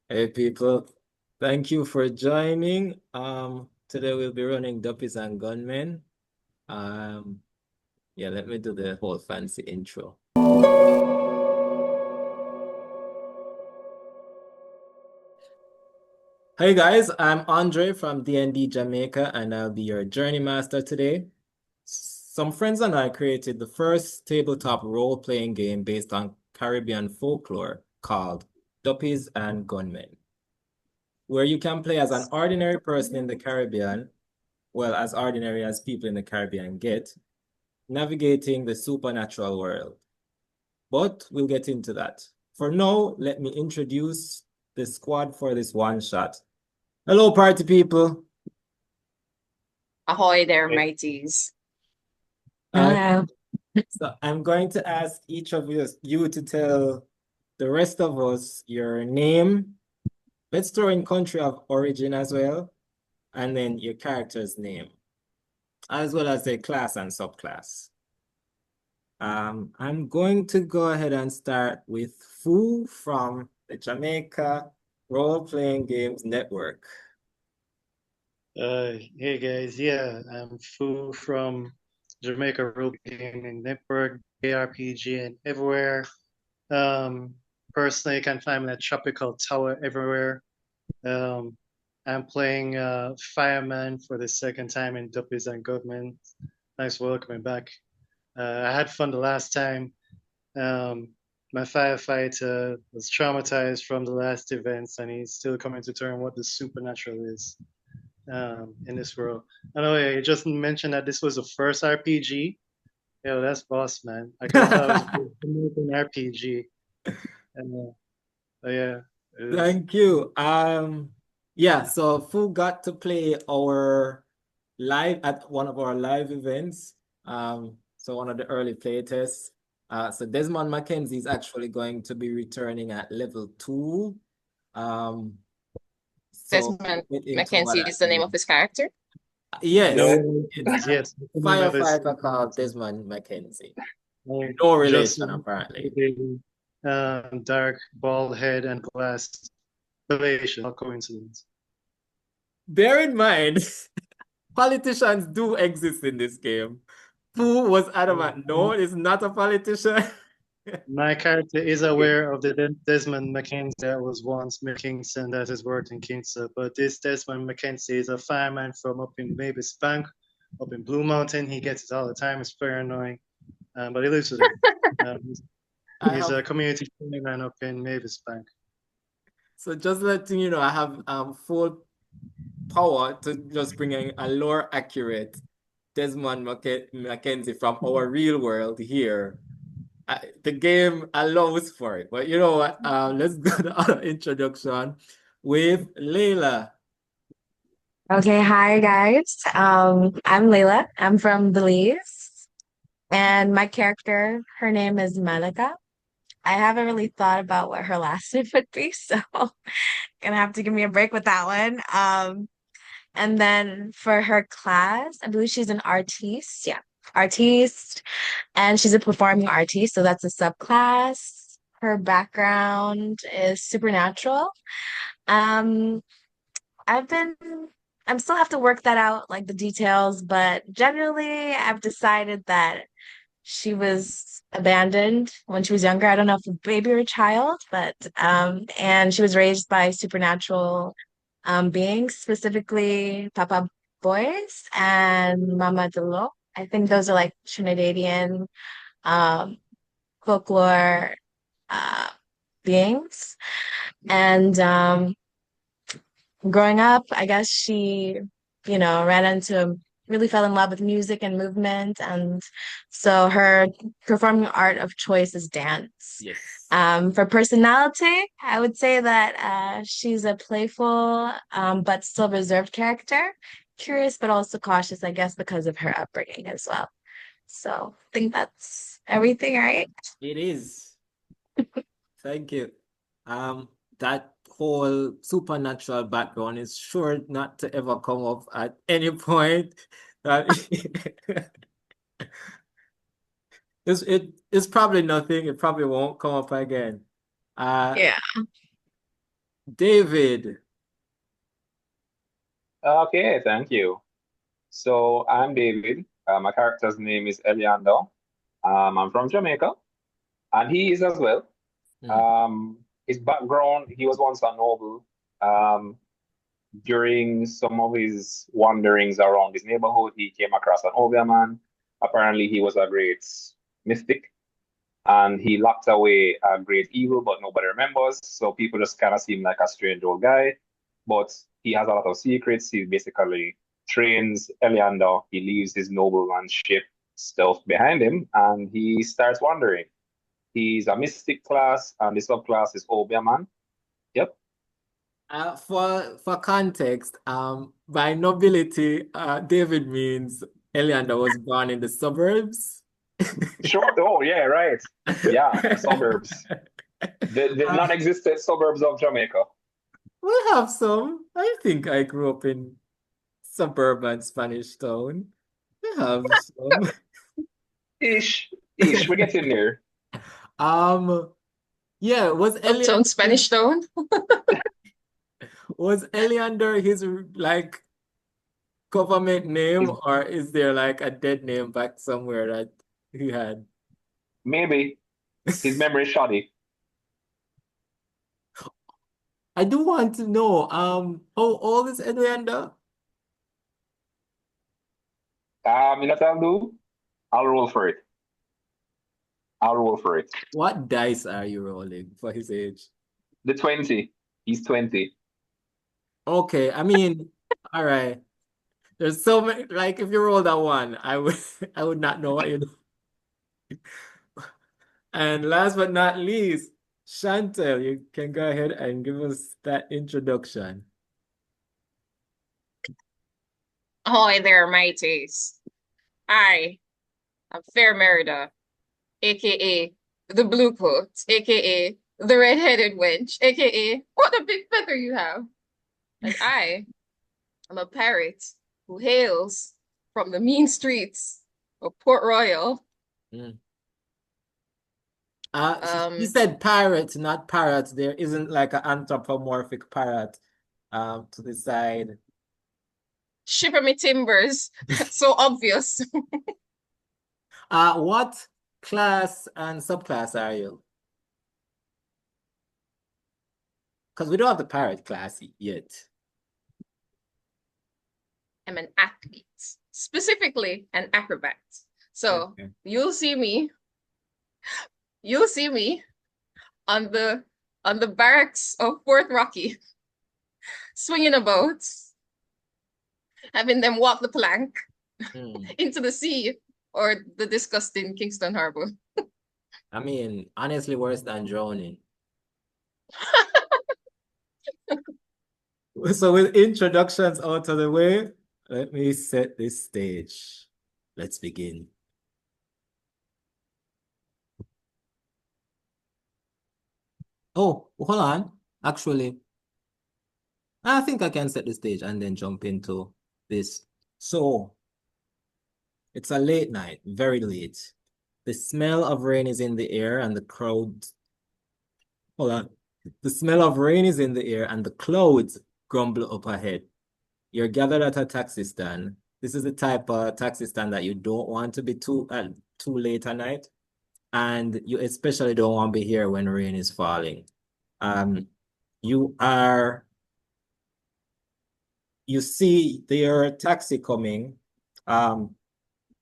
Hey people, thank you for joining. Today we'll be running Duppies and Gunmen. Um, yeah, let me do the whole fancy intro. Hey guys, I'm Andre from D&D Jamaica, and I'll be your journey master today. Some friends and I created the first tabletop role-playing game based on Caribbean folklore called Duppies and Gunmen, where you can play as an ordinary person in the Caribbean, well, as ordinary as people in the Caribbean get, navigating the supernatural world. But we'll get into that. For now, let me introduce the squad for this one shot. Hello, party people. Ahoy there, mateys. Uh, Hello. so I'm going to ask each of you to tell the rest of us your name. Let's throw in country of origin as well, and then your character's name, as well as the class and subclass. I'm going to go ahead and start with Fu from the Jamaica Role Playing Games Network. Hey guys, yeah, I'm Fu from Jamaica Role Gaming Network, ARPG and everywhere. Personally, you can find me at Tropical Tower everywhere. I'm playing Fireman for the second time in Duppies and Gunmen. Thanks for welcoming back. I had fun the last time. My firefighter was traumatized from the last events, and he's still coming to terms what the supernatural is in this world. I know you just mentioned that this was the first RPG. Yo, that's boss, man. I could have thought it was an RPG. And, yeah, it is. Thank you. Yeah, so Fu got to play our live at one of our live events. So one of the early play tests. So Desmond McKenzie is actually going to be returning at level 2. Um, so Desmond get into what McKenzie I is the name mean. of his character. Yes, No, it's a yes, the name of his firefighter called Desmond McKenzie. uh, No just relation, apparently. dark, bald head and glass. Relation, not coincidence. Bear in mind, politicians do exist in this game. Fu was adamant, no, it's not a politician. My character is aware of the Desmond McKenzie that was once Mick Kingston that has worked in Kingston, but this Desmond McKenzie is a fireman from up in Mavis Bank, up in Blue Mountain. He gets it all the time. It's very annoying, but he lives with him. I He's have a community fireman up in Mavis Bank. so just letting you know, I have full power to just bring in a lore accurate Desmond McKenzie from our real world here. The game allows for it, but you know what? Let's go to our introduction with Leileh. Okay, hi guys. I'm Leileh. I'm from Belize, and my character, her name is Malika. I haven't really thought about what her last name would be, so gonna have to give me a break with that one. And then for her class, I believe she's an artiste. Yeah, artiste, and she's a performing artist, so that's a subclass. Her background is supernatural. Um, I've been, I'm still have to work that out, like the details, but generally, I've decided that she was abandoned when she was younger. I don't know if a baby or a child, but and she was raised by supernatural beings, specifically Papa Boys and Mama Delo. I think those are like Trinidadian um folklore uh beings. And growing up, I guess she, ran into really fell in love with music and movement. And so her performing art of choice is dance. Yes. For personality, I would say that she's a playful but still reserved character, curious but also cautious, I guess, because of her upbringing as well. So I think that's everything, right? It is. Thank you. That whole supernatural background is sure not to ever come up at any point. That it's probably nothing. It probably won't come up again. Uh, Yeah. David. Okay, thank you. So I'm David. My character's name is Eliandir. I'm from Jamaica, and he is as well. Hmm. His background, he was once a noble. Um, During some of his wanderings around his neighborhood, he came across an Obeahman. Apparently, he was a great mystic, and he locked away a great evil, but nobody remembers. So people just kind of seem like a strange old guy. But he has a lot of secrets. He basically trains Eliandir. He leaves his noblemanship stuff behind him, and he starts wandering. He's a mystic class, and the subclass is Obeahman. Yep. For context, by nobility, David means Eliander was born in the suburbs. Sure. Oh, yeah, right. Yeah, suburbs. The Uh, non-existent suburbs of Jamaica. we have some. I think I grew up in suburban Spanish town. We have some. Ish, ish, we're getting there. Um, yeah, Uptown Spanish Town. was Eliander his like government name, Is or is there like a dead name back somewhere that he had? maybe his memory is shoddy. I do want to know, how old is Eliander? You know what I'll do? I'll roll for it. I'll roll for it. What dice are you rolling for his age? The 20. He's 20. Okay, I mean, all right. There's so many, like if you roll that one, I would I would not know what you do. And last but not least, Shantelle, you can go ahead and give us that introduction. Ahoy there, mateys. I am Fair Merida, aka the Blue Coat, aka the Red-Headed Wench, aka what a big feather you have. And I am a pirate who hails from the mean streets of Port Royal. Mm. She Um, said parrot, not parrot. There isn't like an anthropomorphic parrot to the side. Shiver me timbers. So obvious. What class and subclass are you? Because we don't have the parrot class yet. I'm an athlete, specifically an acrobat. So Okay. you'll see me on the barracks of Fort Rocky, swinging a boat, having them walk the plank into the sea or the disgusting Kingston Harbor. I mean, honestly, worse than drowning. So with introductions out of the way, let me set this stage. Let's begin. Oh, hold on. Actually, I think I can set the stage and then jump into this. So it's a late night, very late. The smell of rain is in the air and the crowd. Hold on. The smell of rain is in the air and the clouds grumble up ahead. You're gathered at a taxi stand. This is the type of taxi stand that you don't want to be too late at night. And you especially don't want to be here when rain is falling. You are you see their taxi coming.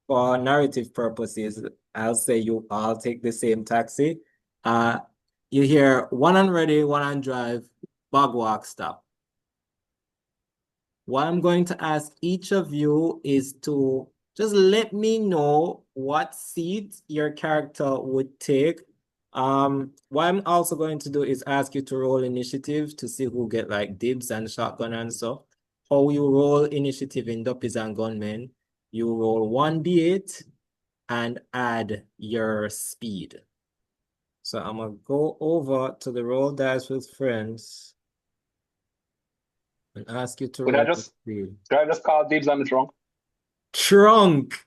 For narrative purposes, I'll say you all take the same taxi. You hear one on ready, one on drive, Bog Walk stop. What I'm going to ask each of you is to just let me know what seat your character would take. What I'm also going to do is ask you to roll initiative to see who get like dibs and shotgun and so. How you roll initiative in Duppies and Gunmen, you roll 1d8 and add your speed. So I'm gonna go over to the roll dice with friends and ask you to Could I roll just speed. could I just call dibs on the trunk? Trunk.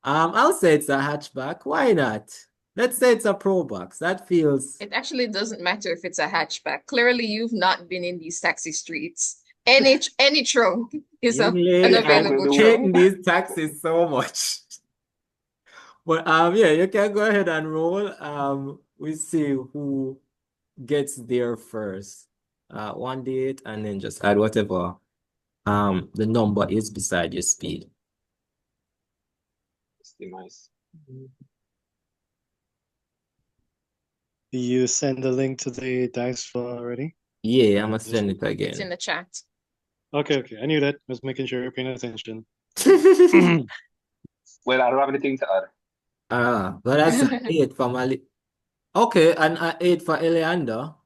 I'll say it's a hatchback. Why not? Let's say it's a pro box. That feels It actually doesn't matter if it's a hatchback. Clearly, you've not been in these taxi streets. Any trunk is young an lady. I'm available hating trunk. these taxis so much. But yeah, you can go ahead and roll. We see who gets there first. 1d8 and then just add whatever the number is beside your speed. It's nice. You send the link to the dice floor already? Yeah, I'm gonna send it It's in again. the chat. Okay. I knew that. I was making sure you're paying attention. Well, I don't have anything to add. But that's an 8 for Malika. Okay, and an 8 for Eliandir.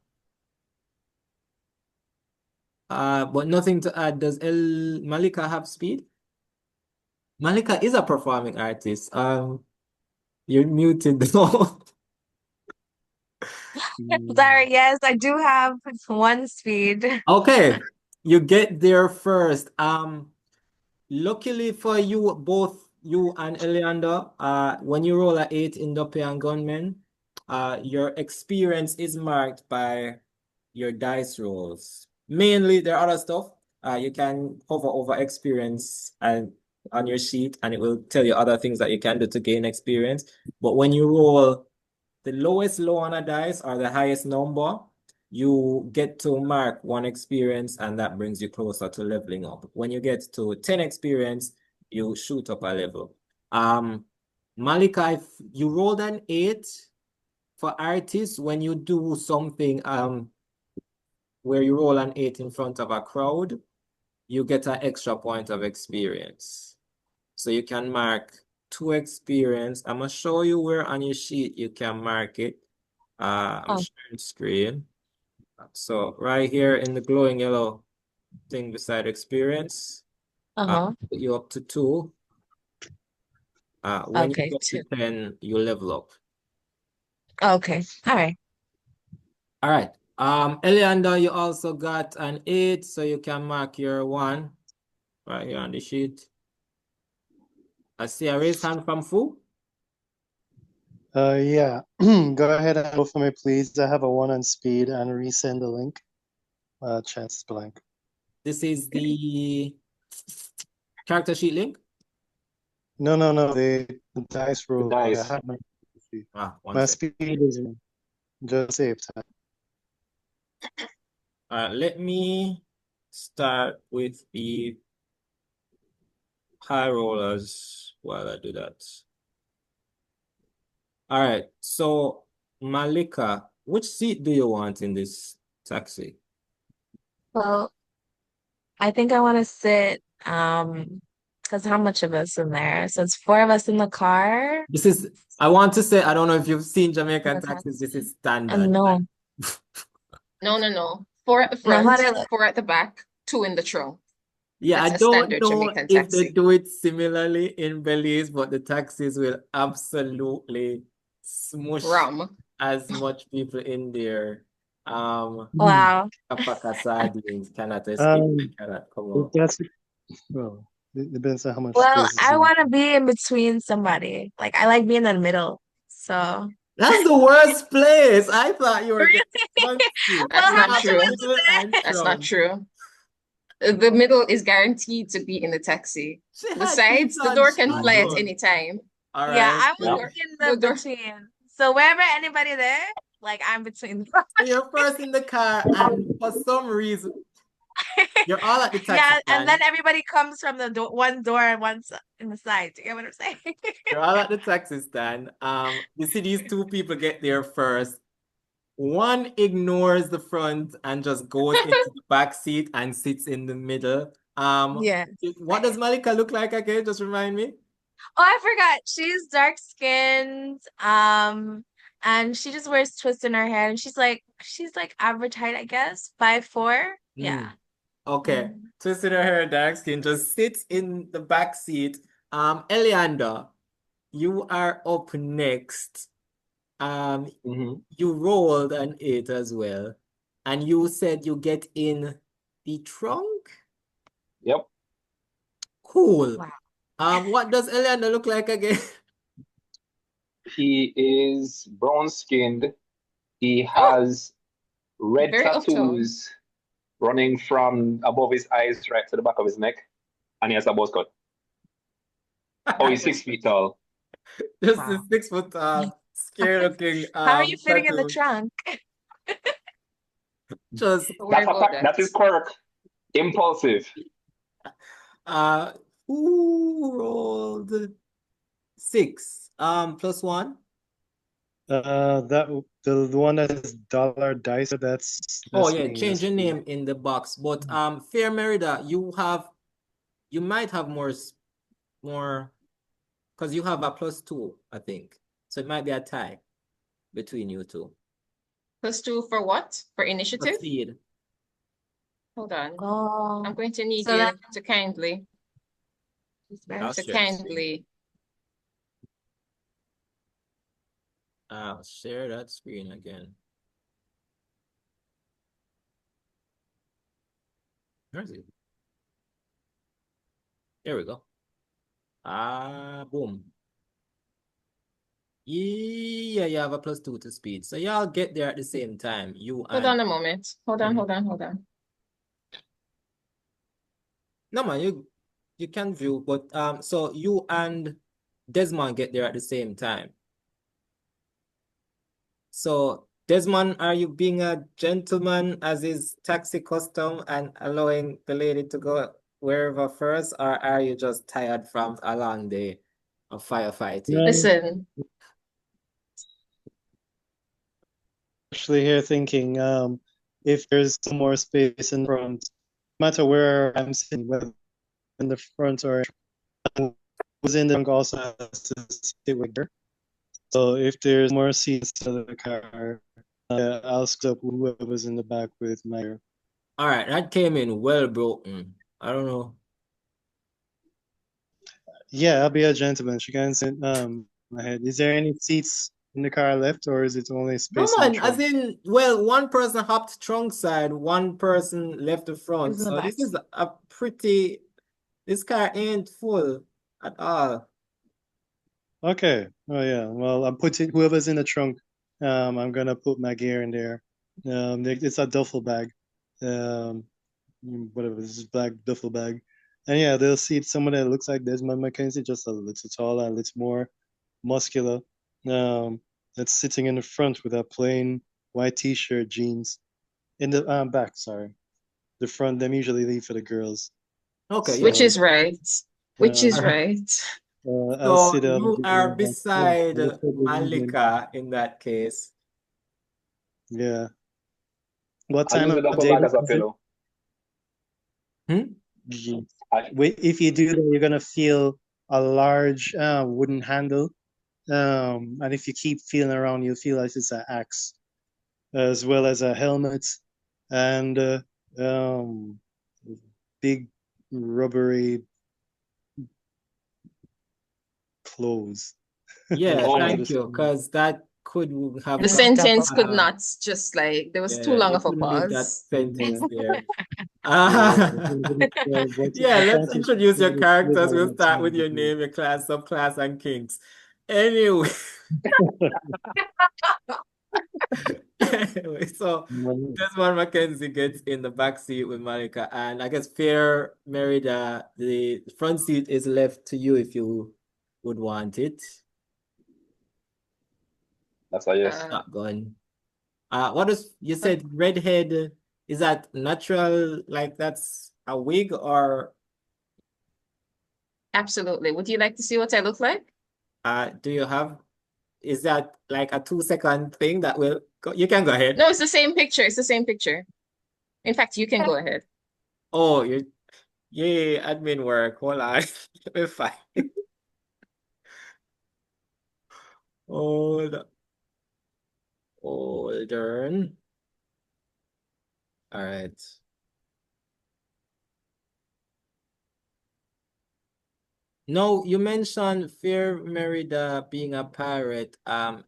But nothing to add. Does Malika have speed? Malika is a performing artist. You're muted though. Sorry, yes, I do have 1 speed. Okay, you get there first. Luckily for you, both you and Eliandir, when you roll a 8 in Duppies and Gunmen, your experience is marked by your dice rolls. Mainly, there are other stuff. You can hover over experience and on your sheet, and it will tell you other things that you can do to gain experience. But when you roll the lowest low on a dice or the highest number, you get to mark 1 experience, and that brings you closer to leveling up. When you get to 10 experience, you shoot up a level. Malika, if you rolled an 8 for artists, when you do something where you roll an 8 in front of a crowd, you get an extra point of experience. So you can mark 2 experience. I'm gonna show you where on your sheet you can mark it. I'm sharing screen. So right here in the glowing yellow thing beside experience, put you up to 2. When you Okay, get 2. to 10, you level up. Okay, all right. All right. Eliandir, you also got an 8, so you can mark your 1 right here on the sheet. I see a raised hand from Fu. Yeah. Go ahead and roll for me, please. I have a 1 on speed and resend the link. Chat's blank. This is the character sheet link. No. The dice roll. dice. I have my speed. One My second. speed is just save time. Let me start with the high rollers while I do that. All right, so Malika, which seat do you want in this taxi? Well, I think I want to sit, because how much of us in there? So it's 4 of us in the car. This is, I want to say, I don't know if you've seen Jamaican Okay. taxis, this is standard. No. No. 4 at the Now, front, how did it look? 4 at the back, 2 in the trunk. Yeah, That's I a don't standard know Jamaican if they taxi. do it similarly in Belize, but the taxis will absolutely smush Rum. as much people in there. Wow. A pack of sardines cannot escape, they cannot come out. That's well. It depends on how much Well, space is I in. want to be in between somebody. Like, I like being in the middle. So, That's the worst place. I thought you were really? getting front seat. That's Well, how not much true. of us Middle is there? and That's front. not true. The middle is guaranteed to be in the taxi. She The had sides, seats the on door can fly at front. any time. All Yeah, right. I The want door, to be in the the door. between. So wherever anybody there, like I'm between. So you're first in the car, and for some reason, you're all at the taxi Yeah, and stand. then everybody comes from the one door and in the side. Do you get what I'm saying? You're all at the taxi stand. You see these 2 people get there first. One ignores the front and just goes into the back seat and sits in the middle. Yeah. What does Malika look like again? Just remind me. Oh, I forgot. She's dark skinned. And she just wears twists in her hair, and she's like average height, I guess. 5'4". Yeah. Okay. Twisted her hair, dark skin, just sits in the back seat. Eliandir, you are up next. You rolled an 8 as well, and you said you get in the trunk? Yep. Cool. Wow. What does Eliandir look like again? He is brown-skinned. He has red Very uptown. tattoos running from above his eyes right to the back of his neck, and he has a buzz cut. Oh, he's 6 feet tall. Just a Wow. 6 foot scary looking How are you fitting in the tattoo. trunk? Just Don't worry about that. That's his quirk. Impulsive. who rolled 6? +1? That the one that is dollar dice. Oh that's yeah, me. change That's your me. name in the box. But Fair Merida, you might have more because you have a +2, I think. So it might be a tie between you two. +2 for what? For initiative? Proceed. Hold on. Oh, I'm going to need so that you to kindly, I'll to share the screen. kindly. I'll share that screen again. Where is it? There we go. Boom. Yeah, you have a +2 to speed. So y'all get there at the same time. You Hold and on a moment. Hold on, hold on, hold on. no man, you can view, but so you and Desmond get there at the same time. So Desmond, are you being a gentleman as is taxi custom and allowing the lady to go wherever first, or are you just tired from a long day of firefighting? No, Listen, actually here thinking, if there's some more space in front, no matter where I'm sitting, whether in the front or who's in the trunk also has to sit with her. So if there's more seats in the car, I'll split up whoever's in the back with my. All right, that came in well broken. I don't know. Yeah, I'll be a gentleman. She can sit ahead. Is there any seats in the car left, or is it only No space in the man, as trunk? in, well, one person hopped trunk side, one person left the front. is in the So back. this is a pretty, this car ain't full at all. Okay. Oh yeah. Well, I'm putting whoever's in the trunk. I'm gonna put my gear in there. It's a duffel bag. Um, whatever. This is black duffel bag. And yeah, they'll see someone that looks like Desmond McKenzie, just a little taller, a little more muscular. That's sitting in the front with a plain white t-shirt, jeans. In the back, sorry. The front, them usually leave for the girls. Okay, which yeah. is right. Which is Um, right. I'll So sit you are yeah, beside look at the movement. Malika in that case. Yeah. What I'll time use the of duffel day bag as a is it? pillow. Ye- I, If you do that, you're gonna feel a large wooden handle. And if you keep feeling around, you'll feel like it's an axe, as well as a helmet and um, big rubbery clothes. Yeah, Oh, thank you, because that could have The And got sentence could um not just like, there was too yeah, long you of a couldn't leave that pause. sentence Yeah. there. Yeah, Yeah, let's advantage introduce your characters. We'll of start with time your name, your class, subclass, and kinks. Anyway, anyway, so Desmond McKenzie gets in the back seat with Malika, and I guess Fair Merida, the front seat is left to you if you would want it. that's a yes. Shotgun. What is you said redhead? Is that natural? Like that's a wig or Absolutely. Would you like to see what I look like? do you have? Is that like a 2 second thing that will go? You can go ahead. No, it's the same picture. It's the same picture. In fact, you can go ahead. Oh, you yay, admin work. Hold on. We're fine. Hold hold on. All right. No, you mentioned Fair Merida being a pirate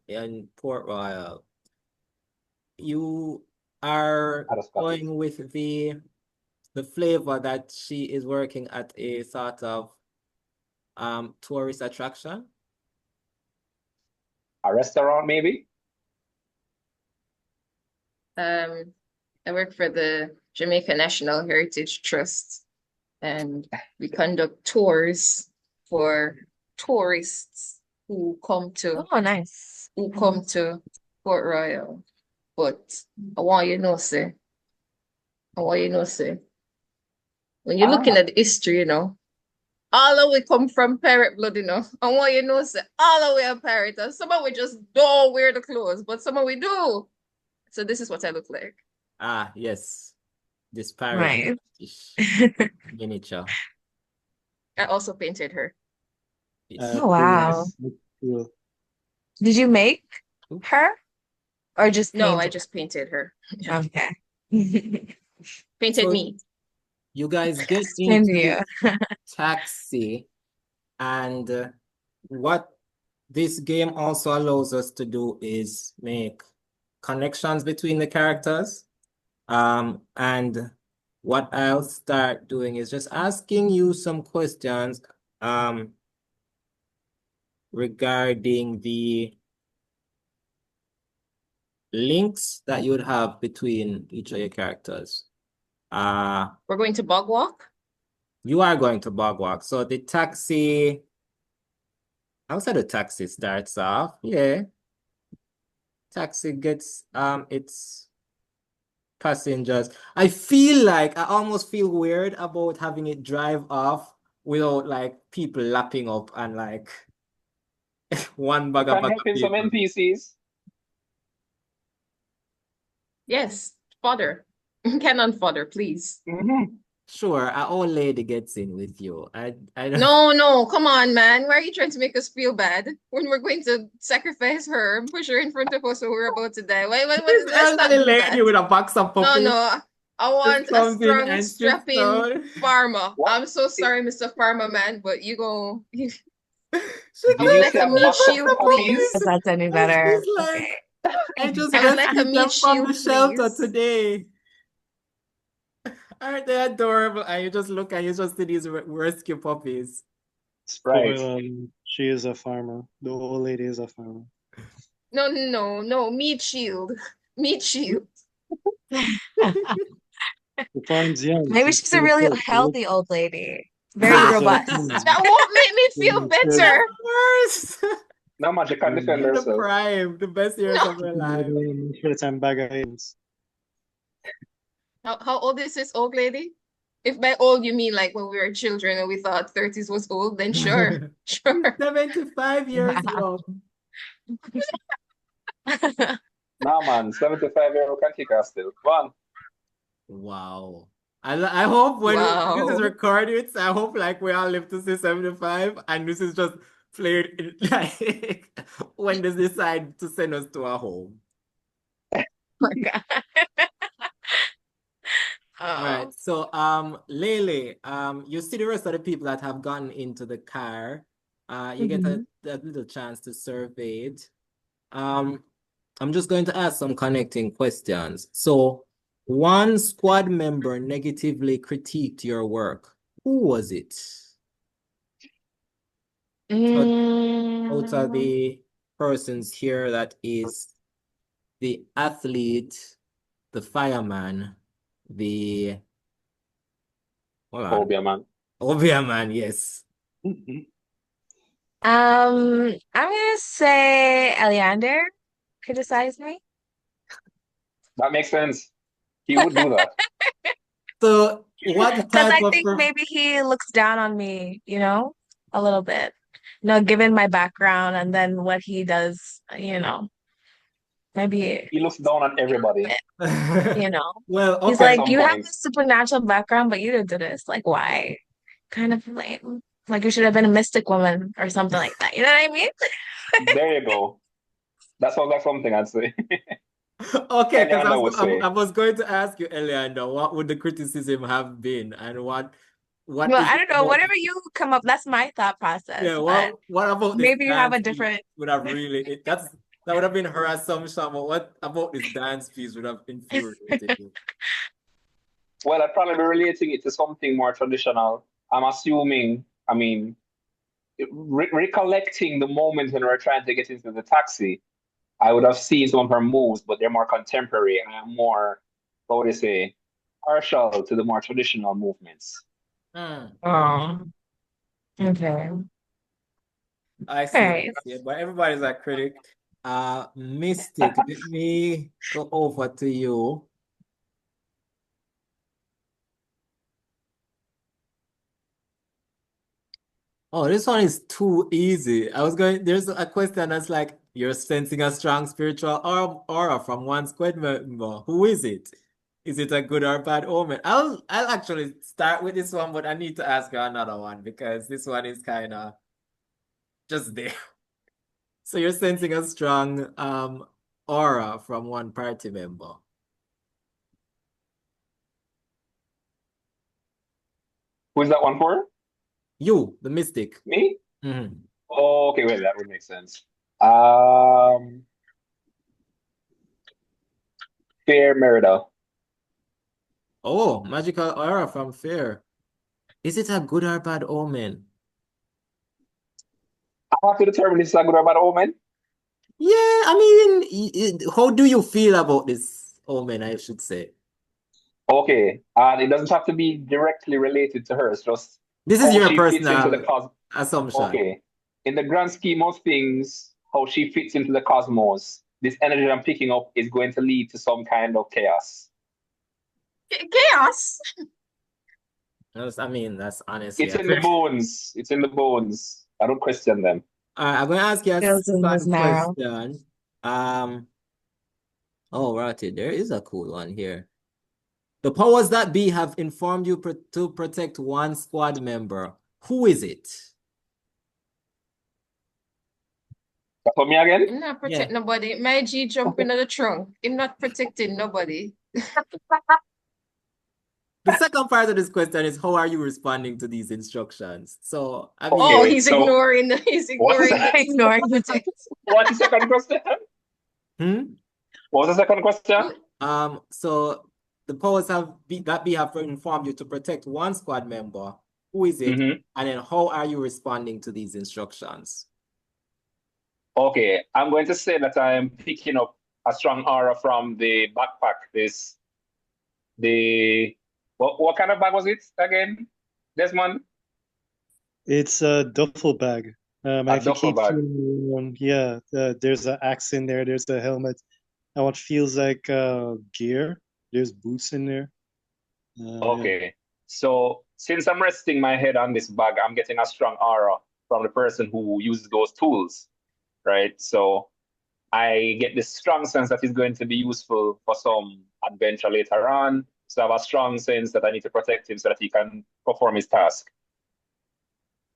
in Port Royal. You are Out of Scotland. going with the flavor that she is working at a sort of tourist attraction. A restaurant, maybe? I work for the Jamaica National Heritage Trust, and we conduct tours for tourists who come to Oh, nice. Port Royal. But I want you to know, say, when you're looking Ah, at the history, all of we come from pirate blood, I want you to know, say, all of we are pirates. And some of we just don't wear the clothes, but some of we do. So this is what I look like. Ah, yes. This pirate Right. miniature. I also painted her. Yes. Oh, wow. Cool. Did you make her or just No, I painted? just painted her. Okay. Painted So me. you guys get Same to into you. the taxi, and what this game also allows us to do is make connections between the characters. And what I'll start doing is just asking you some questions regarding the links that you would have between each of your characters. We're going to Bog Walk. You are going to Bog Walk. So the taxi, outside the taxi starts off, yeah. Taxi gets its passengers. I almost feel weird about having it drive off without like people lapping up and like one you bag can of drop in some people. NPCs. Yes, fodder. Cannon fodder, please. Sure, an old lady gets in with you. I don't No, come on, man. Why are you trying to make us feel bad when we're going to sacrifice her and push her in front of us when we're about to die? This Let's not elderly do lady that. with a box of No, puppies no. I just want a comes in strong, and sits strapping down. farmer. What? I'm so sorry, Mr. Farmer Man, but you go. She I Did would you comes like say a a in with a meat box box of shield, of please. If puppies? puppies, that's any and better. she's like, Okay. I just I would like a rescued them meat from the shield, shelter please. today. Aren't they adorable? And you just look and you just see these rescue puppies. Right. Spoiler, she is a farmer. The old lady is a farmer. No, meat shield. Meat shield. The farm's young. Maybe She's she's a really 26, right? healthy old lady. Very She's robust. That won't make me feel better. Worse. No man, she can defend In the herself. prime, the best years No. of her life. Shirts and bag of ends. How old is this old lady? If by old you mean like when we were children and we thought 30s was old, then sure. Sure. 75 years young. No man, 75-year-old can kick her still. Come on. Wow. I hope when this is Wow. recorded, I hope like we all live to see 75 and this is just played in, like when they decide to send us to our home. All right. Oh. So Leileh, you see the rest of the people that have gotten into the car. You get Mhm. a little chance to survey it. I'm just going to ask some connecting questions. So, one squad member negatively critiqued your work. Who was it? Out of Mm, the persons here, that is the athlete, the fireman, the hold on, Obeahman. Obeahman, yes. I'm gonna say Eliandir criticized me. That makes sense. He would do that. So, what Because type I of think maybe he looks down on me, a little bit. Given my background and then what he does, maybe, He looks down on everybody you know. Well, He's at okay. like, some you have point. a supernatural background, but you didn't do this. Like, why? Kind of lame. Like, you should have been a mystic woman or something like that. You know what I mean? There you go. That sounds like something I'd say. Okay, because Eliana would I say. was going to ask you, Eliandir, what would the criticism have been, and what Well, is I it don't know. about? Whatever you come up, that's my thought process. Yeah, But what about this maybe you have dance a piece different. would have that would have been her assumption, but what about this dance piece would have infuriated you? Well, I'd probably be relating it to something more traditional. I'm assuming, I mean, recollecting the moment when we were trying to get into the taxi, I would have seen some of her moves, but they're more contemporary and I'm more, what would I say, partial to the more traditional movements. Oh, okay. I All see. right. Yeah, but everybody's a critic. Mystic, let me go over to you. Oh, this one is too easy. There's a question that's like, you're sensing a strong spiritual aura from one squad member. Who is it? Is it a good or bad omen? I'll actually start with this one, but I need to ask you another one because this one is kind of just there. So you're sensing a strong aura from one party member. Who's that one for? You, the mystic. Me? Mhm. Oh, okay, well, that would make sense. Um, Fair Merida. Oh, magical aura from Fair. Is it a good or bad omen? I have to determine if it's a good or bad omen. Yeah, I mean, how do you feel about this omen, I should say? Okay, and it doesn't have to be directly related to her. It's just This is how your she fits into the personal cosmos. assumption. Okay, in the grand scheme of things, how she fits into the cosmos, this energy I'm picking up is going to lead to some kind of chaos. Chaos. I mean, that's honestly It's a in the very... bones. It's in the bones. I don't question them. I'm going to ask you a Feels in his second marrow. question. Oh, right, there is a cool one here. The powers that be have informed you to protect one squad member. Who is it? That for me again? Him not Yeah. protect nobody. My G jump into the trunk. Him not protecting nobody. The second part of this question is, how are you responding to these instructions? So, I mean, Oh, Okay, he's so ignoring what's ignoring the, Ignoring the text. what's the second question? hmm? What was the second question? So the powers that be have informed you to protect one squad member. Who is it? Mm-hmm. And then how are you responding to these instructions? Okay, I'm going to say that I'm picking up a strong aura from the backpack. What kind of bag was it again, Desmond? It's a duffel bag. A If you duffel keep bag. feeling around, yeah, there's an axe in there, there's a helmet, and what feels like gear. There's boots in there. Yeah. Okay, so since I'm resting my head on this bag, I'm getting a strong aura from the person who uses those tools, right? So I get this strong sense that it's going to be useful for some adventure later on. So I have a strong sense that I need to protect him so that he can perform his task.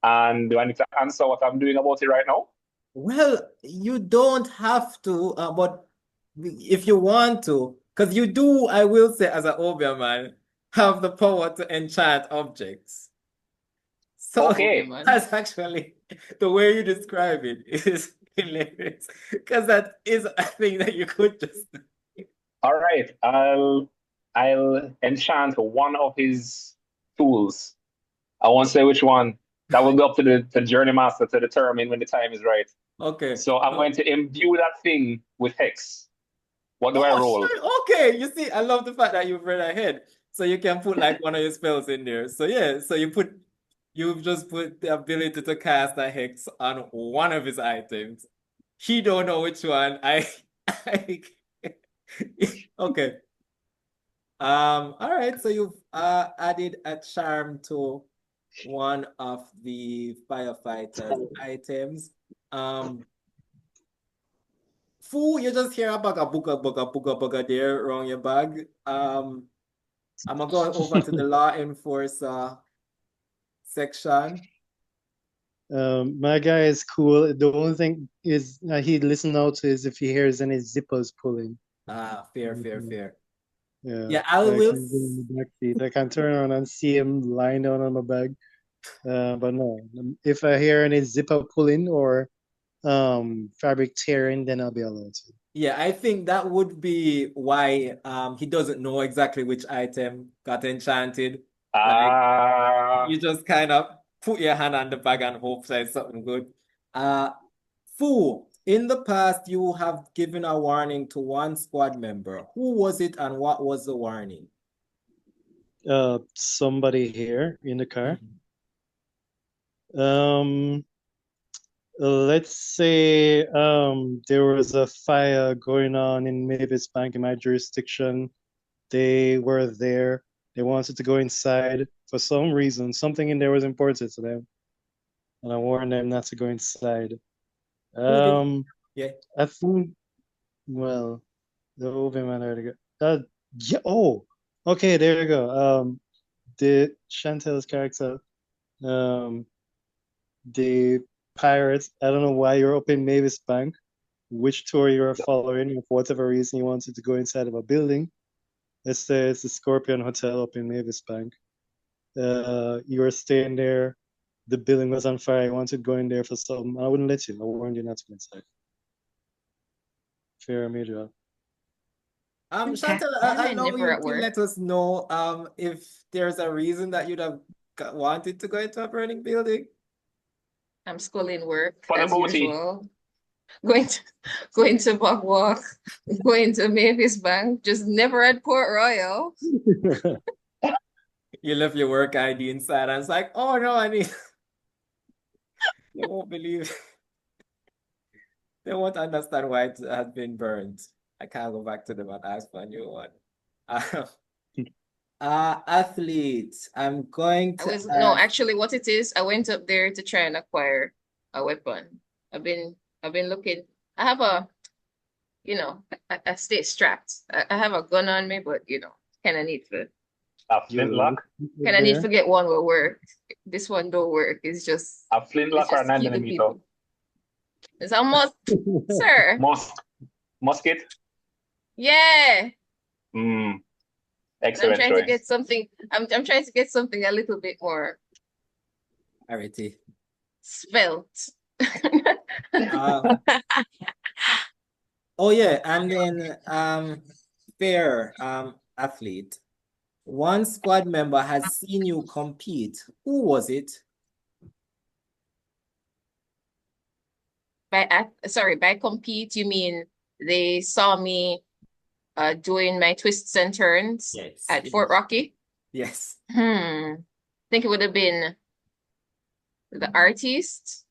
And do I need to answer what I'm doing about it right now? Well, you don't have to, but if you want to, because you do, I will say, as an Obeahman, have the power to enchant objects. So Okay. man. that's actually the way you describe it is hilarious, because that is a thing that you could just. All right. I'll enchant one of his tools. I won't say which one. That will be up to the journey master to determine when the time is right. Okay. So I'm going to imbue that thing with hex. What do I Oh, roll? sure. Okay. You see, I love the fact that you've read ahead. So you can put like one of your spells in there. So yeah, so you've just put the ability to cast a hex on one of his items. He don't know which one. I okay. All right, so you've added a charm to one of the firefighter's items. Fool, you just hear a bugga there around your bag. I'm gonna go over to the law enforcer section. My guy is cool. The only thing is he'd listen out is if he hears any zippers pulling. Fair. Yeah, Yeah, I I will. can go in the back seat. I can turn around and see him lying down on my bag. But no, if I hear any zipper pulling or fabric tearing, then I'll be allowed to. Yeah, I think that would be why he doesn't know exactly which item got enchanted. Like Ah, you just kind of put your hand on the bag and hope that it's something good. Fu, in the past, you have given a warning to one squad member. Who was it and what was the warning? Somebody here in the car. Let's say there was a fire going on in Mavis Bank in my jurisdiction. They were there. They wanted to go inside for some reason. Something in there was important to them, and I warned them not to go inside. Yeah. I think, well, the Obeahman already go. Yeah. Oh, okay. There you go. The Chantelle's character, the pirates. I don't know why you're up in Mavis Bank, which tour you're following, and for whatever reason you wanted to go inside of a building. Let's say it's the Scorpion Hotel up in Mavis Bank. You were staying there. The building was on fire. You wanted to go in there for something. I wouldn't let you. I warned you not to go inside. Fair major. Shantelle, Why am I I know never you at can work? let us know if there's a reason that you'd have wanted to go into a burning building. I'm schooling work For the as booty. usual. Going to Bog Walk, going to Mavis Bank, just never at Port Royal. You left your work ID inside and it's like, oh no, I need you won't believe they won't understand why it has been burned. I can't go back to them and ask for a new one. Athletes, I'm going to No, ask. actually what it is, I went up there to try and acquire a weapon. I've been looking. I have a, I stay strapped. I have a gun on me, but kind of need to A flintlock? kind of need to get one will work. This one don't work. It's just A flintlock or a to keep the 9mm? people. It's almost, sir. Musket? Yeah. Excellent I'm trying to choice. get something. I'm trying to get something a little bit more Arity. svelte. Oh yeah, and then fair athlete. One squad member has seen you compete. Who was it? By compete, you mean they saw me doing my twists and turns at Fort Rocky? Yes. I think it would have been the Artiste.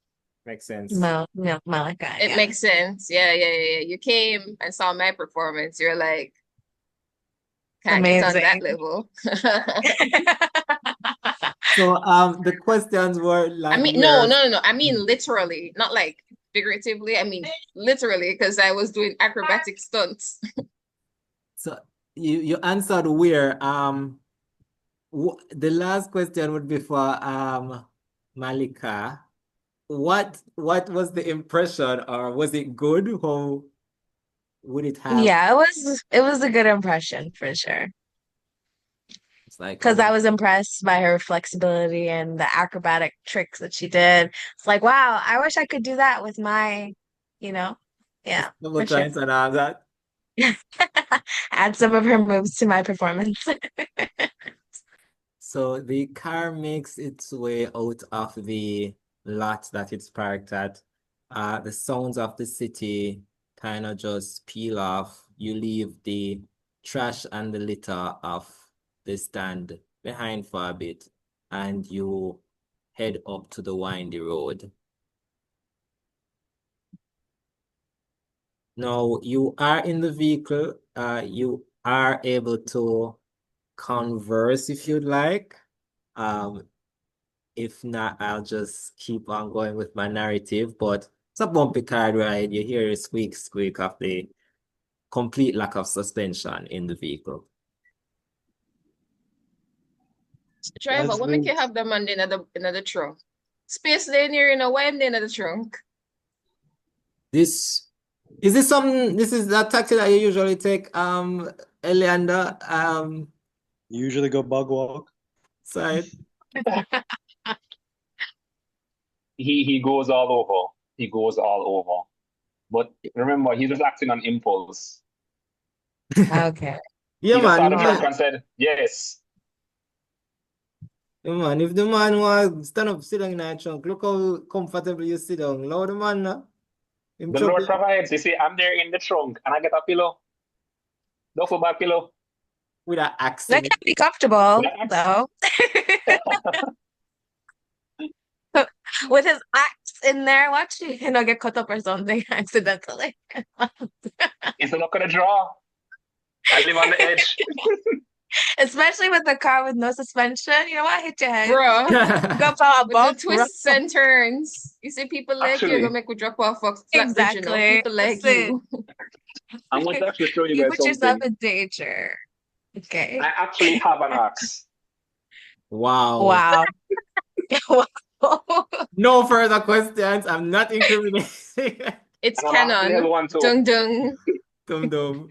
Makes sense. Malika. It makes sense. Yeah. You came and saw my performance. You're like, can't get on that level. So the questions were like, I mean, no. I mean literally, not like figuratively. I mean literally, because I was doing acrobatic stunts. So you answered where. The last question would be for Malika. What was the impression, or was it good? How would it have? Yeah, it was a good impression for sure. It's like, Because I was impressed by her flexibility and the acrobatic tricks that she did. It's like, wow, I wish I could do that with my, yeah, for sure. and all that. Add some of her moves to my performance. So the car makes its way out of the lot that it's parked at. The sounds of the city kind of just peel off. You leave the trash and the litter of the stand behind for a bit, and you head up to the windy road. Now you are in the vehicle. You are able to converse if you'd like. If not, I'll just keep on going with my narrative. But it's a bumpy car ride. You hear a squeak of the complete lack of suspension in the vehicle. Driver, what make you have them on in the trunk? Space lane here, why am they in the trunk? This is that taxi that you usually take, Eliandir? You usually go Bog Walk. Side. He goes all over. He goes all over. But remember, he's just acting on impulse. Okay. Yeah, he just saw man. the truck and said, yes. Man, if the man want stand up, sit down in that trunk, look how comfortable you sit down. Allow the man now. Him The chop Lord it. provides. You see, I'm there in the trunk and I get a pillow, duffel bag pillow. With an axe That in it. can be comfortable, Relax. though. With his axe in there, watch you know, get cut up or something accidentally. It's not gonna draw. I live on the edge. Especially with a car with no suspension. You know what? Hit your head. Bruh, Go for a with the bump, bro. twists and turns. You see, people like you are gonna Actually, make we drop off a flat bridge, you know. Exactly. People like Listen, you. I'm going to actually show you you guys put yourself something. in danger. Okay. I actually have an axe. Wow. Wow. No further questions. I'm not incriminating. It's And I'm actually held canon. one too. Dung dung. Dum dum.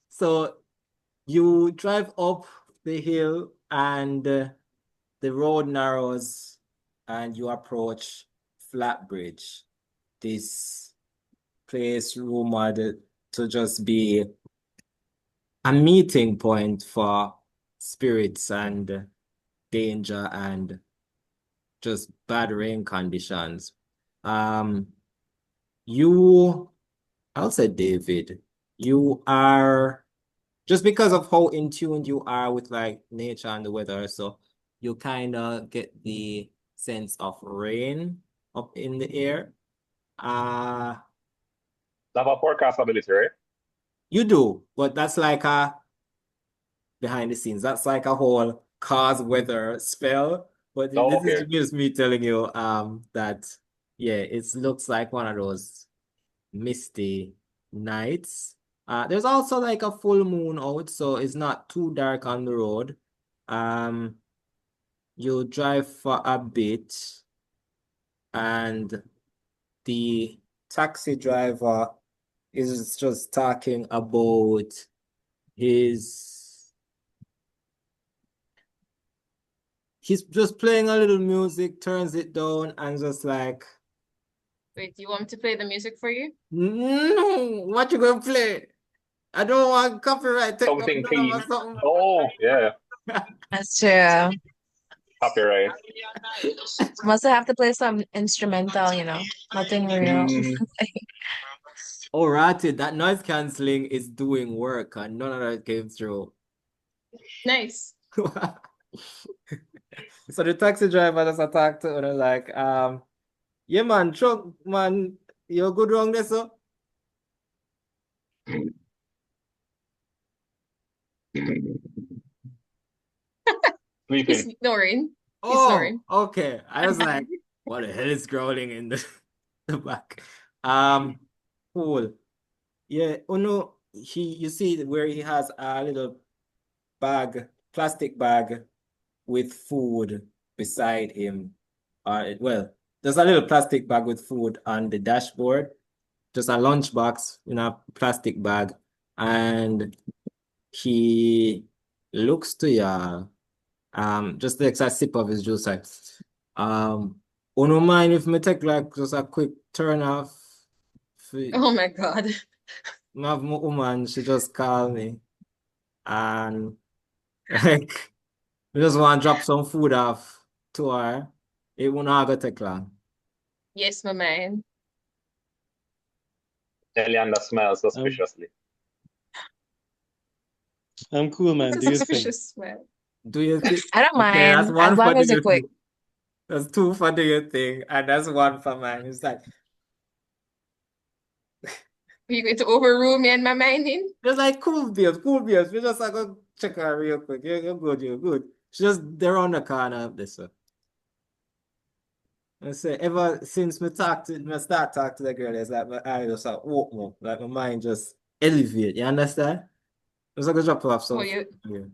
So you drive up the hill and the road narrows and you approach Flatbridge. This place rumored to just be a meeting point for spirits and danger and just bad rain conditions. You, I'll say David, you are just because of how in tune you are with like nature and the weather, so you kind of get the sense of rain up in the air. Uh I have a forecast ability, right? you do, but that's like a behind the scenes. That's like a whole cause weather spell. But Oh, this is okay. just me telling you that yeah, it looks like one of those misty nights. There's also like a full moon out, so it's not too dark on the road. Um, you drive for a bit, and the taxi driver is just talking about his he's just playing a little music, turns it down, and just like, Wait, do you want me to play the music for you? no, what you gonna play? I don't want copyright take my Something none of clean. my something. Oh, yeah. That's true. Copyright. Must have to play some instrumental, you know, nothing real. Alrighty, that noise cancelling is doing work and none of that came through. Nice. So the taxi driver just attacked her and like, yeah man, truck man, you're good wrong there, so. He's Sleeping. snoring. He's Oh, snoring. okay. I was like, what the hell is growling in the back? Cool. Yeah, oh no, you see where he has a little bag, plastic bag with food beside him. Well, there's a little plastic bag with food on the dashboard, just a lunchbox in a plastic bag, and he looks to you. Just takes a sip of his juice, like, don't mind if me take like just a quick turn off. Oh my God. My woman, she just called me, and like, we just want to drop some food off to her. It won't go take long. Yes, my man. Eliandir smells suspiciously. I'm cool, man. Do your thing. Suspicious smell. Do you think? I don't Okay, that's mind one as for long do as you it's quick. thing. That's two for do you thing, and that's one for mine. It's like, Are you going to overrule me and my minding? just like cool beers, cool beers. We just like go check her real quick. You're good, you're good. She just they're on the corner of this one. I say ever since me start talk to the girl, it's like my eye just like open up, like my mind just elevate. You understand? Just like a drop off Oh, some you food.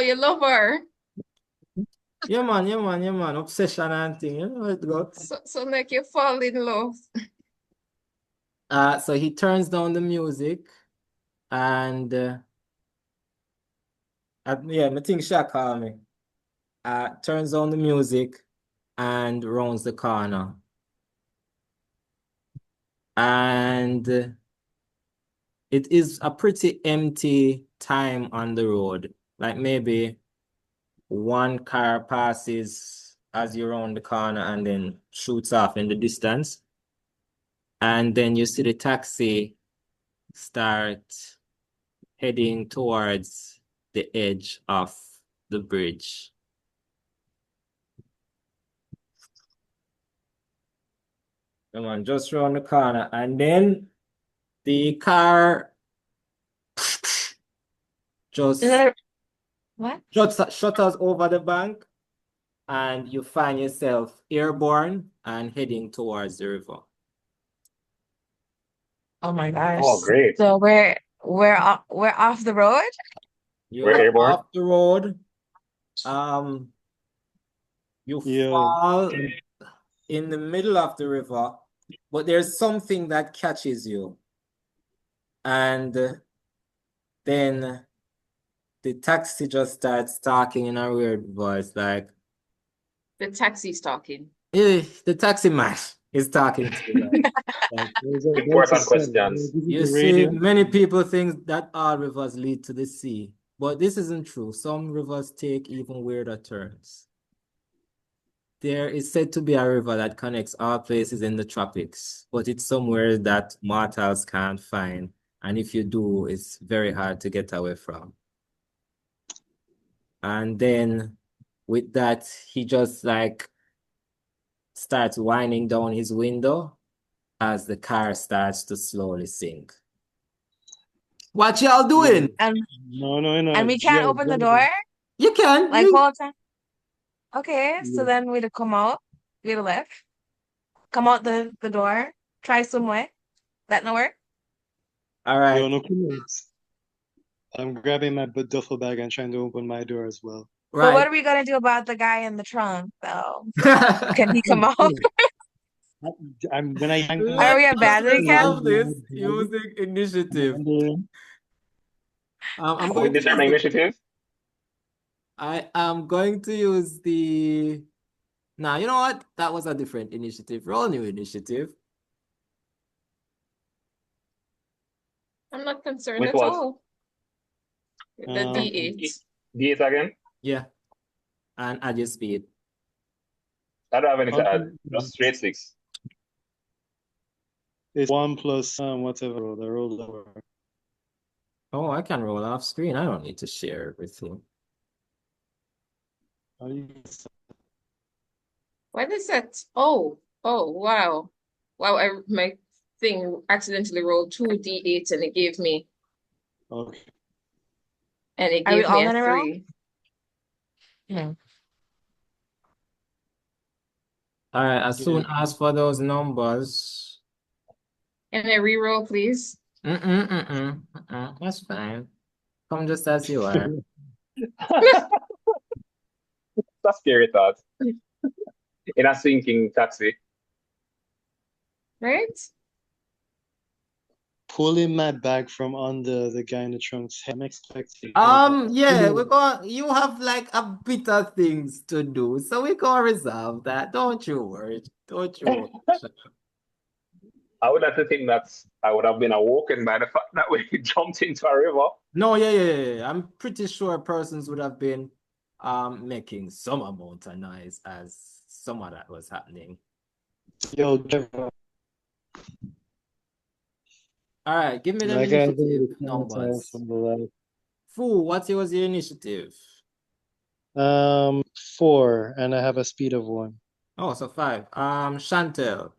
you love her. Yeah man, yeah man, yeah man. Obsession and thing, you know how it goes. So like you fall in love. So he turns down the music and yeah, I think she call me. Turns on the music and rounds the corner. And it is a pretty empty time on the road. Like maybe one car passes as you round the corner and then shoots off in the distance. And then you see the taxi start heading towards the edge of the bridge. Come on, just around the corner. And then the car just Is that what? shutters over the bank, and you find yourself airborne and heading towards the river. Oh my gosh. Oh, great. So we're off the road? You We're are airborne. off the road. You Yo. fall in the middle of the river, but there's something that catches you. And then the taxi just starts talking in a weird voice, like, The taxi's talking. the taxi man is talking to you. Like, Important questions. you see, many people think that all rivers lead to the sea, but this isn't true. Some rivers take even weirder turns. There is said to be a river that connects all places in the tropics, but it's somewhere that mortals can't find. And if you do, it's very hard to get away from. And then with that, he just like starts winding down his window as the car starts to slowly sink. What y'all doing? No. And we can't open the door? You can. Like You... whole time? Okay, so then we'd come out, we'd left, come out the door, try some way. That no work? All right. Yo, no comments. I'm grabbing my duffel bag and trying to open my door as well. But what are we gonna do about the guy in the trunk, though? Can he come out? When I Are we abandoning him? this using initiative. I'm Who going to determine initiative? I am going to use the... Now, you know what? That was a different initiative. Roll new initiative. I'm not concerned With at what? all. The D8. D8 again? Yeah. And add your speed. I don't have any to add. Just straight 6. It's 1 plus whatever. The roll lower. Oh, I can roll off screen. I don't need to share everything. Why does that? Oh, wow. Wow, my thing accidentally rolled 2 D8s and it gave me Okay. and it Are we gave all me a gonna roll? 3. Yeah. All right, as soon as for those numbers. Can I reroll, please? That's fine. Come just as you are. That's a scary thought. In a sinking taxi. Right? Pulling my bag from under the guy in the trunk's head. I'm expecting. Yeah, you have like a bit of things to do, so we're gonna resolve that. Don't you worry. Don't you worry. I would like to think that I would have been awoken by the fact that we jumped into a river. No, yeah. I'm pretty sure persons would have been making some amount of noise as some of that was happening. Yo, driver. All right, give me the initiative numbers. Fu, what's your initiative? 4, and I have a speed of 1. Oh, so 5. Shantelle.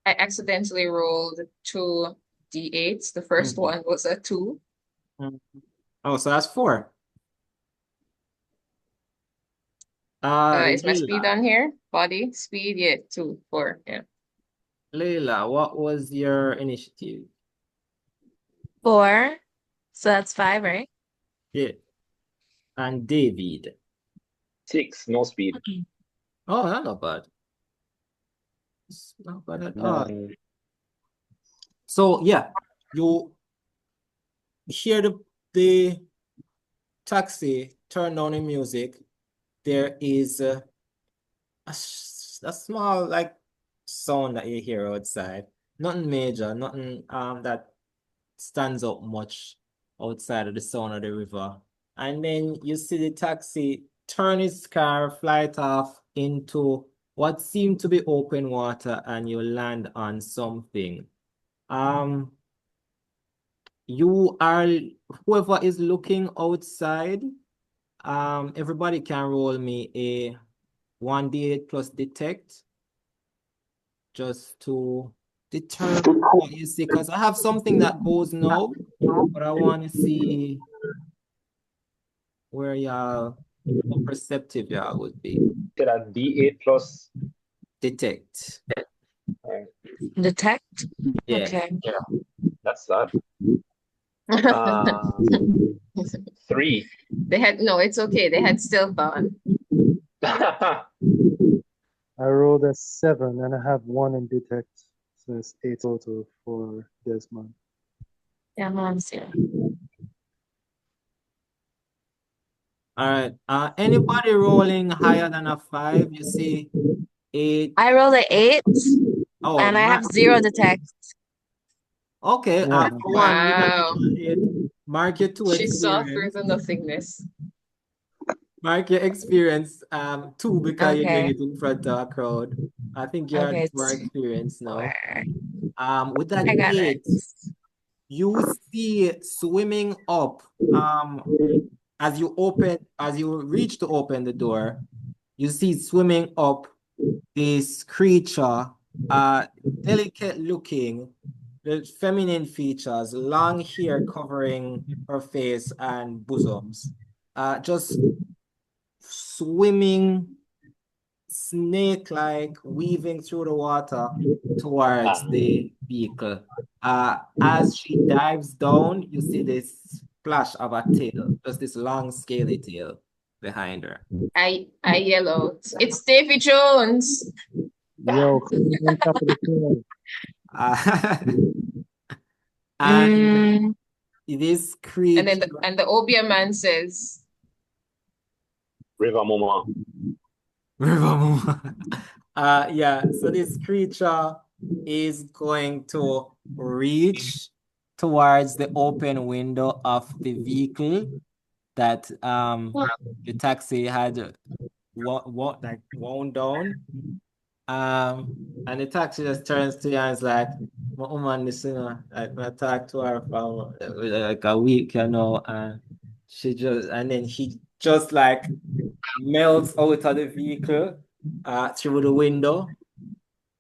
I accidentally rolled 2 D8s. The first one was a 2. Oh, so that's 4. Is my speed Leileh. on here? Body, speed, yeah, 2, 4, yeah. Leileh, what was your initiative? 4. So that's 5, right? Yeah. And David. 6, no speed. Oh, that's not bad. It's not bad at all. So yeah, you hear the taxi turn down the music. There is a small like sound that you hear outside. Nothing major, nothing that stands out much outside of the sound of the river. and then you see the taxi turn its car, flight off into what seemed to be open water, and you land on something. You are whoever is looking outside. Everybody can roll me a 1d8 plus detect just to determine what you see, because I have something that goes now, but I want to see where y'all, how perceptive y'all would be. Get a D8 plus. Detect. Detect? Yeah. Okay. That's that. 3. No, it's okay. They had stealth on. I rolled a 7 and I have 1 in detect. So it's 8 total for Desmond. Yeah, I'm seeing. All right. Anybody rolling higher than a 5? You see 8. I rolled an 8 Oh, and I have 0 detect. okay. Yeah. For one, with that Wow. 8, mark your 2 She saw through experience. the nothingness. Mark your experience 2 because you're doing Okay. it in front of a crowd. I think you're Okay, at more it's experience now. 4. With that I got it. 8, you see swimming up. As you reach to open the door, you see swimming up this creature, delicate looking, with feminine features, long hair covering her face and bosoms. Just swimming snake-like, weaving through the water towards the vehicle. As she dives down, you see this splash of a tail, just this long scaly tail behind her. I yell out, "It's Davy Jones!" Yo, on top of the tail. And this And creature, then the Obeahman says, River Mama. yeah, so this creature is going to reach towards the open window of the vehicle that the taxi had wound down. And the taxi just turns to you and is like, my woman, listen, like I talked to her for like a week, and and then he just like melts out of the vehicle through the window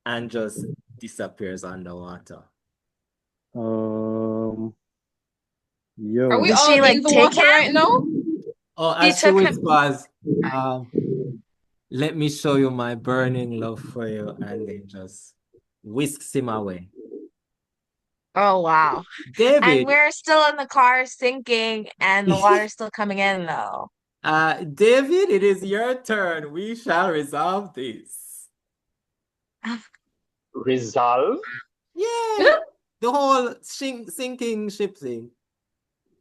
and just disappears underwater. Yo. "Are we Did all she like in the take water him? right now?" Oh, She as she took him. whispers, let me show you my burning love for you, and then just whisks him away. Oh wow. And David, we're still in the car sinking and the water's still coming in though. David, it is your turn. We shall resolve this. Resolve? Yeah, the whole sinking ship thing.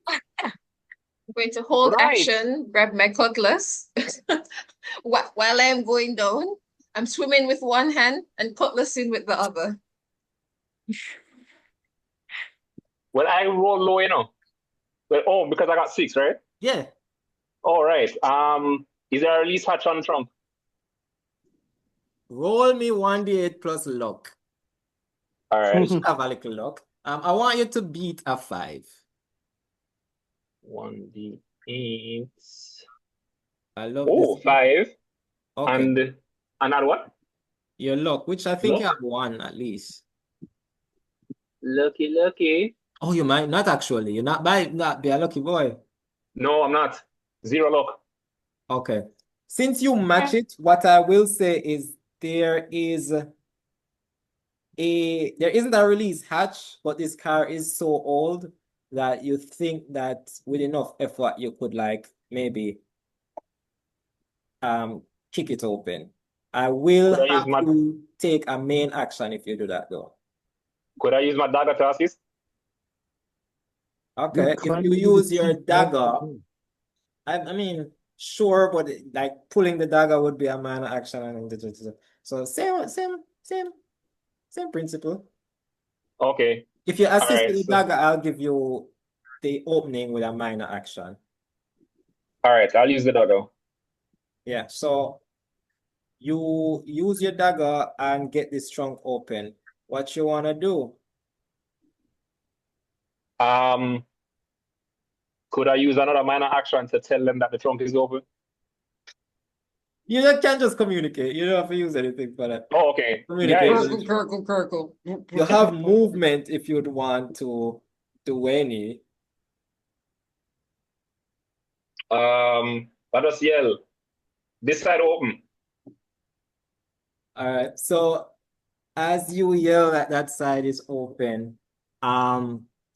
I'm going to hold Right. action, grab my cutlass. While I'm going down, I'm swimming with one hand and cutlassing with the other. Well, I roll low, Well, because I got 6, right? Yeah. All right. Is there a release hatch on trunk? Roll me 1d8 plus luck. All You right. should have a little luck. I want you to beat a 5. 1d8. I love Oh, this. 5. Okay. And another what? Your luck, which I think you Luck? have 1 at least. Lucky. Oh, you might not actually. You might not be a lucky boy. No, I'm not. 0 luck. Okay. Since you match it, what I will say is there isn't a release hatch, but this car is so old that you think that with enough effort you could like maybe kick it open. I will Could I use have my you take a main action if you do that though. Could I use my dagger to assist? Okay, if you use your dagger, I mean, sure, but like pulling the dagger would be a minor action, so same principle. Okay. If you All assist right. with the So, dagger, I'll give you the opening with a minor action. All right, I'll use the doggo. Yeah, so you use your dagger and get this trunk open. What you want to do? Um, could I use another minor action to tell them that the trunk is open? You can just communicate. You don't have to use anything for that. Oh, okay. Communicate. Guys, Gurgle. You have movement if you'd want to do any. I just yell, this side open. All right. So as you yell that that side is open,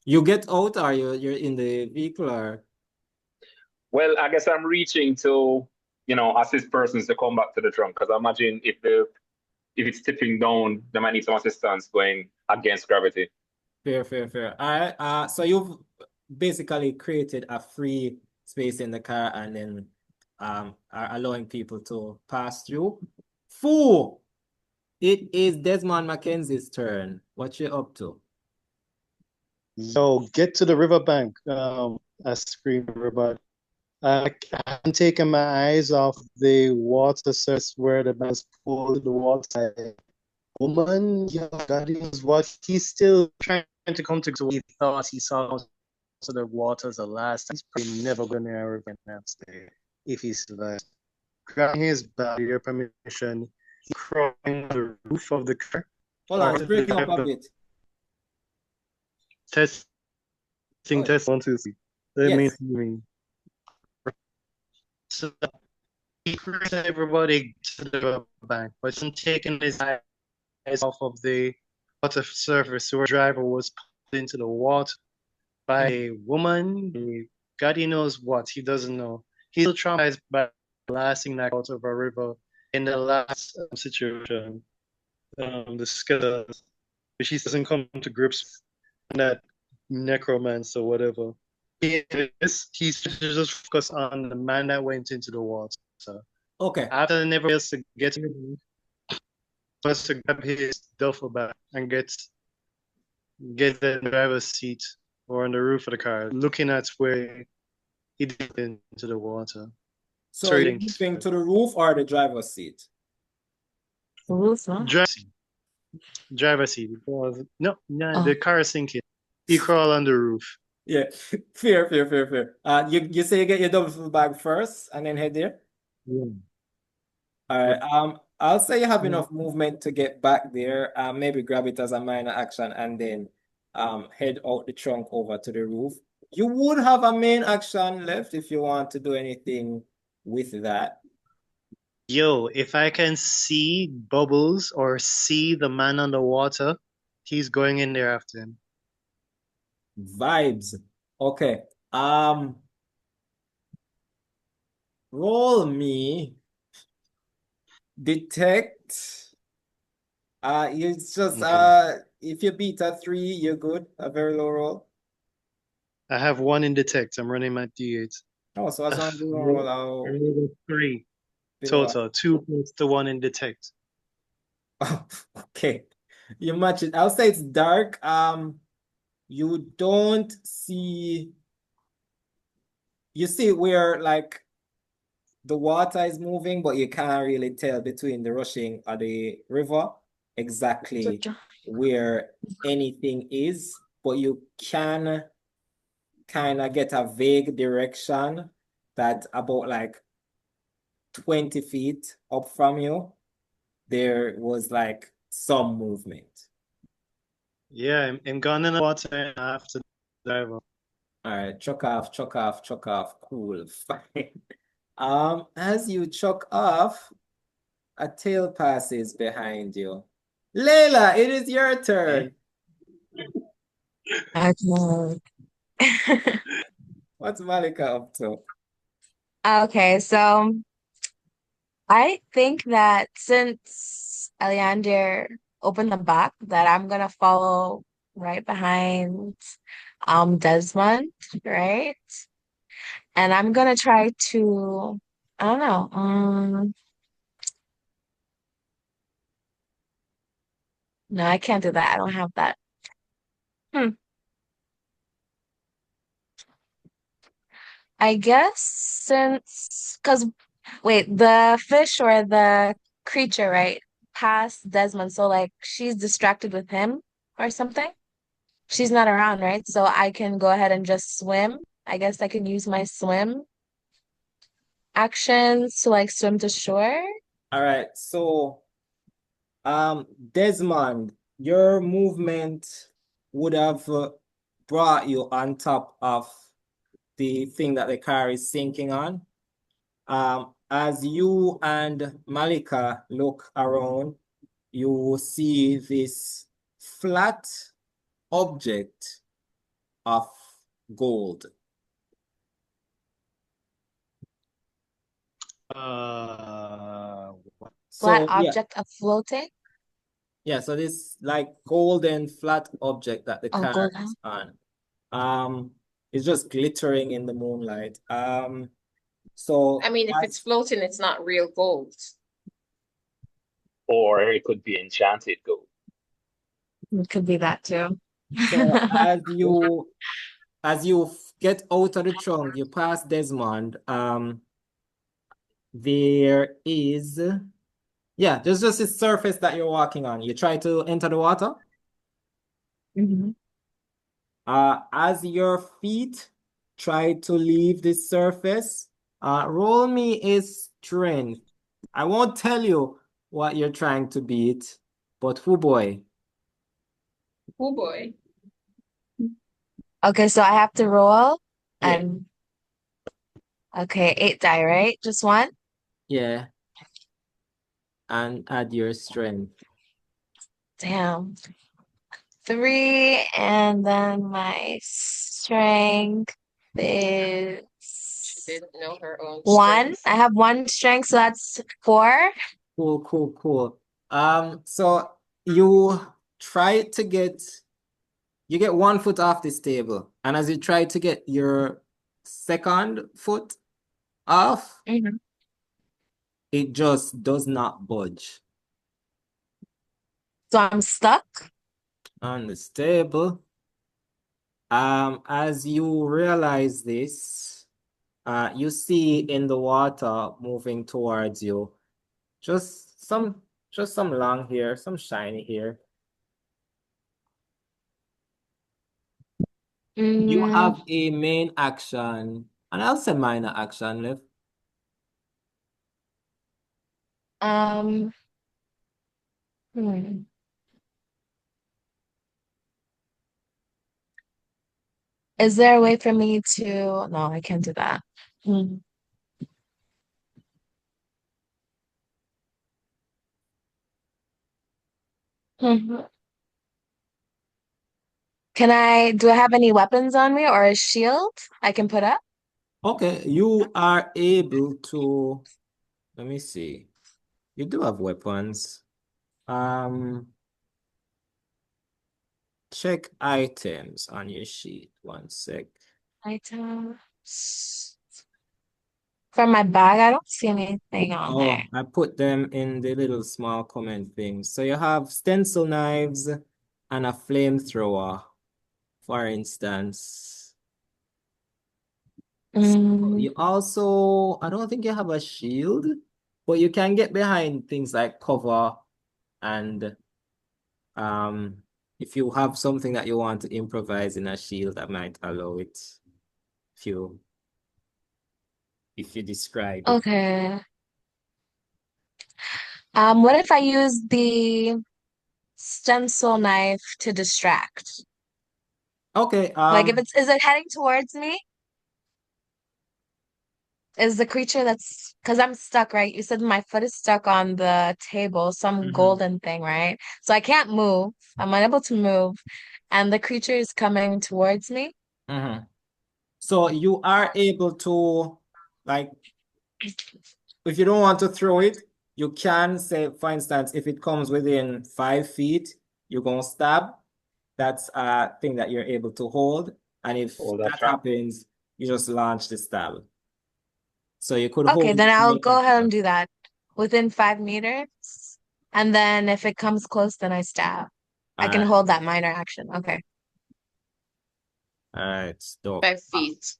you get out or you're in the vehicle or Well, I guess I'm reaching to, assist persons to come back to the trunk because I imagine if it's tipping down, they might need some assistance going against gravity. fair. All right. So you've basically created a free space in the car and then are allowing people to pass through. Fool! It is Desmond McKenzie's turn. What you up to? Yo, get to the riverbank. I screamed everybody. I haven't taken my eyes off the water surface where the man's pulled the water. Woman, yeah, God knows what. He's still trying to come to what he thought he saw to the waters the last time. He's probably never going to ever get that stay if he survives. Grabbing his bag, your permission, he crawling on the roof of the car. Hold on, it's breaking up a bit. Testing, Oh, test, 1, 2, 3. yes. So he brings everybody to the bank, but he's taking his eyes off of the water surface where the driver was pulled into the water by a woman. God he knows what, he doesn't know. He's still traumatized by blasting that out of a river in the last situation. The skeleton, she doesn't come to grips with that necromancer or whatever. He's just focused on the man that went into the water. So Okay. after never else to get to him, first to grab his duffel bag and get the driver's seat or on the roof of the car, looking at where he did into the water. So you're moving to the roof or the driver's seat? Roof, huh? Driver's seat. No, the car is sinking. He crawl on the roof. Yeah, fair. You say you get your duffel bag first and then head there? Yeah. All right. I'll say you have enough movement to get back there. Maybe grab it as a minor action and then head out the trunk over to the roof. You would have a main action left if you want to do anything with that. Yo, if I can see Bubbles or see the man on the water, he's going in there after him. Vibes. Okay. Roll me detect. It's just if you beat a 3, you're good. A very low roll. I have 1 in detect. I'm running my D8. Oh, so as long as you don't roll out. 3 below. total. 2 plus the 1 in detect. Okay. You match it. I'll say it's dark. You don't see. You see where like the water is moving, but you can't really tell between the rushing of the river exactly where anything is, but you can kind of get a vague direction that about like 20 feet up from you, there was like some movement. Yeah, I'm gone in the water after the driver. All right, chuck off. Cool, fine. As you chuck off, a tail passes behind you. Leileh, it is your turn. Okay. What's Malika up to? Okay, so I think that since Eliandir opened the back, that I'm gonna follow right behind Desmond, right? And I'm gonna try to, I don't know, no, I can't do that. I don't have that. Hmm. I guess because wait, the fish or the creature, right, passed Desmond, so like she's distracted with him or something. She's not around, right? So I can go ahead and just swim. I guess I can use my swim actions to like swim to shore. All right, so Desmond, your movement would have brought you on top of the thing that the car is sinking on. As you and Malika look around, you see this flat object of gold. What? Flat So yeah, object of floating. so this like golden flat object that the Oh, car gold, huh? is on. Um, it's just glittering in the moonlight. So I mean, if it's floating, it's not real gold. Or it could be enchanted gold. It could be that too. so as you get out of the trunk, you pass Desmond. There is there's just a surface that you're walking on. You try to enter the water. Mhm. As your feet try to leave the surface, roll me a strength. I won't tell you what you're trying to beat, but oh boy. Oh boy. Okay, so I have to roll Yeah, and okay, 8 die, right? Just one? yeah, and add your strength. Damn. 3, and then my strength is She didn't know her own 1. strength. I have 1 strength, so that's 4. Cool, cool, cool. So you try to get 1 foot off this table, and as you try to get your second foot off, Mhm. it just does not budge So I'm stuck. on this table. As you realize this, you see in the water moving towards you, just some long hair, some shiny hair. You Mm, have a main action, and I'll say minor action left. um, hmm. Is there a way for me to? No, I can't do that. Hmm. Hmm. Do I have any weapons on me or a shield I can put up? Okay, you are able to, let me see. You do have weapons. Um, check items on your sheet. 1 sec. Items. From my bag, I don't see anything on there. Oh, I put them in the little small comment things. So you have stencil knives and a flamethrower, for instance. So Mm, you also, I don't think you have a shield, but you can get behind things like cover and if you have something that you want to improvise in a shield, that might allow it if you describe it. okay. What if I use the stencil knife to distract? Okay, Like if is it heading towards me? Is the creature that's because I'm stuck, right? You said my foot is stuck on the table, some mhm, golden thing, right? So I can't move. I'm unable to move, and the creature is coming towards me. mhm. So you are able to, like, if you don't want to throw it, you can say, for instance, if it comes within 5 feet, you're gonna stab. That's a thing that you're able to hold. And if Oh, that's that right. happens, you just launch the stab. So you could Okay, hold it then I'll near go and ahead and stab. do that within 5 meters. And then if it comes close, then I stab. All I can right, hold that minor action. Okay. all right, dope. 5 feet.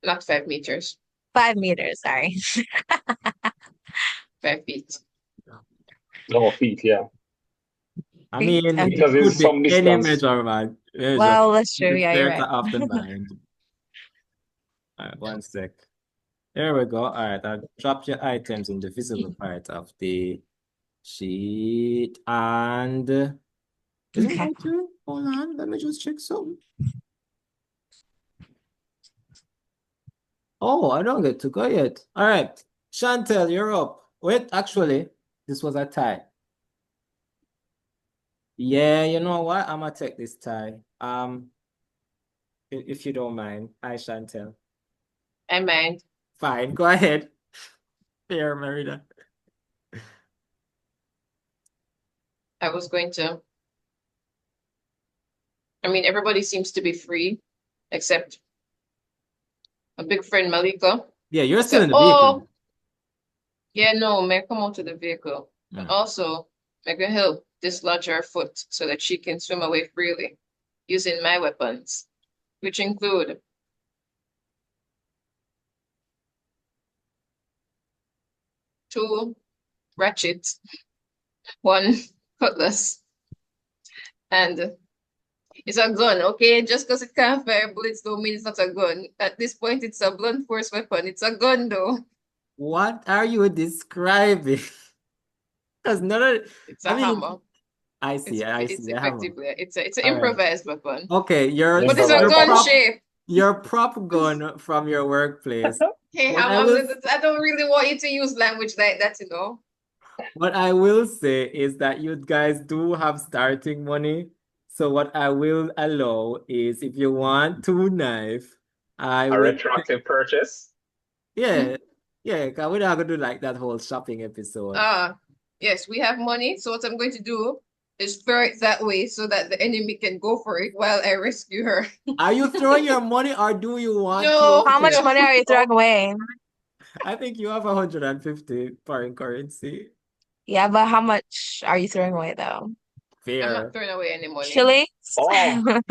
Not 5 meters. 5 meters, sorry. 5 feet. No, feet, yeah. I mean, Okay. Because it could it's be some any distance. measure. Well, that's true. The Yeah, you're theater right. of the mind. All right, one sec. There we go. All right, I'll drop your items in the visible part of the sheet. And is it Okay. my turn? Hold on, let me just check something. Oh, I don't get to go yet. All right, Shantelle, you're up. Wait, actually, this was a tie. Yeah, you know what? I'm gonna take this tie. If you don't mind. Hi, Shantelle. I mind. Fine, go ahead. Fair, Merida. I was going to. I mean, everybody seems to be free, except a big friend Malika. Yeah, you're I still said, in the vehicle. oh, yeah, no, may I come out to the vehicle. But Mm. also, make her help dislodge her foot so that she can swim away freely using my weapons, which include two ratchets, one cutlass, and it's a gun, okay? Just because it can't fire bullets don't mean it's not a gun. At this point, it's a blunt force weapon. It's a gun, though. What are you describing? Because none of, It's I a mean, hammer. I see, It's the hammer. effectively it's an All right. improvised weapon. Okay, But it's a Improvised gun hammer. shape. your prop gun from your workplace. Hey, What I will, I don't really want you to use language like that, you know. what I will say is that you guys do have starting money. So what I will allow is if you want two knife, I A will, retroactive purchase. yeah, because we're not gonna do like that whole shopping episode. Yes, we have money. So what I'm going to do is throw it that way so that the enemy can go for it while I rescue her. Are you throwing your money or do you want No, to? How much no. money are you throwing away? I think you have 150 foreign currency. Yeah, but how much are you throwing away though? I'm not Fair. throwing away any money. Shillings? Oh,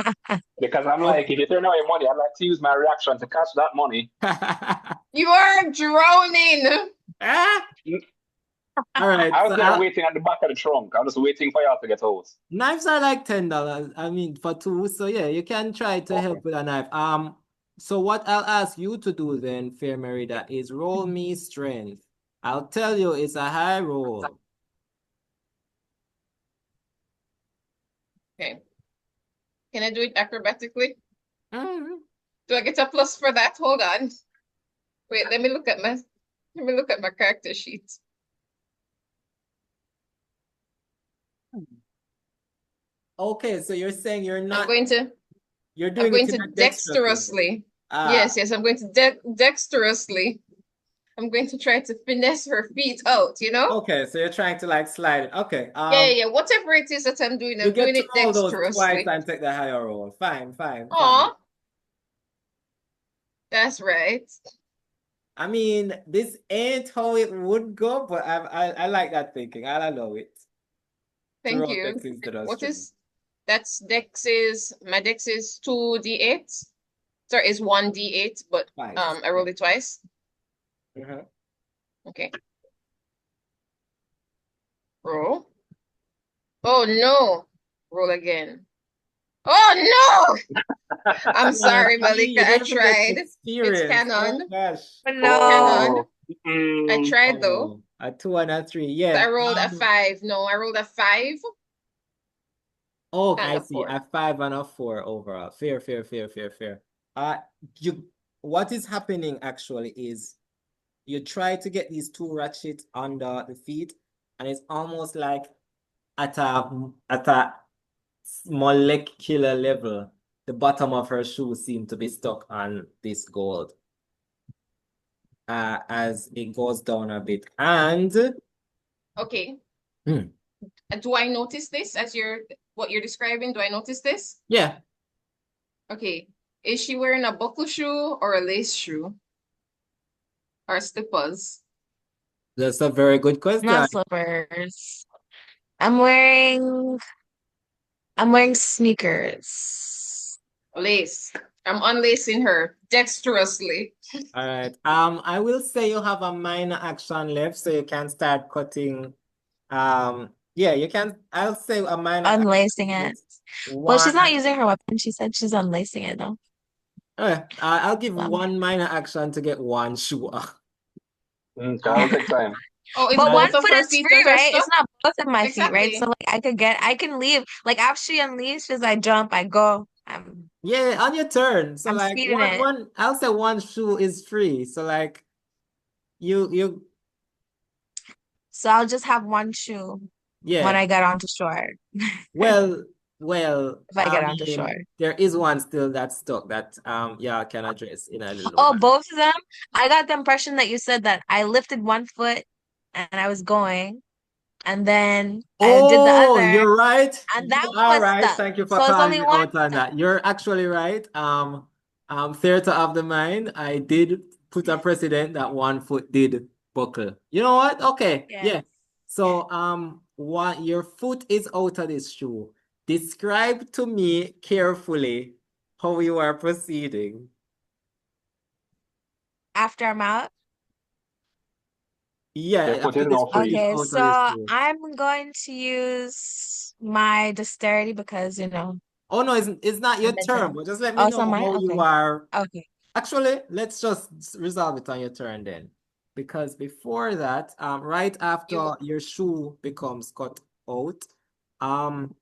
because I'm like, Okay. if you turn away money, I'd like to use my reaction to catch that money. You are drowning. Ah! All right, I so was there waiting at the back of the trunk. I'm just waiting for y'all to get out. knives are like $10. I mean, for two. So yeah, you can try to help with a knife. So what I'll ask you to do then, Fair Merida, is roll me strength. I'll tell you it's a high roll. Okay. Can I do it acrobatically? Mhm. Do I get a plus for that? Hold on. Wait, let me look at my character sheet. Okay, so you're saying you're I'm not, going to you're I'm doing going it in to a dexterous way. dexterously. Ah, Yes, I'm going to dexterously. I'm going to try to finesse her feet out, you know? okay, so you're trying to like slide it. Okay, Yeah. Whatever it is that I'm doing you get to it roll those twice dexterously. and take the higher roll. Fine. Aw, that's right. I mean, this ain't how it would go, but I like that thinking. I'll allow it. To Thank roll you. dex instead of What strength. is that's my dex is 2d8. Sorry, is 1d8, but Twice. I rolled it twice. Mhm. Okay. Roll. Oh no. Roll again. Oh no! I'm sorry, See, Malika. you I didn't get tried. It's experience. Oh canon. gosh. But It's no. canon. I tried though. Oh, a 2 and a 3. So Yeah. I rolled a 5. No, I rolled a 5 Oh, and I a see. 4. A 5 and a 4 overall. Fair. Uh, what is happening actually is you try to get these two ratchets under the feet, and it's almost like at a molecular level, the bottom of her shoe seemed to be stuck on this gold. As it goes down a bit. And Okay. Hmm. Do I notice this as what you're describing? Do I notice this? Yeah, Okay. Is she wearing a buckle shoe or a lace shoe? Or slippers? that's a very good question. Not slippers. I'm wearing I'm wearing sneakers. Lace. I'm unlacing her dexterously. All right. I will say you have a minor action left, so you can start cutting. Yeah, you can. I'll say a minor action Unlacing it. is Well, she's one. not using her weapon. She said she's unlacing it though. Okay, I'll give So. one minor action to get one shoe. That'll take time. Oh, if But one both of foot her is feet free, are right? stuck? It's not both of my feet, right? Exactly. So like I can leave. Like after she unleashes, I jump, I go. Yeah, on your turn. So I'm like speeding it. I'll say one shoe is free. So like you So I'll just have one shoe when yeah. I get onto shore. Well, well, If I I get onto shore. mean there is one still that's stuck that yeah, I can address in a little Oh, while. both of them? I got the impression that you said that I lifted one foot and I was going, and then I did the Oh, other, you're right. and that You one are was right. stuck. Thank you for So it's calling only me one out on stuck. that. You're actually right. Theater of the mind. I did put a precedent that one foot did buckle. You know what? Okay. Yes. Yeah. So, one your foot is out of this shoe. Describe to me carefully how you are proceeding. After I'm out. Yeah, Your foot after is this now foot is free. Okay, out of this so shoe. I'm going to use my dexterity because, Oh no, it's not your I'm meant turn, to. but just let me Oh, it's not know mine? how you Okay. are. Okay. Actually, let's just resolve it on your turn then. Because before that, right after You your shoe becomes cut out, um,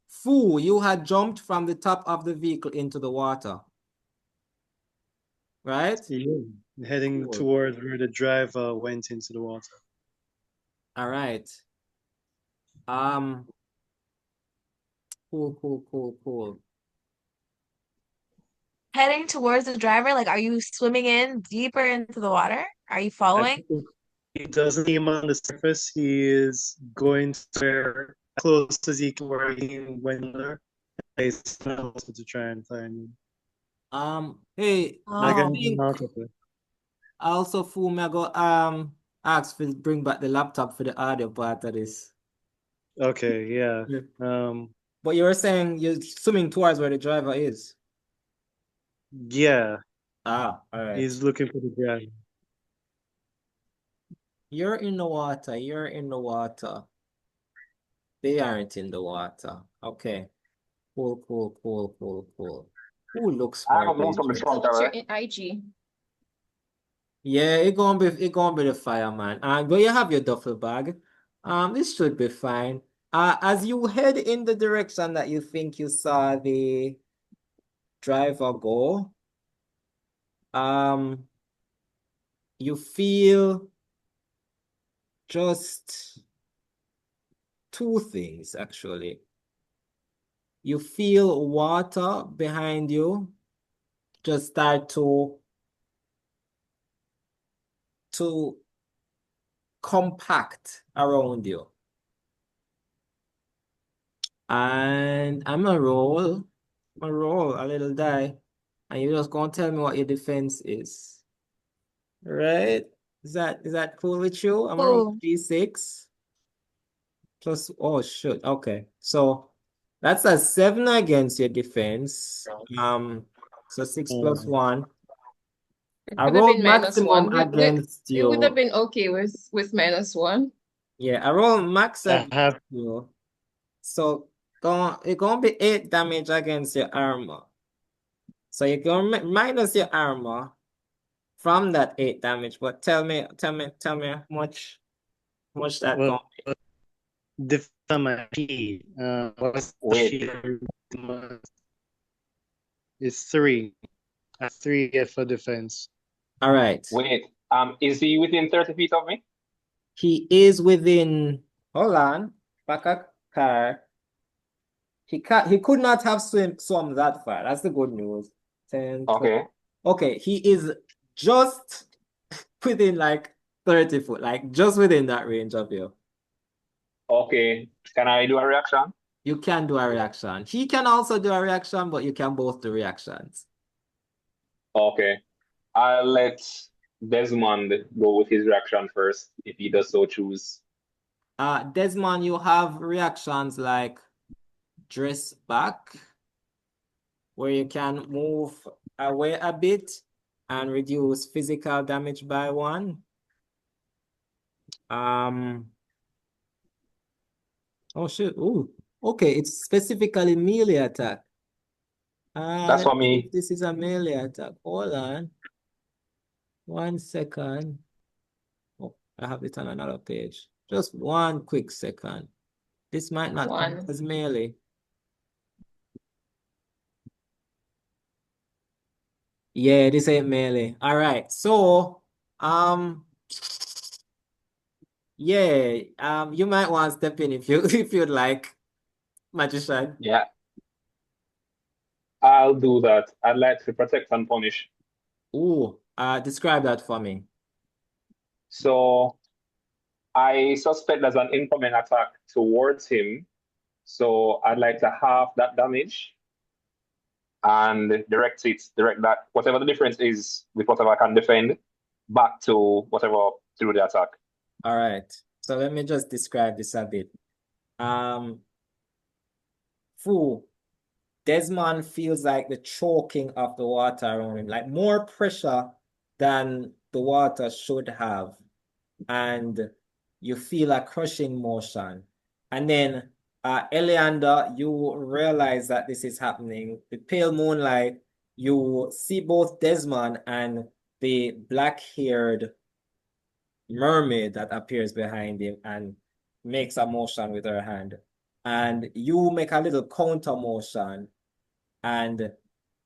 Fu, you had jumped from the top of the vehicle into the water, right? Yeah. Heading Cool. towards where the driver went into the water. All right. Um, cool. Heading towards the driver, like, are you swimming in deeper into the water? Are you I following? think he doesn't seem on the surface. He is going to where close as he can where he went under. He's to try and find him. Hey, I Oh, Again, think out of it. also Fu may go ask for bring back the laptop for the audio part of this. Okay, yeah. Yeah. Um, But you were saying you're swimming towards where the driver is. yeah, Ah, all right. he's looking for the driver. You're in the water. You're in the water. They aren't in the water. Okay. Cool. Who looks I more haven't moved from the dangerous? front, picture alright? in IG. Yeah, it gonna be the fireman. But you have your duffel bag. This should be fine. As you head in the direction that you think you saw the driver go, um, you feel just two things actually. You feel water behind you just start to compact around you. And I'm gonna roll a little die. And you're just gonna tell me what your defense is. Right? Is that cool with you? I'm gonna roll cool. D6 plus oh shoot. Okay. So that's a 7 against your defense. So 6 plus Um, 1. It I could have rolled been maximum -1. against We would have you. been okay with -1. Yeah, I rolled max I against have you. So it's gonna be 8 damage against your armor. So you're gonna minus your armor from that 8 damage. But tell me how much that well gonna be. defense on my P. What's the Wait, shield? It's 3. A 3 get for defense. All right. wait. Is he within 30 feet of me? He is within. Hold on. Back a car. He could not have swum that far. That's the good news. 10, 12. Okay. Okay, he is just within like 30 foot, like just within that range of you. Okay. Can I do a reaction? You can do a reaction. He can also do a reaction, but you can both do reactions. Okay. I'll let Desmond go with his reaction first, if he does so choose. Desmond, you have reactions like dress back, where you can move away a bit and reduce physical damage by 1. Oh shit. Ooh. Okay, it's specifically melee attack. That's Let's for see if me. this is a melee attack. Hold on. 1 second. Oh, I have it on another page. Just 1 quick second. This might not count 1. as melee. Yeah, this ain't melee. All right. So, yeah, you might want to step in if you if you'd like, magician. Yeah, I'll do that. I'd like to protect and punish. Ooh, describe that for me. So I suspect there's an incoming attack towards him. So I'd like to halve that damage and direct that, whatever the difference is with whatever I can defend, back to whatever through the attack. All right. So let me just describe this a bit. Desmond feels like the choking of the water around him, like more pressure than the water should have. And you feel a crushing motion. And then Eliandir, you realize that this is happening. The pale moonlight, you see both Desmond and the black-haired mermaid that appears behind him and makes a motion with her hand. And you make a little counter motion, and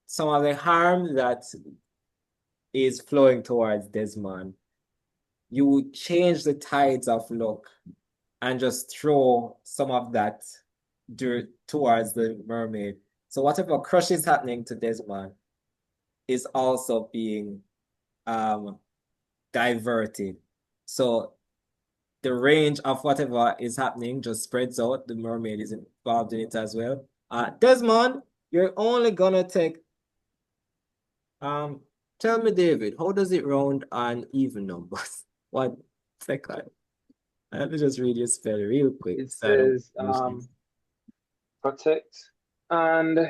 some of the harm that is flowing towards Desmond, you change the tides of luck and just throw some of that dirt towards the mermaid. So whatever crush is happening to Desmond is also being diverted. So the range of whatever is happening just spreads out. The mermaid is involved in it as well. Desmond, you're only gonna take tell me, David, how does it round on even numbers? 1 second. Let me just read your spell real quick. It says protect and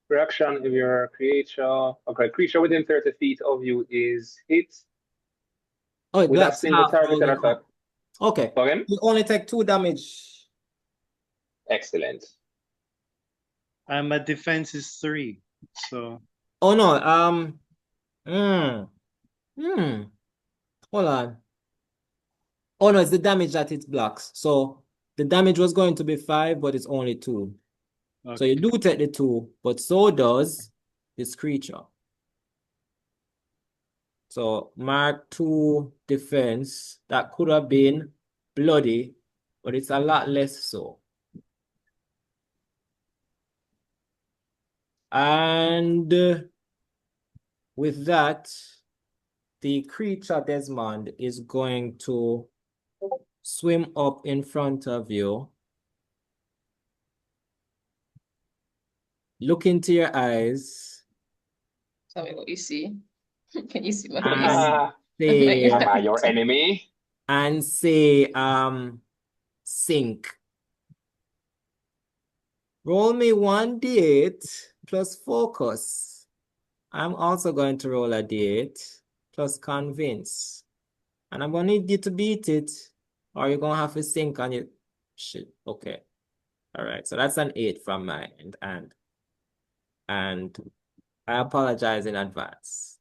reaction if your creature within 30 feet of you is hit Oh, with a that's single half targeted rolling attack. up. Okay. Again? You only take 2 damage. Excellent. And my defense is 3. So Oh no, hold on. Oh no, it's the damage that it blocks. So the damage was going to be 5, but it's only 2. So you okay. do take the 2, but so does this creature. So mark 2 defense. That could have been bloody, but it's a lot less so. And with that, the creature Desmond is going to swim up in front of you, look into your eyes, Tell me what you see. Can you see my face? and Make Am I that- your enemy? say, sink. Roll me 1d8 plus focus. I'm also going to roll a d8 plus convince. And I'm going to need you to beat it, or you're going to have to sink on your shit. Okay. All right. So that's an 8 from my end. And I apologize in advance.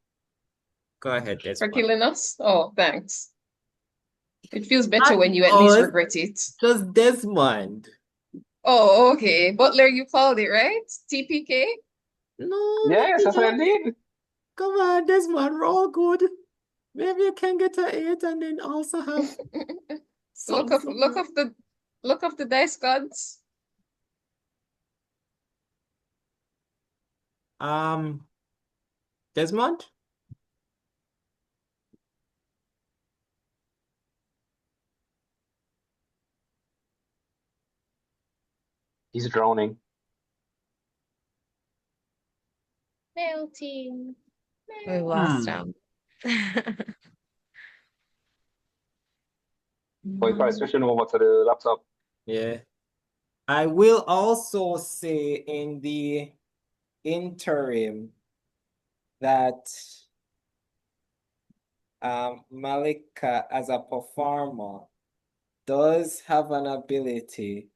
Go ahead, For Desmond. killing us? Oh, thanks. It feels better when you at least regret it. Just Desmond. Oh, okay. Butler, you called it, right? TPK? No, Yes, that's what I not. did. Come on, Desmond, roll good. Maybe you can get an 8 and then also have Look of the dice gods. Desmond? He's drowning. Melting. We lost him. So he's probably switching over to the laptop. Yeah. I will also say in the interim that Malika as a performer does have an ability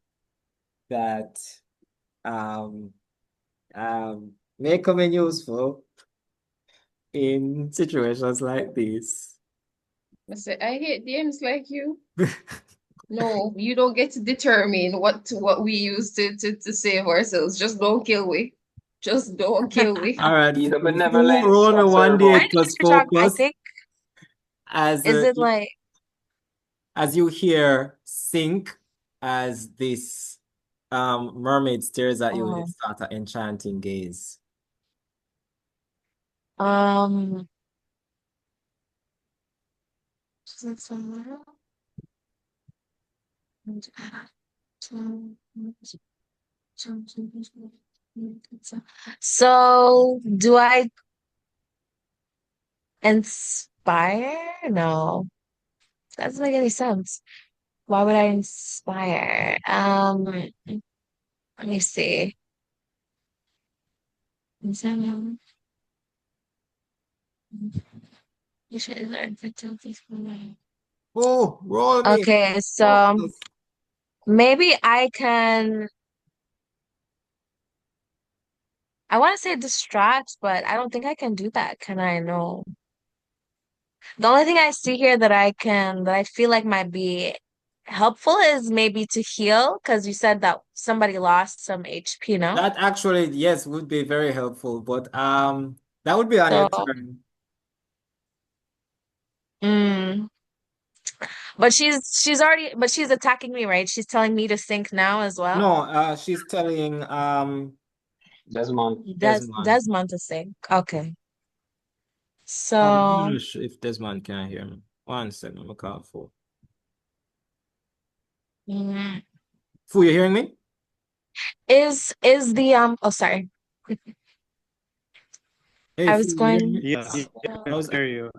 that um may come in useful in situations like this. I say, I hate games like you. No, you don't get to determine what we use to save ourselves. Just don't kill we. Just don't kill we. All right, He's a who benevolent roll me observer. 1d8 plus I focus think, as is it like, as you hear sink as this mermaid stares at you with oh, its sort of enchanting gaze. um, so do I inspire? No, that doesn't make any sense. Why would I inspire? Let me see. Oh, roll me. Okay, so Focus. maybe I can. I want to say distract, but I don't think I can do that. Can I? No. The only thing I see here that I feel like might be helpful is maybe to heal, because you said that somebody lost some HP, no? That actually, yes, would be very helpful, but that would be on your So, turn. mm, but she's attacking me, right? She's telling me to sink now as well. No, she's telling Desmond. Desmond. Desmond to sink. Okay. I'm So, not sure if Desmond can hear me. 1 second, I'm call for. mm, Fu, you hearing me? is the oh, sorry. Hey, I Fu, was you hearing going. me? Yeah, I I was hear you.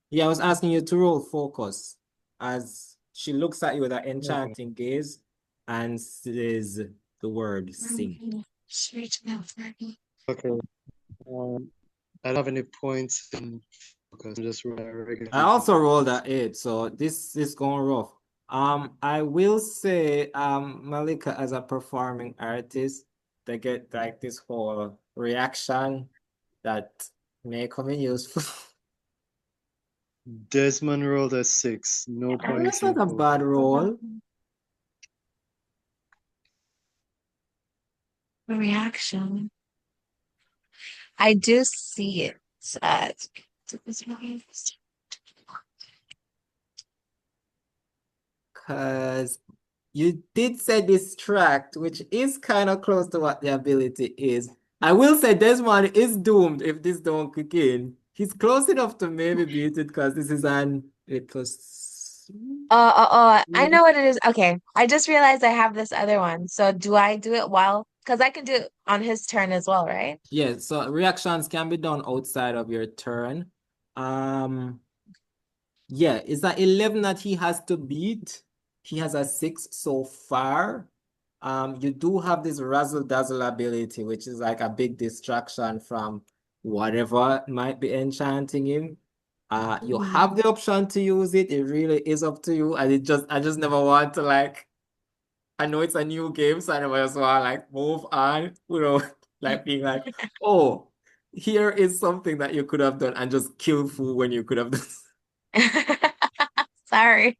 Yeah, I was asking you to roll focus as she looks at you with an Okay. enchanting gaze and says the word sing. Okay. I don't have any points in focus. I'm just regular. I also rolled an 8, so this is going rough. I will say, Malika as a performing artist, they get like this whole reaction that may come in useful. Desmond rolled a 6. No And that's points not in a bad focus. roll. Reaction. I do see it. Because you did say distract, which is kind of close to what the ability is. I will say Desmond is doomed if this don't kick in. He's close enough to maybe beat it because this is an 8+. I know what it is. Okay. I just realized I have this other one. So do I do it because I can do it on his turn as well, right? Yeah, so reactions can be done outside of your turn. Yeah, it's that 11 that he has to beat. He has a 6 so far. You do have this razzle dazzle ability, which is like a big distraction from whatever might be enchanting him. You have the option to use it. It really is up to you. And I just never want to like, I know it's a new game, so I never just want to like move on, like being like, oh, here is something that you could have done and just kill fool when you could have done. Sorry.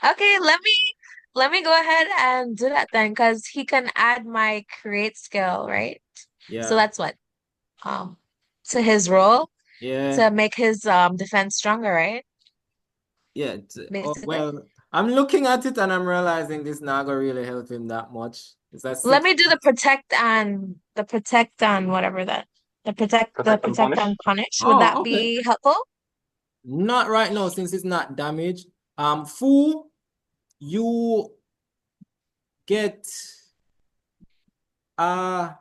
Okay, let me go ahead and do that then, because he can add my create skill, right? So Yeah. that's what? To his role Yeah. to make his defense stronger, right? Yeah. Basically. Well, I'm looking at it and I'm realizing this not gonna really help him that much. Is that Let 6? me do the protect on whatever that the Protect and protect punish. on punish. Would Oh, that okay. be helpful? Not right now since it's not damaged. Fu, you get a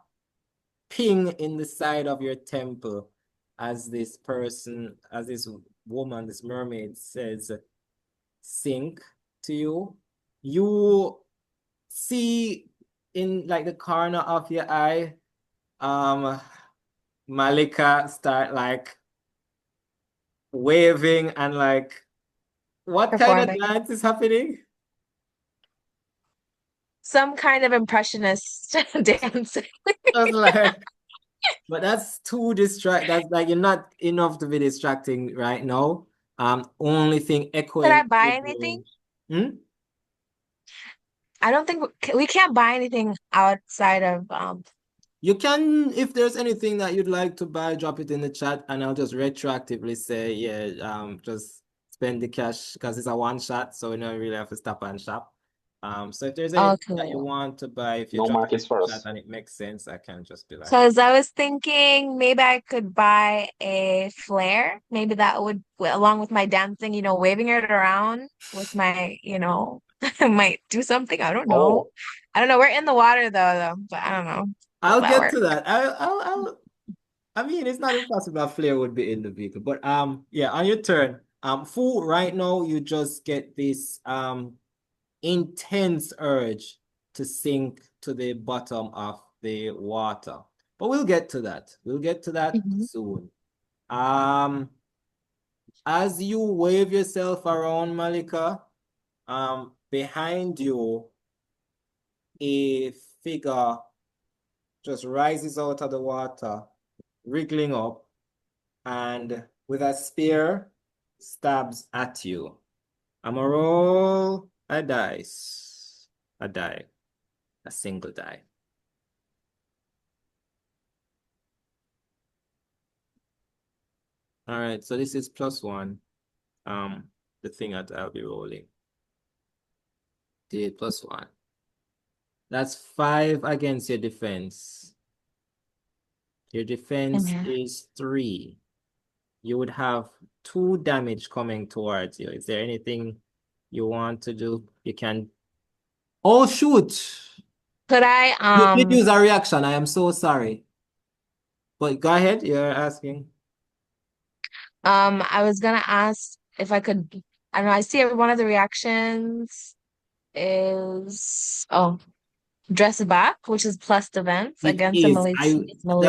ping in the side of your temple as this woman, this mermaid says, sink to you. You see in like the corner of your eye, Malika start like waving and like what kind of Performing. dance is happening? Some kind of impressionist dancing. Just like, but that's too that's like you're not enough to be distracting right now. Only thing Could I echoing buy with anything? you. I don't think we can't buy anything outside of You can, if there's anything that you'd like to buy, drop it in the chat and I'll just retroactively say, yeah, just spend the cash because it's a one shot, so we don't really have to stop and shop. So if there's anything that you cool. want to buy, if you No drop it markets in for the us. chat and it makes sense, I can just be like, Because I was thinking maybe I could buy a flare. Maybe that would, along with my dancing, waving it around with my, I might do something. I don't know. Oh, I don't know. We're in the water though, but I don't know. Will I'll that get work? to that. I mean, it's not impossible a flare would be in the vehicle, but yeah, on your turn, Fu, right now you just get this intense urge to sink to the bottom of the water. But we'll get to that. We'll get to that Mhm. soon. As you wave yourself around, Malika, behind you, a figure just rises out of the water, wriggling up, and with a spear stabs at you. I'm gonna roll a dice. A die. A single die. All right, so this is +1. The thing that I'll be rolling. D8 +1. That's 5 against your defense. Your defense Mhm. is 3. You would have 2 damage coming towards you. Is there anything you want to do? You can. Oh shoot! Could I You did use a reaction. I am so sorry. But go ahead, you're asking. I was gonna ask if I could, I don't know, I see one of the reactions is dress back, which is plus defense It against a is. melee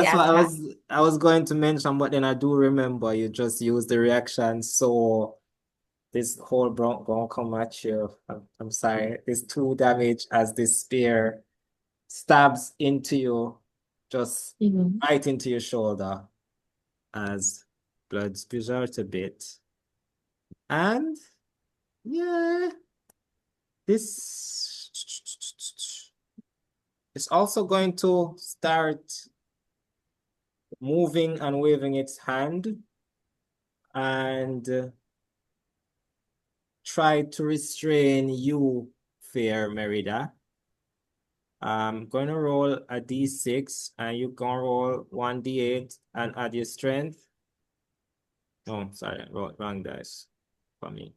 That's what attack. I was going to mention, but then I do remember you just used the reaction. So this whole bronc gonna come at you. I'm sorry. It's 2 damage as this spear stabs into you, just Mhm. right into your shoulder as blood spews out a bit. And yeah, this is also going to start moving and waving its hand and try to restrain you, fair Merida. I'm going to roll a d6 and you can roll 1d8 and add your strength. Oh, sorry, wrong dice for me.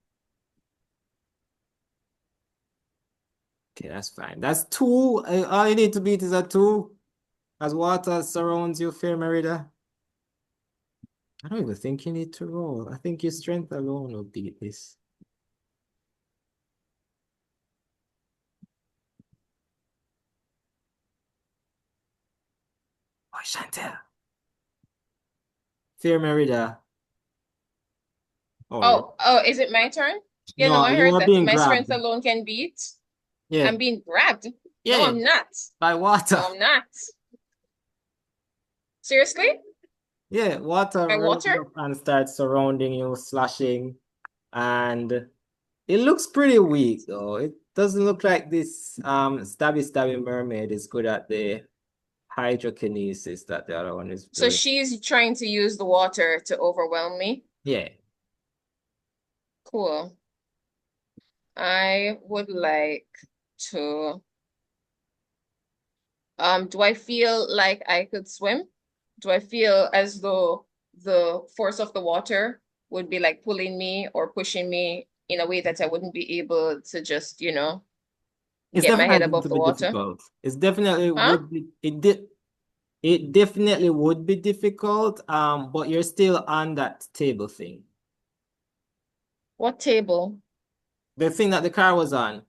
Okay, that's fine. That's 2. All you need to beat is a 2 as water surrounds you, fair Merida. I don't even think you need to roll. I think your strength alone will beat this. Oh, Shantelle. Fair Merida. Oh, Oh, is it my turn? Yeah, no, no, I you heard are that being my grabbed. strength alone can beat. Yeah, I'm being grabbed. No, yeah, I'm not. by water. No, I'm not. Seriously? Yeah, water By rises water? up and starts surrounding you, slashing, and it looks pretty weak though. It doesn't look like this stabby mermaid is good at the hydrokinesis that the other one is So doing. she's trying to use the water to overwhelm me. Yeah. Cool. I would like to, do I feel like I could swim? Do I feel as though the force of the water would be like pulling me or pushing me in a way that I wouldn't be able to just, It's get my head definitely going above to the be water? difficult. It's definitely Huh? would be it definitely would be difficult, but you're still on that table thing. What table? The thing that the car was on.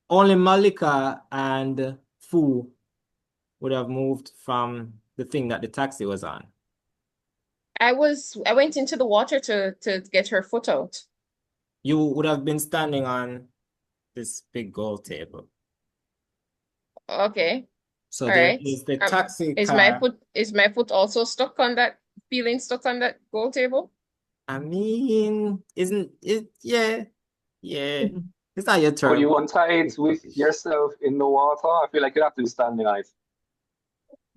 Only Malika and Fu would have moved from the thing that the taxi was on? I went into the water to get her foot out. You would have been standing on this big gold table. Okay. So All there right. is the taxi Is car. my foot also stuck on that stuck on that gold table? I mean, isn't it? Yeah. It's not your Could turn. you untie it with yourself in the water? I feel like you'd have to be standing on it.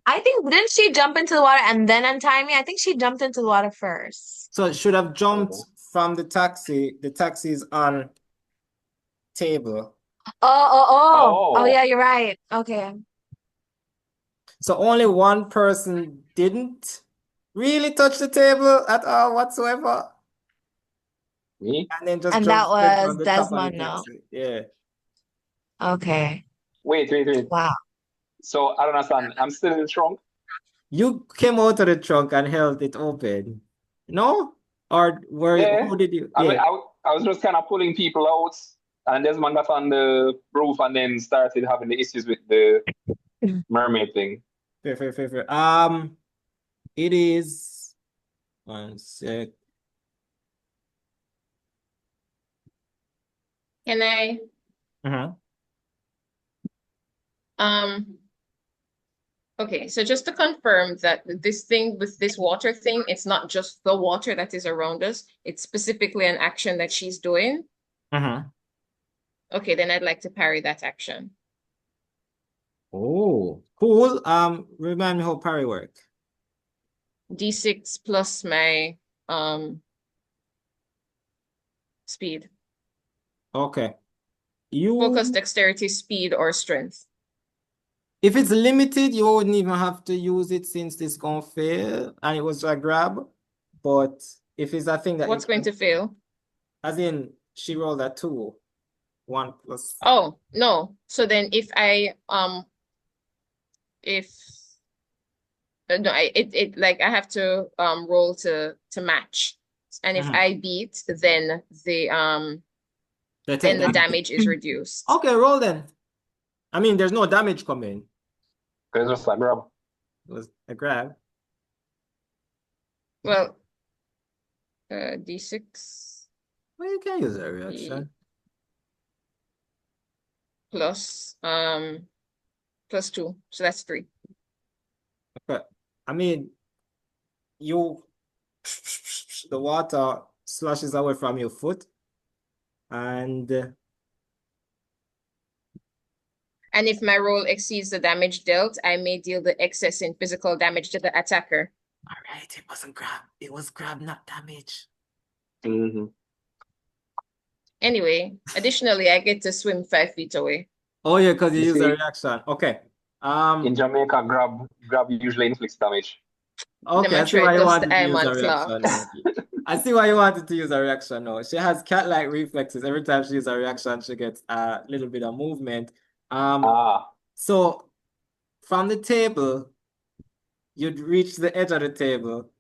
I think, didn't she jump into the water and then untie me? I think she jumped into the water first. So it should have jumped from the taxi. The taxi is on table. Oh, yeah, you're right. Okay. So only one person didn't really touch the table at all whatsoever. Me? And then just And jumped that straight was from the top of the Desmond, no? taxi. Yeah. Okay. Wait. Wow. So I don't understand. I'm still in the trunk. You came out of the trunk and held it open. No? Or Yeah. who did you? I mean, Yeah. I was just kind of pulling people out, and Desmond got on the roof and then started having the issues with the mermaid thing. Fair. It is 1 sec. Can I okay, so just to confirm that this thing with this water thing, it's not just the water that is around us, it's specifically an action that she's doing. Okay, then I'd like to parry that action. Oh, cool. Remind me how parry work. D6 plus my speed. Okay. Focus, dexterity, speed, or strength. If it's limited, you wouldn't even have to use it since it's gonna fail and it was a grab. But if it's a thing that What's going to fail? As in, she rolled a 2. 1 plus. Oh, no. So then if I if no, it like I have to roll to match. And if I beat, then the damage is reduced. Okay, roll then. I mean, there's no damage coming. It's just a grab. It was a grab. Well, D6. Well, you can use a reaction. Plus 2. So that's 3. Okay. I mean, the water slashes away from your foot. And if my roll exceeds the damage dealt, I may deal the excess in physical damage to the attacker. All right, it wasn't grab. It was grab, not damage. Anyway, additionally, I get to swim 5 feet away. Oh yeah, because you use a reaction. Okay. In Jamaica, grab usually inflicts damage. Okay, I see why you wanted to use a reaction. I see why you wanted to use a reaction now. She has cat-like reflexes. Every time she uses a reaction, she gets a little bit of movement. So from the table, you'd reach the edge of the table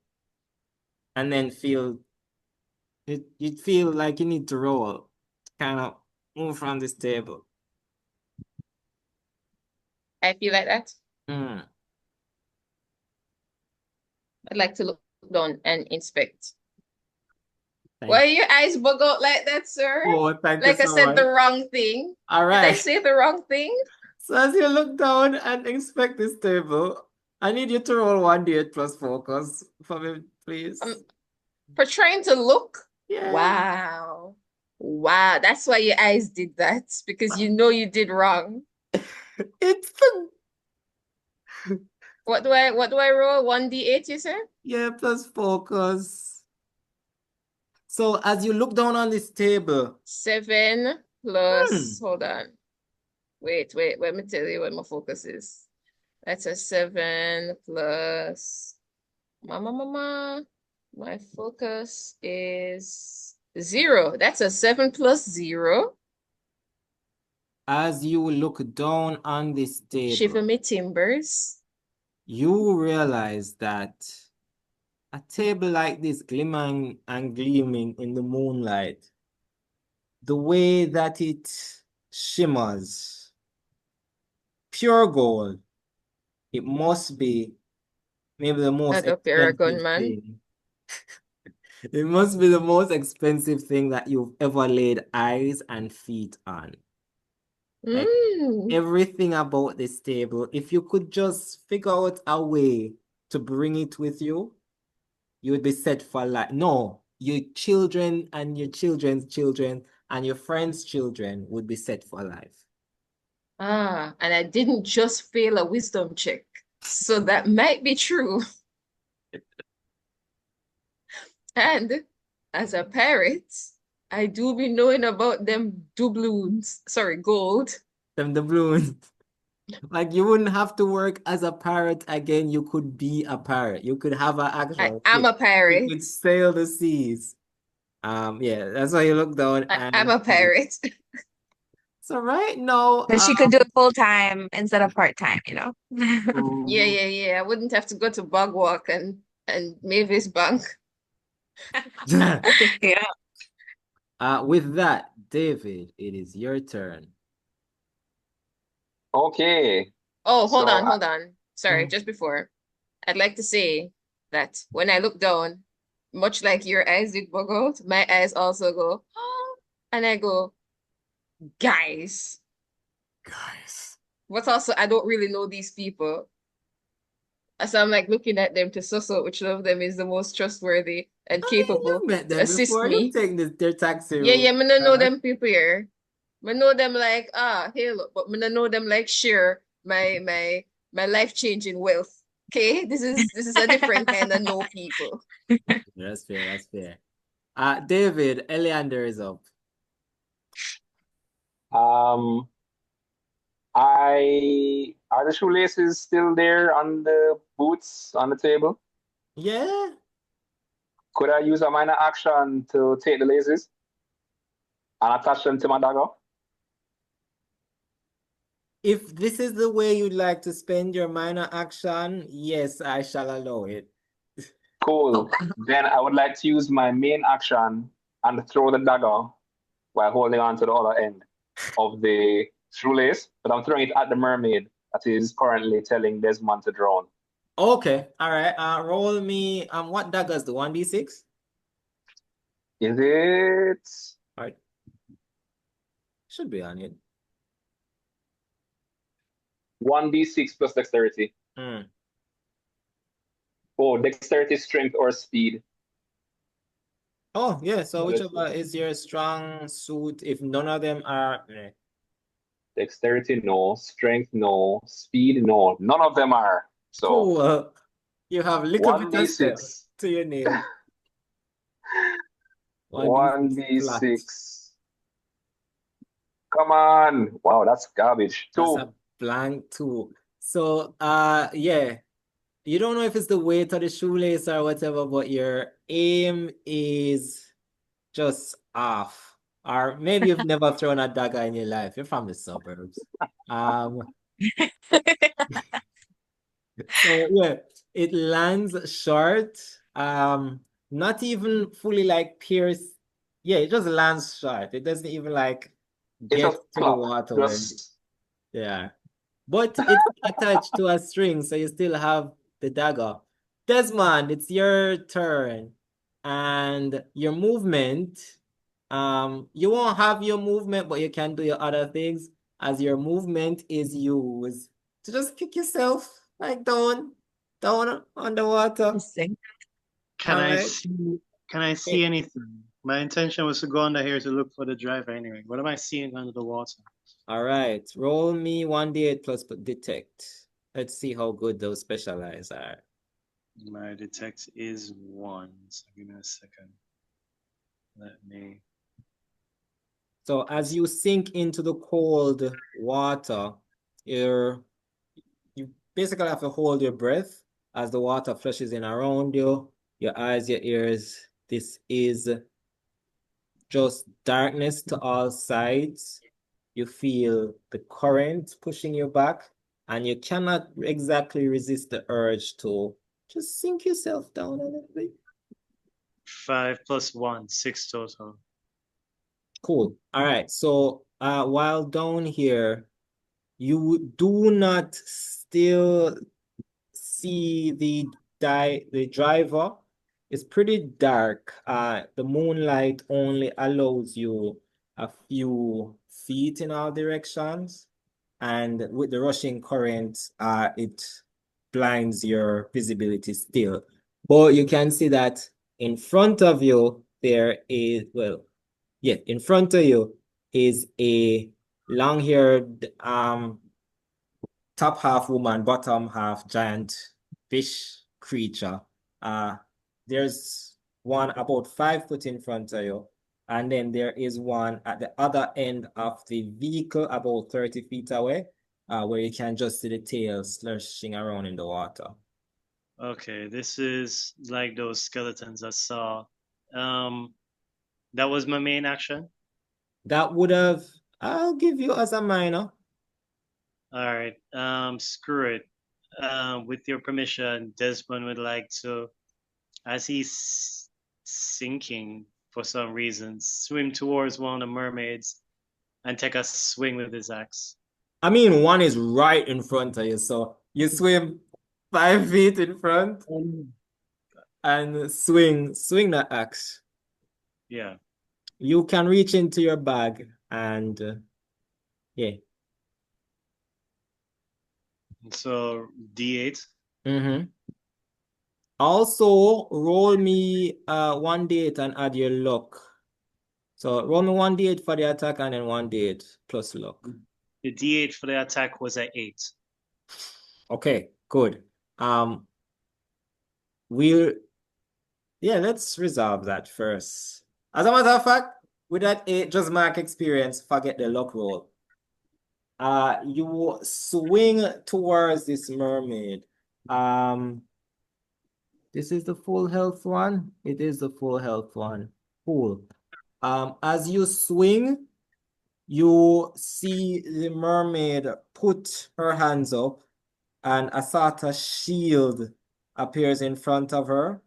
and then you'd feel like you need to roll, kind of move from this table. I feel like that. I'd like to look down and inspect. Why are your eyes bug out like that, sir? Oh, thank like you I so said much. the wrong thing. All right. Did I say the wrong thing? So as you look down and inspect this table, I need you to roll 1d8 plus focus for me, please. For trying to look? Yeah. Wow. Wow. That's why your eyes did that. Because you know you did wrong. It's What do I roll? 1d8, you said? Yeah, plus focus. So as you look down on this table. 7 plus hold on. Wait, let me tell you what my focus is. That's a 7 plus my focus is 0. That's a 7 plus 0. As you look down on this table, Shiver me timbers. You realize that a table like this glimmering and gleaming in the moonlight, the way that it shimmers, pure gold, it must be maybe the most Not up here, a expensive gunman. thing. It must be the most expensive thing that you've ever laid eyes and feet on. Like Mm. everything about this table, if you could just figure out a way to bring it with you, you would be set for life. No, your children and your children's children and your friends' children would be set for life. Ah, and I didn't just fail a wisdom check. So that might be true. And as a parent, I do be knowing about them doubloons. Sorry, gold. Them the balloons. Like you wouldn't have to work as a pirate again. You could be a pirate. You could have an I actual am ship. a You pirate. could sail the seas. Yeah, that's why you look down I'm and a pirate. so right now, But she could do it full time instead of part time, you know? Yeah, Mhm. yeah, yeah. I wouldn't have to go to Bog Walk and Mavis Bank. Yeah. with that, David, it is your turn. Okay. Oh, hold So on, hold on. Sorry, just before. I'd like to say that when I look down, much like your eyes did bug out, my eyes also go, and I go, guys. Guys. But also, I don't really know these people. So I'm like looking at them to suss out which of them is the most trustworthy and I mean, capable you've met to them assist before. You've me. taken their taxi Yeah, route. yeah, me no know them people here. Me know them like, hey, look, but me no know them like share my life-changing wealth. Okay, this is a different kind of know people. That's fair. That's fair. David, Eliandir is up. um I are the shoelaces still there on the boots on the table? Yeah. Could I use a minor action to take the laces and attach them to my dagger? If this is the way you'd like to spend your minor action, yes, I shall allow it. Cool. Then I would like to use my main action and throw the dagger while holding on to the other end of the shoelace, but I'm throwing it at the mermaid that is currently telling Desmond to drown. Okay, all right. Roll me. What daggers? The 1d6? Is it All right, should be on it. 1d6 plus dexterity? Hmm. Oh, dexterity, strength, or speed. Oh, yeah. So Let's whichever is your strong suit, if none of them are. Dexterity, no. Strength, no. Speed, no. None of them are. So Cool. You have little bit of stealth 1d6. to your name. 1d6 flat. 1d6. Come on. Wow, that's garbage. That's 2. a blank 2. So, yeah. You don't know if it's the weight of the shoelace or whatever, but your aim is just off. Or maybe you've never thrown a dagger in your life. You're from the suburbs. So yeah, it lands short. Not even fully like pierce. Yeah, it just lands short. It doesn't even like It's get a to the plop. water when Just yeah. But it's attached to a string, so you still have the dagger. Desmond, it's your turn. And your movement, you won't have your movement, but you can do your other things as your movement is used to just kick yourself like down underwater. Interesting. Can All I right. see? Can I see anything? My intention was to go under here to look for the driver anyway. What am I seeing under the water? All right. Roll me 1d8 plus detect. Let's see how good those specialized are. My detect is 1. So give me a second. Let me. So as you sink into the cold water, you basically have to hold your breath as the water flushes in around you, your eyes, your ears. This is just darkness to all sides. You feel the current pushing you back, and you cannot exactly resist the urge to just sink yourself down a little bit. 5 plus 1, 6 total. Cool. All right. So while down here, you do not still see the the driver is pretty dark. The moonlight only allows you a few feet in all directions, and with the rushing current, it blinds your visibility still. But you can see that in front of you there is, well, yeah, in front of you is a long-haired top half woman, bottom half giant fish creature. There's one about 5 foot in front of you, and then there is one at the other end of the vehicle about 30 feet away, where you can just see the tail slushing around in the water. Okay, this is like those skeletons I saw. That was my main action. That would have, I'll give you as a minor. All right. Screw it. With your permission, Desmond would like to, as he's sinking for some reason, swim towards one of the mermaids and take a swing with his axe. I mean, one is right in front of you, so you swim 5 feet in front and swing the axe. Yeah. You can reach into your bag and yeah. So D8. Also, roll me 1d8 and add your luck. So roll me 1d8 for the attack and then 1d8 plus luck. The D8 for the attack was at 8. Okay, good. Let's resolve that first. As a matter of fact, with that 8, just mark experience, forget the luck roll. You swing towards this mermaid. This is the full health one. It is the full health one. Cool. As you swing, you see the mermaid put her hands up, and a sort of shield appears in front of her,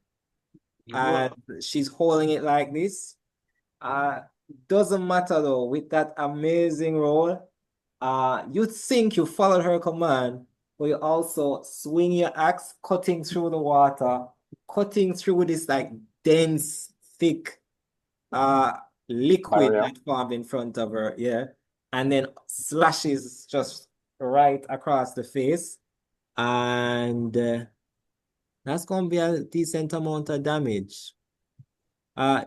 and she's holding it like this. Doesn't matter though, with that amazing roll, you think you followed her command, but you also swing your axe, cutting through the water, cutting through this like dense, thick liquid that formed in front of her, yeah, and then slashes just right across the face, and that's gonna be a decent amount of damage.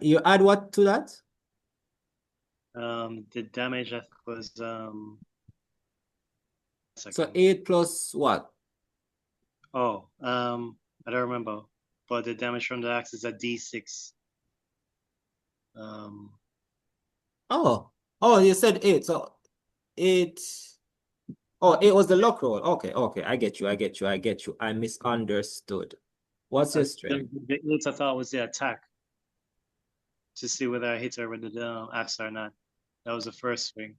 You add what to that? The damage I think was So 8 plus what? I don't remember, but the damage from the axe is a D6. You said 8. So 8. Oh, 8 was the luck roll. Okay, I get you. I misunderstood. What's your strength? The 8 I thought was the attack, to see whether I hit her with the axe or not. That was the first swing.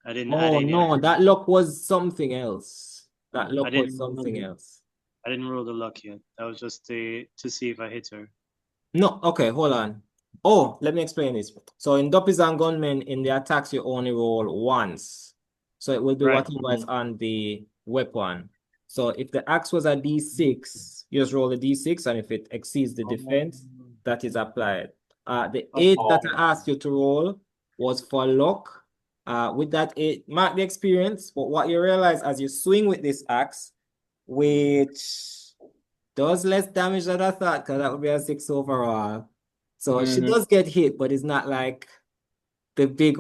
I didn't add any. No, that luck was something else. I didn't roll the luck yet. That was just to see if I hit her. No, okay, hold on. Oh, let me explain this. So in Duppies and Gunmen, in the attacks, you only roll once. So it will be whatever is on the weapon. So if the axe was a D6, you just roll a D6, and if it exceeds the defense, that is applied. The 8 that I asked you to roll was for luck. With that 8, mark the experience, but what you realize as you swing with this axe, which does less damage than I thought, because that would be a 6 overall. So she does get hit, but it's not like the big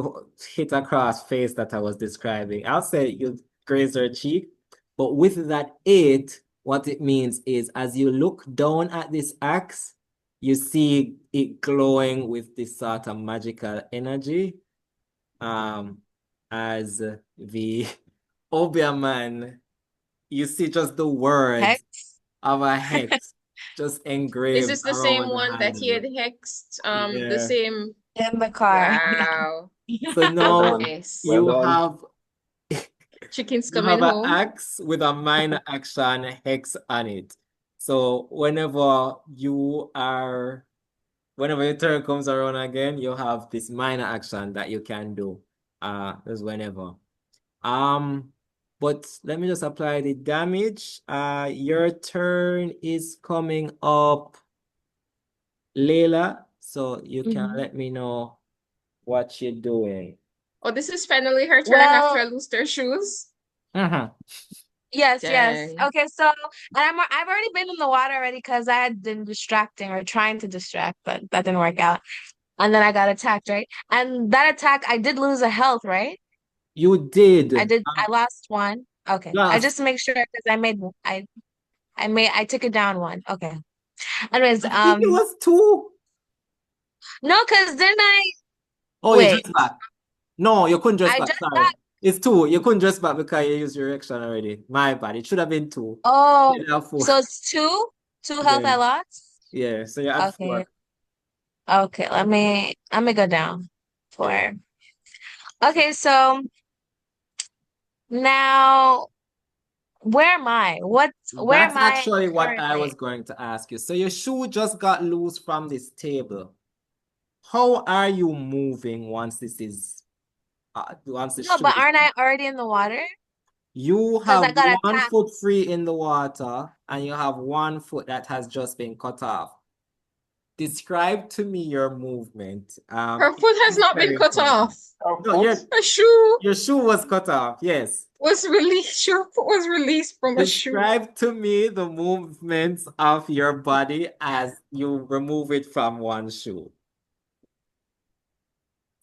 hit across face that I was describing. I'll say you graze her cheek, but with that 8, what it means is as you look down at this axe, you see it glowing with this sort of magical energy. As the Obeahman, you see just the words Hex? of a hex just engraved. Is this the same around the one that he had handle. hexed? The Yeah. same. In the car. Wow. So now Nice. you Well done. have Chickens you coming have an home. axe with a minor action hex on it. So whenever your turn comes around again, you have this minor action that you can do. Just whenever. But let me just apply the damage. Your turn is coming up, Leileh. So you can let me know what you're doing. Oh, this is finally her turn Well, after I lost her shoes. yes, Dang. Okay, so and I've already been in the water already because I had been distracting or trying to distract, but that didn't work out. And then I got attacked, right? And that attack, I did lose a health, right? You did. I lost one. Okay. I Last. just make sure because I took it down one. Okay. Anyways, I think it was 2. no, because then Oh, you wait, just back. No, you couldn't just I back. just Sorry. got, It's 2. You couldn't just back because you used your action already. My bad. It should have been 2. oh, You have 4. so it's two health Yeah. I lost. Yeah. So you're at Okay. 4. Okay, let me go down. Yeah. 4. Okay, so now where am I? Where That's am I actually what I was currently? going to ask you. So your shoe just got loose from this table. How are you moving once once the No, shoe but is aren't I already in the water? You Because I have got one attacked. foot free in the water and you have one foot that has just been cut off. Describe to me your movement. Her foot has It's not been very cut important. off. No, Her shoe your shoe was cut off. Yes. was released. Her foot was released from a shoe. Describe to me the movements of your body as you remove it from one shoe.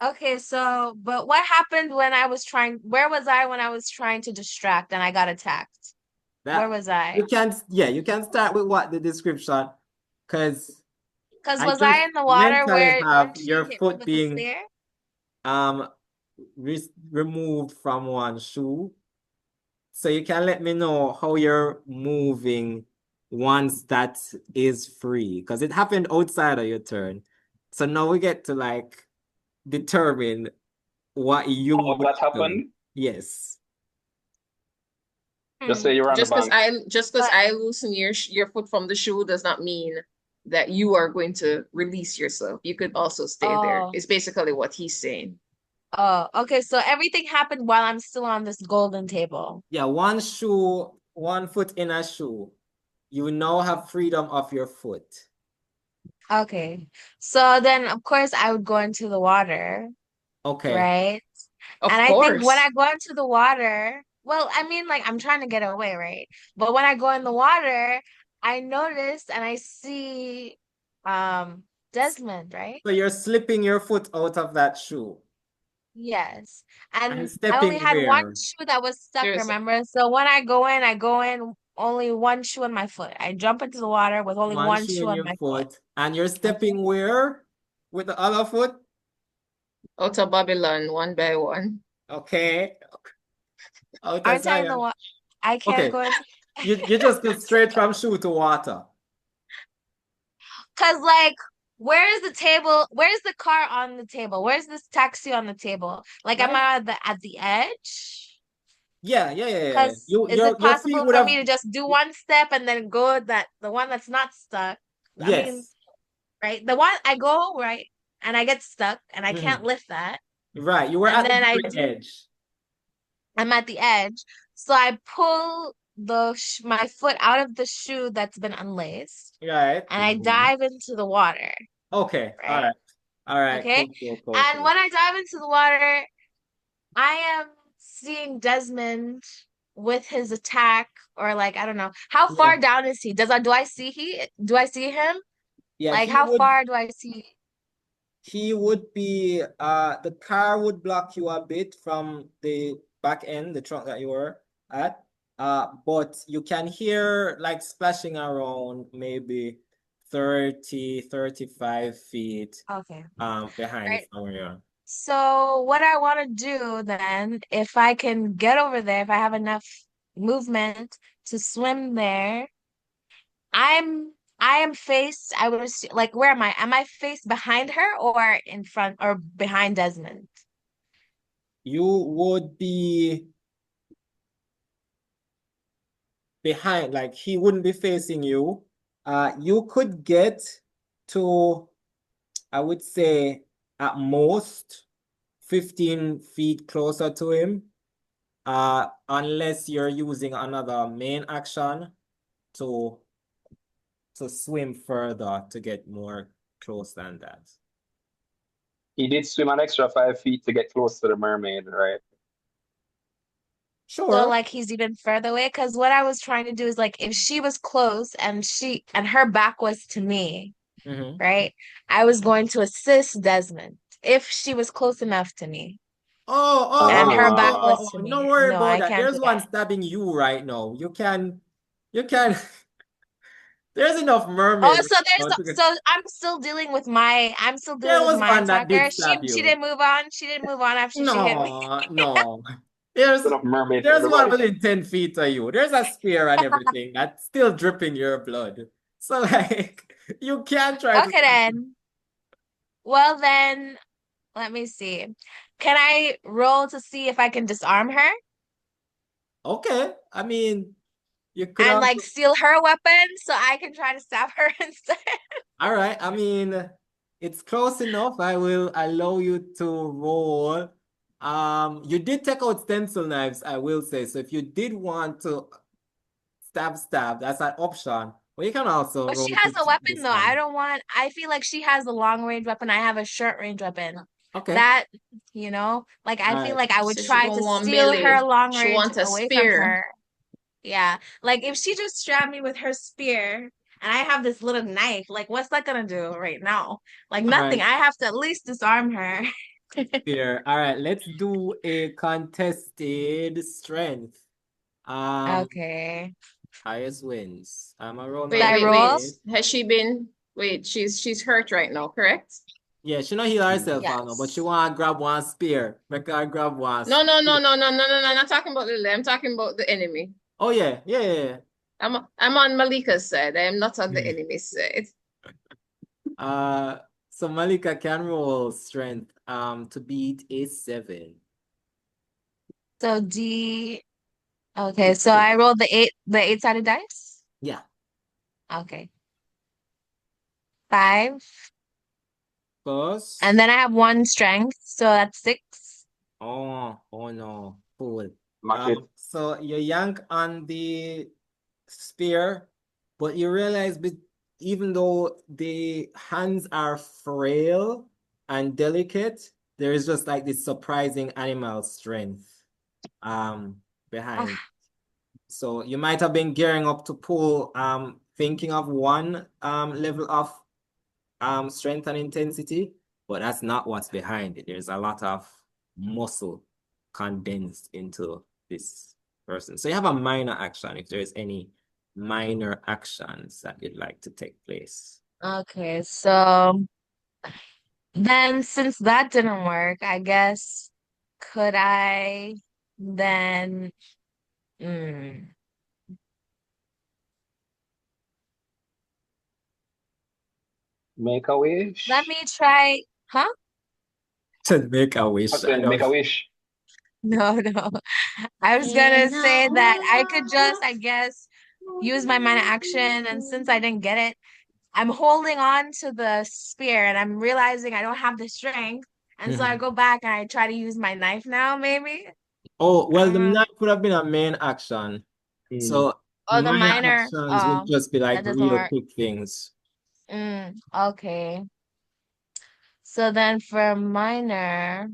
Okay, so but what happened when where was I when I was trying to distract and I got attacked? Where was I? You can start with what the description, because Because I was I just in the water mentally where when have she your hit me foot with the being spear? um removed from one shoe. So you can let me know how you're moving once that is free, because it happened outside of your turn. So now we get to like determine what you Oh, would that do. happened? Yes. Just say you're on the Just because bank. But I loosen your foot from the shoe does not mean that you are going to release yourself. You could also stay there. oh, It's basically what he's saying. okay, so everything happened while I'm still on this golden table. Yeah, one shoe, one foot in a shoe. You now have freedom of your foot. Okay. So then of course I would go into the water, Okay. right? Of And I think when course. I go into the water, well, I mean, like I'm trying to get away, right? But when I go in the water, I notice and I see Desmond, right? So you're slipping your foot out of that shoe Yes. and And I only stepping had one where? shoe that was stuck, There's remember? So when I go in only one shoe in my foot. I jump into the water with only One one shoe shoe in on your my foot. foot. And you're Okay. stepping where? With the other foot? out of Babylon one by one. Okay. Out of Aren't I in the Zion. water? I can't Okay. go into You just go straight from shoe to water. Cause like, where is the table? Where's the car on the table? Where's this taxi on the table? Like, am Right? I at the edge? Yeah. Cause is it Your feet possible would for have me to just do one step and then go the one that's not stuck? I mean, yes. right? The one I go right and I get stuck and I can't Mhm. lift that. Right. You were And at the then very edge. I'm at the edge. So I pull my foot out of the shoe that's been unlaced Right. and I dive into the water, Okay. All right? right. All right. Okay. And Cool. when I dive into the water, I am seeing Desmond with his attack, or like I don't know. How Yeah. far down is he? Do I see him? Yeah, Like how far do I see? he would be the car would block you a bit from the back end, the trunk that you were at. But you can hear like splashing around maybe 35 feet Okay. behind you Right. from where you are. So what I want to do then, if I can get over there, if I have enough movement to swim there, I'm I am faced, I was like, where am I? Am I faced behind her or in front or behind Desmond? You would be behind, like he wouldn't be facing you. You could get to, I would say, at most 15 feet closer to him. unless you're using another main action to swim further to get more close than that. He did swim an extra 5 feet to get close to the mermaid, right? So Sure. like he's even further away. Because what I was trying to do is like if she was close and her back was to me, Mm-hmm. right? I was going to assist Desmond if she was close enough to me. And her back was to No me. worry No, about I that. can't do There's one that. stabbing you right now. You can, there's enough Oh, mermaids. so I'm still There dealing with was my one that did attacker. stab She you. didn't move on. She didn't move on after she hit me. No, no. There's Enough mermaid for there's one everybody. within 10 feet of you. There's a spear and everything that's still dripping your blood. So like you can try to Okay then. Well then, let me see. Can I roll to see if I can disarm her Okay. I mean, you could and like also steal her weapon so I can try to stab her instead? all right. I mean, it's close enough. I will allow you to roll. You did take out stencil knives, I will say. So if you did want to stab, that's an option. But you can also But she roll has to a weapon though. disarm. I feel like she has a long range weapon. I have a short range weapon. Okay. That, like I All feel right. like I would So she try don't to want steal her melee. long She range want a away from spear. her. Yeah. Like if she just stabbed me with her spear and I have this little knife, like what's that gonna do right now? Like All nothing. right. I have to at least disarm her. Here. All right. Let's do a contested strength. Um, Okay. highest wins. I'm around Should my Wait, I wait, roll? wait. Has she been? Wait, she's hurt right now, correct? Yeah, she not heal herself now, but she Yes. want to grab one spear. Make her grab one No, no, no, spear. no, no, no, no, no. I'm not talking about Leileh. I'm talking about the enemy. Oh yeah, yeah, yeah. I'm on Malika's side. I am not on the Yeah. enemy's side. Uh, so Malika can roll strength to beat a 7. So okay, so I rolled the eight-sided dice. Yeah. Okay. 5. Plus. And then I have one strength, so that's 6. Oh no, cool. Match it. So you yank on the spear, but you realize even though the hands are frail and delicate, there is just like this surprising animal strength behind. Ah, So you might have been gearing up to pull thinking of one level of strength and intensity, but that's not what's behind it. There's a lot of muscle condensed into this person. So you have a minor action if there's any minor actions that you'd like to take place. okay, so then since that didn't work, I guess could I then mm, Make a wish. let me try, huh? To make a I wish. I said, know. make a wish. No, no. I was gonna say that I could just, I guess, use my minor action, and since I didn't get it, I'm holding on to the spear and I'm realizing I don't have the strength. And so I Mhm. go back and I try to use my knife now, maybe. Oh, well, the Uh, knife would have been a main action. So oh, the minor minor, actions would just be like that doesn't real work. quick things. Okay. So then for minor,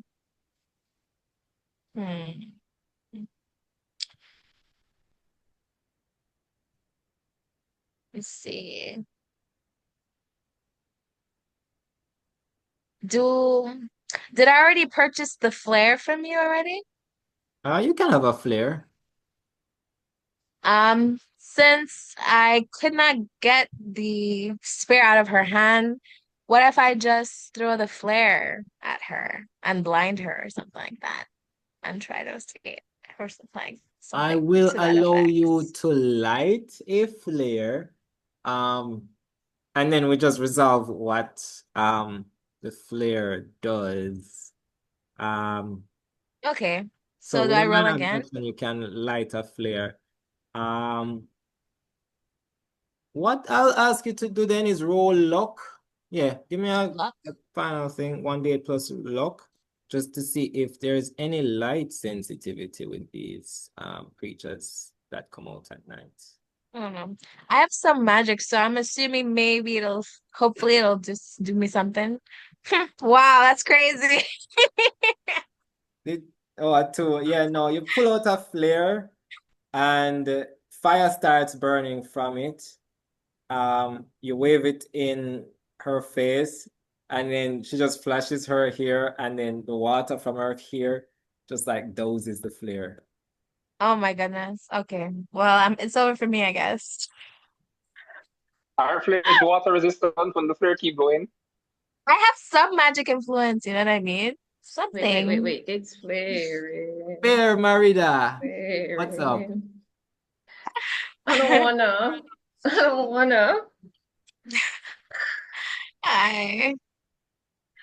hmm, let's see. Do did I already purchase the flare from you already? You can have a flare. Since I could not get the spear out of her hand, what if I just throw the flare at her and blind her or something like that and try to escape or I something will to that allow effect? you to light a flare. Um, and then we just resolve what the flare does. Um, Okay. so So do with I a roll minor again? action, you can light a flare. Um, what I'll ask you to do then is roll luck. Yeah, give me a Luck. final thing, 1d8 plus luck. just to see if there's any light sensitivity with these creatures that come out at night. I don't know. I have some magic, so I'm assuming maybe hopefully it'll just do me something. Wow, that's crazy. Yeah, no, you pull out a flare and fire starts burning from it. You wave it in her face, and then she just flashes her hair, and then the water from her hair just like doses the flare. Oh my goodness. Okay. Well, it's over for me, I guess. Our flare is water resistant when the flare keep going. I have some magic influence, you know what I mean? Wait. Something. It's flaring. Fair, Merida. What's up? Flaring. I don't wanna. I don't wanna. I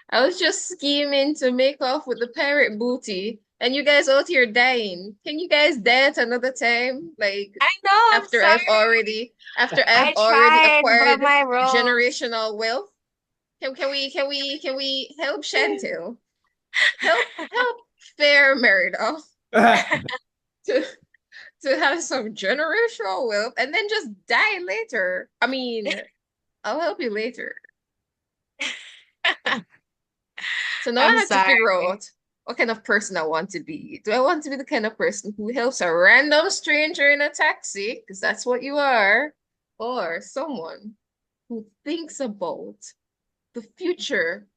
I was just scheming to make off with the pirate booty, and you guys out here dying. Can you guys dance another time? Like know, I'm after I've sorry. already I already tried, but acquired my rolls. generational wealth? Can we help Shantelle? Help fair Merida to have some generational wealth and then just die later. I mean, I'll help you later. So now I I'm have to sorry. figure out what kind of person I want to be. Do I want to be the kind of person who helps a random stranger in a taxi, because that's what you are, or someone who thinks about the future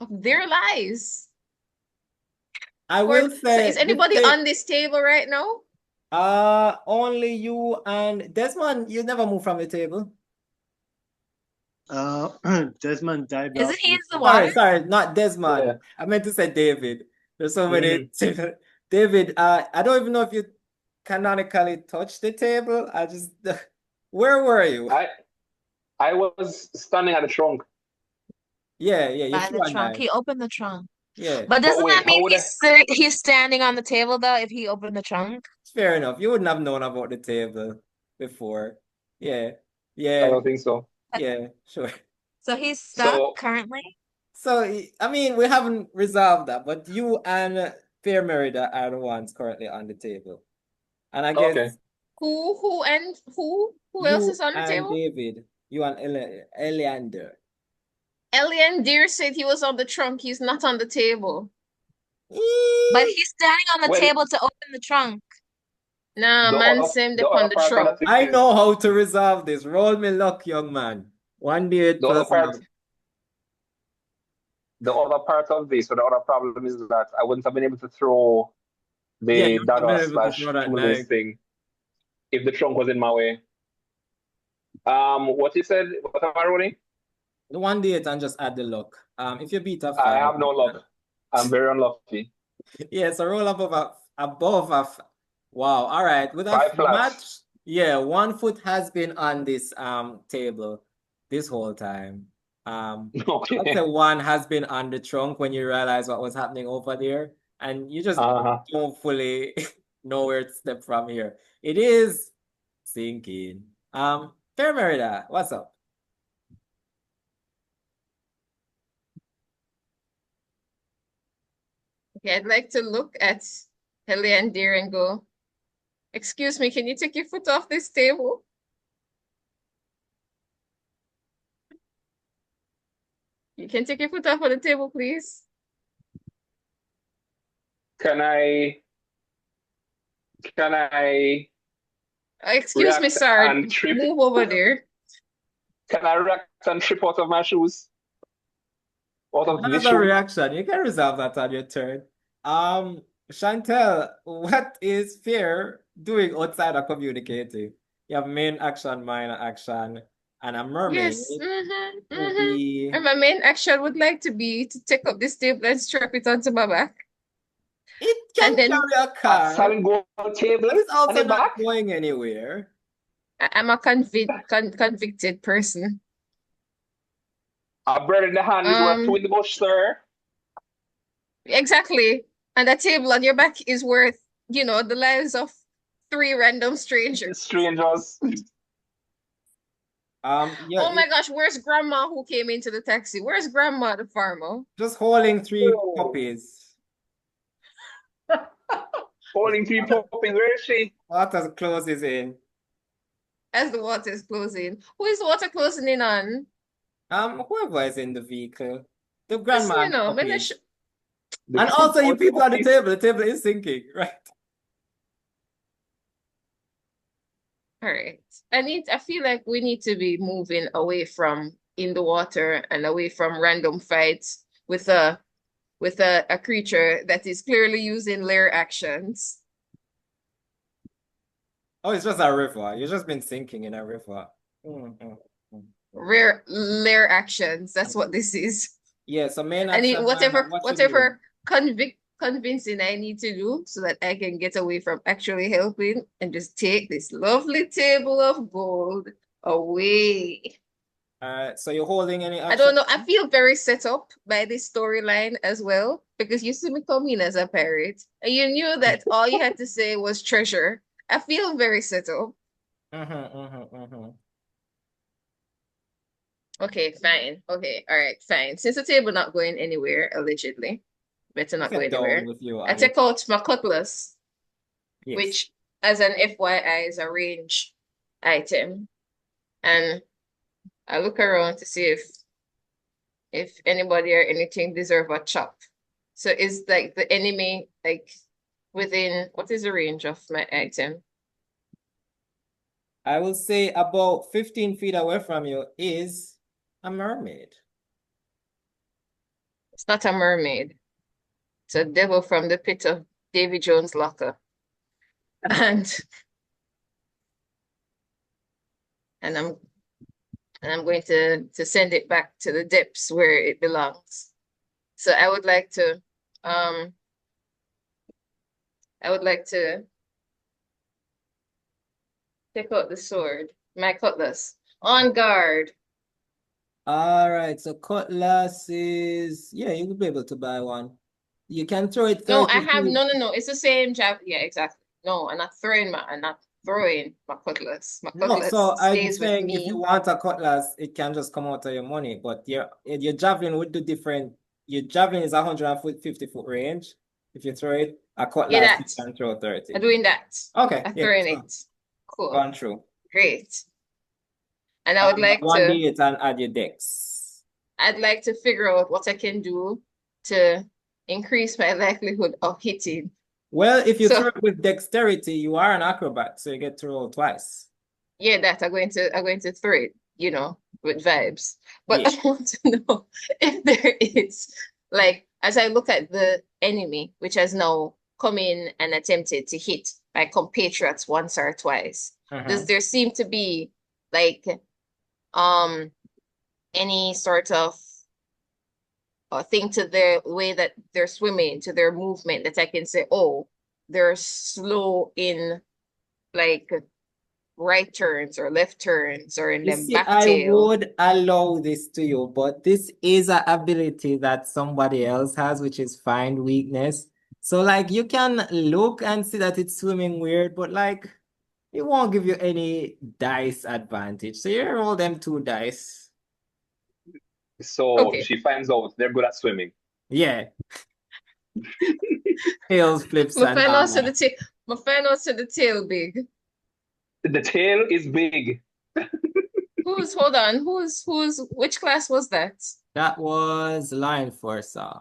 of their lives? I Or will so say is anybody on this table right now? only you and Desmond. You never move from the table. Desmond died Isn't last he in week. the water? Sorry, not Desmond. Yeah. I meant to say David. There's so many. David, I don't even know if you canonically touched the table. Where were you? I was standing at the trunk. Yeah, you By threw the a trunk. knife. He opened the trunk. Yeah, But doesn't wait, that mean how would he's standing on the table though if he opened the trunk? fair enough. You wouldn't have known about the table before. Yeah, I don't think so. yeah, sure. So he's stuck currently? So, I mean, we haven't resolved that, but you and Fair Merida are the ones currently on the table. And I guess Okay. Who else is on the and table? David, you and Eliandir. Eliandir said he was on the trunk. He's not on the table. But he's standing on the Well- table to open the trunk. Nah, The man, other- same the up on other the part of trunk. that I is- know how to resolve this. Roll me luck, young man. 1d8 The other plus part, luck. the other part of this, or the other problem is that I wouldn't have been able to throw Yeah, the you wouldn't have been dagger able to slash throw that shoelace knife. thing if the trunk was in my way. What you said? What am I rolling? The 1d8 and just add the luck. If you beat a I 5. have no luck. I'm very unlucky. Yeah, so roll up above a. Wow, all right. With a 5 flats. match, yeah, 1 foot has been on this table this whole time. Okay. I'd say 1 has been on the trunk when you realize what was happening over there, and you just don't fully know where to step from here. It is sinking. Fair Merida, what's up? Okay, I'd like to look at Eliandir and go, excuse me, can you take your foot off this table? You can take your foot off of the table, please. Can I Excuse me, react sir. and trip? Move over there. Can I react and trip out of my shoes? Out of this Another shoe? reaction. You can resolve that on your turn. Shantelle, what is Fear doing outside of communicating? You have main action, minor action, and a mermaid. Yes. Will be... And my main action would like to be to take up this table and strap it onto my back. It can And then carry a car. A solid gold table. But it's also on the not back? going anywhere. I'm a convicted person. A bird in the hand is worth two in the bush, sir. Exactly. And that table on your back is worth, the lives of 3 random strangers. Strangers. Yeah, Oh my gosh, where's Grandma who came into the taxi? Where's Grandma, the farmer? just holding 3 Oh. puppies. Holding 3 puppies. Where is she? Water closes in. As the water is closing. Who is the water closing in on? Whoever is in the vehicle, the Listen, grandma you and the know, puppies. The And also, you people at the puppies. table is sinking, right? all right. I feel like we need to be moving away from in the water and away from random fights with a creature that is clearly using lair actions. Oh, it's just a river. You've just been sinking in a river. Mhm. Rare lair actions. That's what this is. Yeah, so main I need action, what should you whatever convincing I need to do so that I can get away from actually helping and just take this lovely table of gold away. so you're holding any I action? don't know. I feel very set up by this storyline as well because you see me come in as a pirate and you knew that all you had to say was treasure. I feel very set up. Okay, fine. Okay, all right, fine. Since the table not going anywhere, allegedly, better not go Sit down anywhere. with you. I take out my cutlass, Yes. which, as an FYI, is a range item, and I look around to see if anybody or anything deserve a chop. So is like the enemy like within what is the range of my item? I will say about 15 feet away from you is a mermaid. It's not a mermaid. It's a devil from the pit of Davy Jones' locker. And I'm going to send it back to the depths where it belongs. So I would like to take out the sword, my cutlass. On guard. All right, so cutlass is, yeah, you will be able to buy one. You can throw it No, 30 I have feet. no. It's the same jab. Yeah, exactly. No, I'm not throwing my cutlass. My No, cutlass so I'm stays with saying if you me. want a cutlass, it can just come out of your money, but your javelin would do different. Your javelin is 150-foot range. If you throw it, a Yeah, cutlass, you that. can throw 30. I'm doing that. Okay, I'm yeah, throwing so it. Cool. gone through. Great. And I would like to 1d8 and add your dex. I'd like to figure out what I can do to increase my likelihood of hitting. Well, if you So throw it with dexterity, you are an acrobat, so you get to roll twice. yeah, I'm going to throw it, with vibes. But Yeah. I want to know if there is like as I look at the enemy, which has now come in and attempted to hit my compatriots once or twice, does there seem to be like any sort of thing to their way that they're swimming, to their movement that I can say, oh, they're slow in like right turns or left turns or in You them see, back I tail. would allow this to you, but this is an ability that somebody else has, which is find weakness. So, like, you can look and see that it's swimming weird, but like, it won't give you any dice advantage. So you roll them 2 dice. So Okay. she finds out they're good at swimming. Yeah. Tails, flips, My and final to the tail. My final to the tail big. The tail is big. Hold on, which class was that? that was Line Forcer.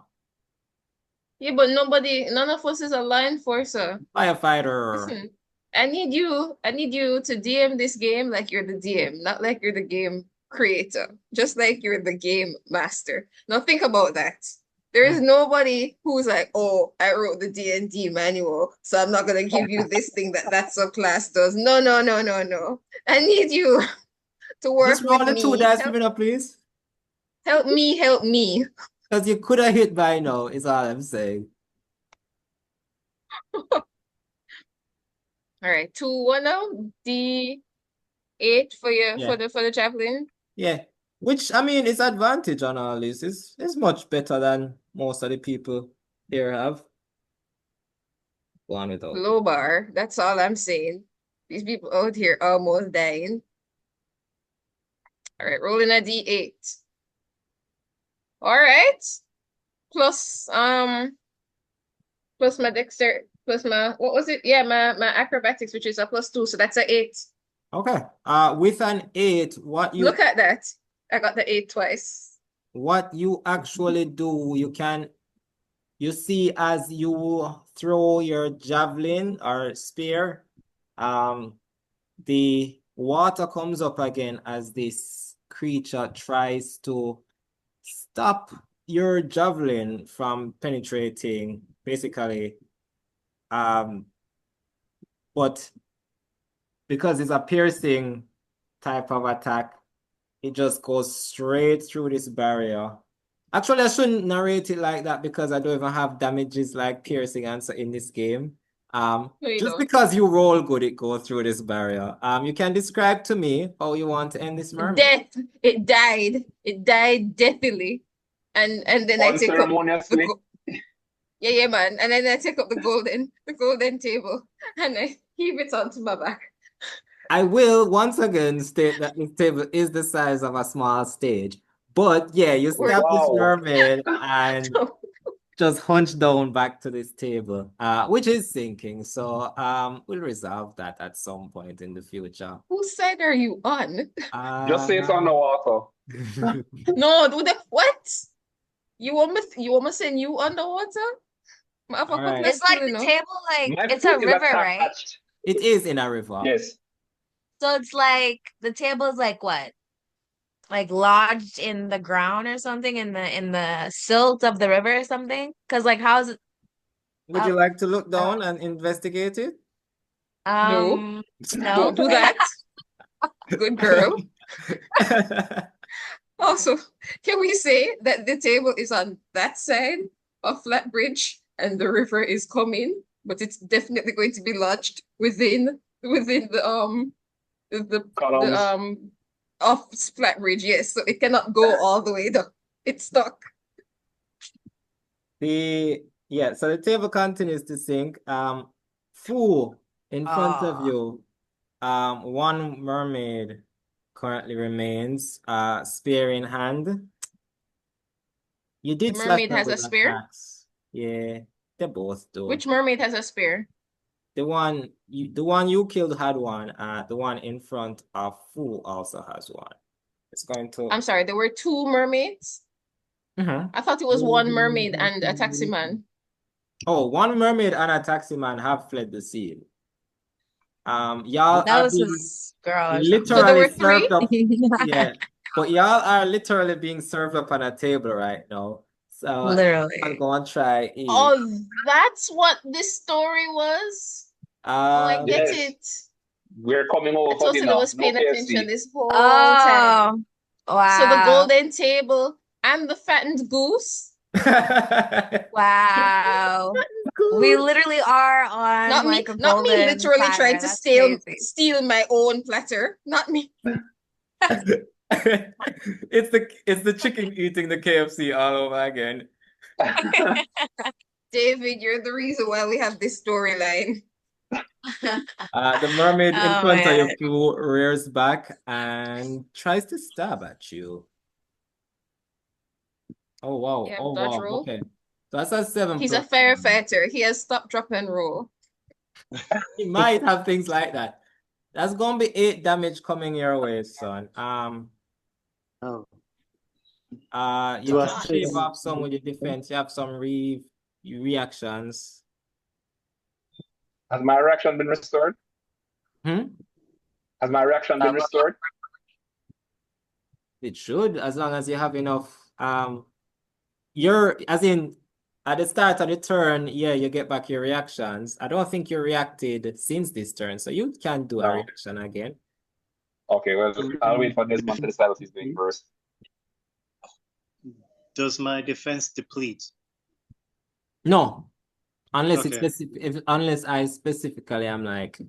Yeah, but none of us is a line forcer. Firefighter. Listen, I need you to DM this game like you're the DM, not like you're the game creator, just like you're the game master. Now think about that. There is nobody who's like, oh, I wrote the D&D manual, so I'm not gonna give you this thing that subclass does. No, no, no, no, no. I need you to work Just roll with the 2 me. dice, give it up, please. Help me, help me. Because you could have hit by now, is all I'm saying. All right, 2, 1 now. D8 for the javelin. Yeah. Which, I mean, it's advantage on all this. It's much better than most of the people here have. Go on without. Low bar. That's all I'm saying. These people out here almost dying. All right, rolling a D8. All right. Plus plus my dexter plus my what was it? Yeah, my acrobatics, which is a +2, so that's a 8. Okay. With an 8, Look at that. I got the 8 twice. what you actually do, you see as you throw your javelin or spear, the water comes up again as this creature tries to stop your javelin from penetrating, basically. But because it's a piercing type of attack, it just goes straight through this barrier. Actually, I shouldn't narrate it like that because I don't even have damages like piercing answer in this game. No, you Just don't. because you roll good, it goes through this barrier. You can describe to me how you want to end this mermaid. Death. It died. It died deathily. And then I take up Unceremoniously. yeah, man. And then I take up the golden table and I heave it onto my back. I will once again state that this table is the size of a small stage. But yeah, you stab this Wow. mermaid and just hunch down back to this table, which is sinking. So we'll resolve that at some point in the future. Whose side are you on? Just say it's on the water. No, what? You want me send you underwater? Right. It's like the table, like My it's a foot is river, right? attached. It is in a river. Yes. So it's like the table's like what? Like lodged in the ground or something in the silt of the river or something? Because like how's it? Would you like to look down and investigate it? No. No. Don't do that. Good girl. Also, can we say that the table is on that side of Flat Bridge and the river is coming, but it's definitely going to be lodged within the Columns. of Flat Bridge, yes. So it cannot go all the way down. It's stuck. So the table continues to sink. Fu in front of you. One mermaid currently remains, spear in hand. You did The mermaid slash has a with spear? attacks. Yeah, they both do. Which mermaid has a spear? The one you killed had one. The one in front of Fu also has one. It's going to. I'm sorry, there were 2 mermaids? I thought it was 1 mermaid and a taxi man. Oh, 1 mermaid and a taxi man have fled the scene. Y'all That are was being his girl or literally So there were served 3? up. Yeah, but y'all are literally being served up on a table right now. So Literally. I'm gonna try eat. Oh, that's what this story was? Oh, I get Yes. it. We're coming over I for told you I dinner. was No paying attention KFC. this whole time. Wow. So the golden table and the fattened goose. Wow. We literally are on Not me, like a not me golden literally platter. trying to That's steal crazy. my own platter. Not me. It's the chicken eating the KFC all over again. David, you're the reason why we have this storyline. The mermaid in Oh, front of man. you rears back and tries to stab at you. Oh wow. Yeah, Oh dodge wow. roll. Okay. So that's a 7 He's a plus. firefighter. He has stop, drop, and roll. He might have things like that. That's gonna be 8 damage coming your way, son. Oh. You Do I can still shave off some with your defense. You have some reactions. Has my reaction been restored? Hmm? Has my reaction been restored? It should, as long as you have enough. You're as in at the start of the turn, yeah, you get back your reactions. I don't think you reacted since this turn, so you can do a No. reaction again. Okay, well, I'll wait for Desmond to decide what he's doing first. Does my defense deplete? No, unless it's Okay. specific. Unless I specifically am like,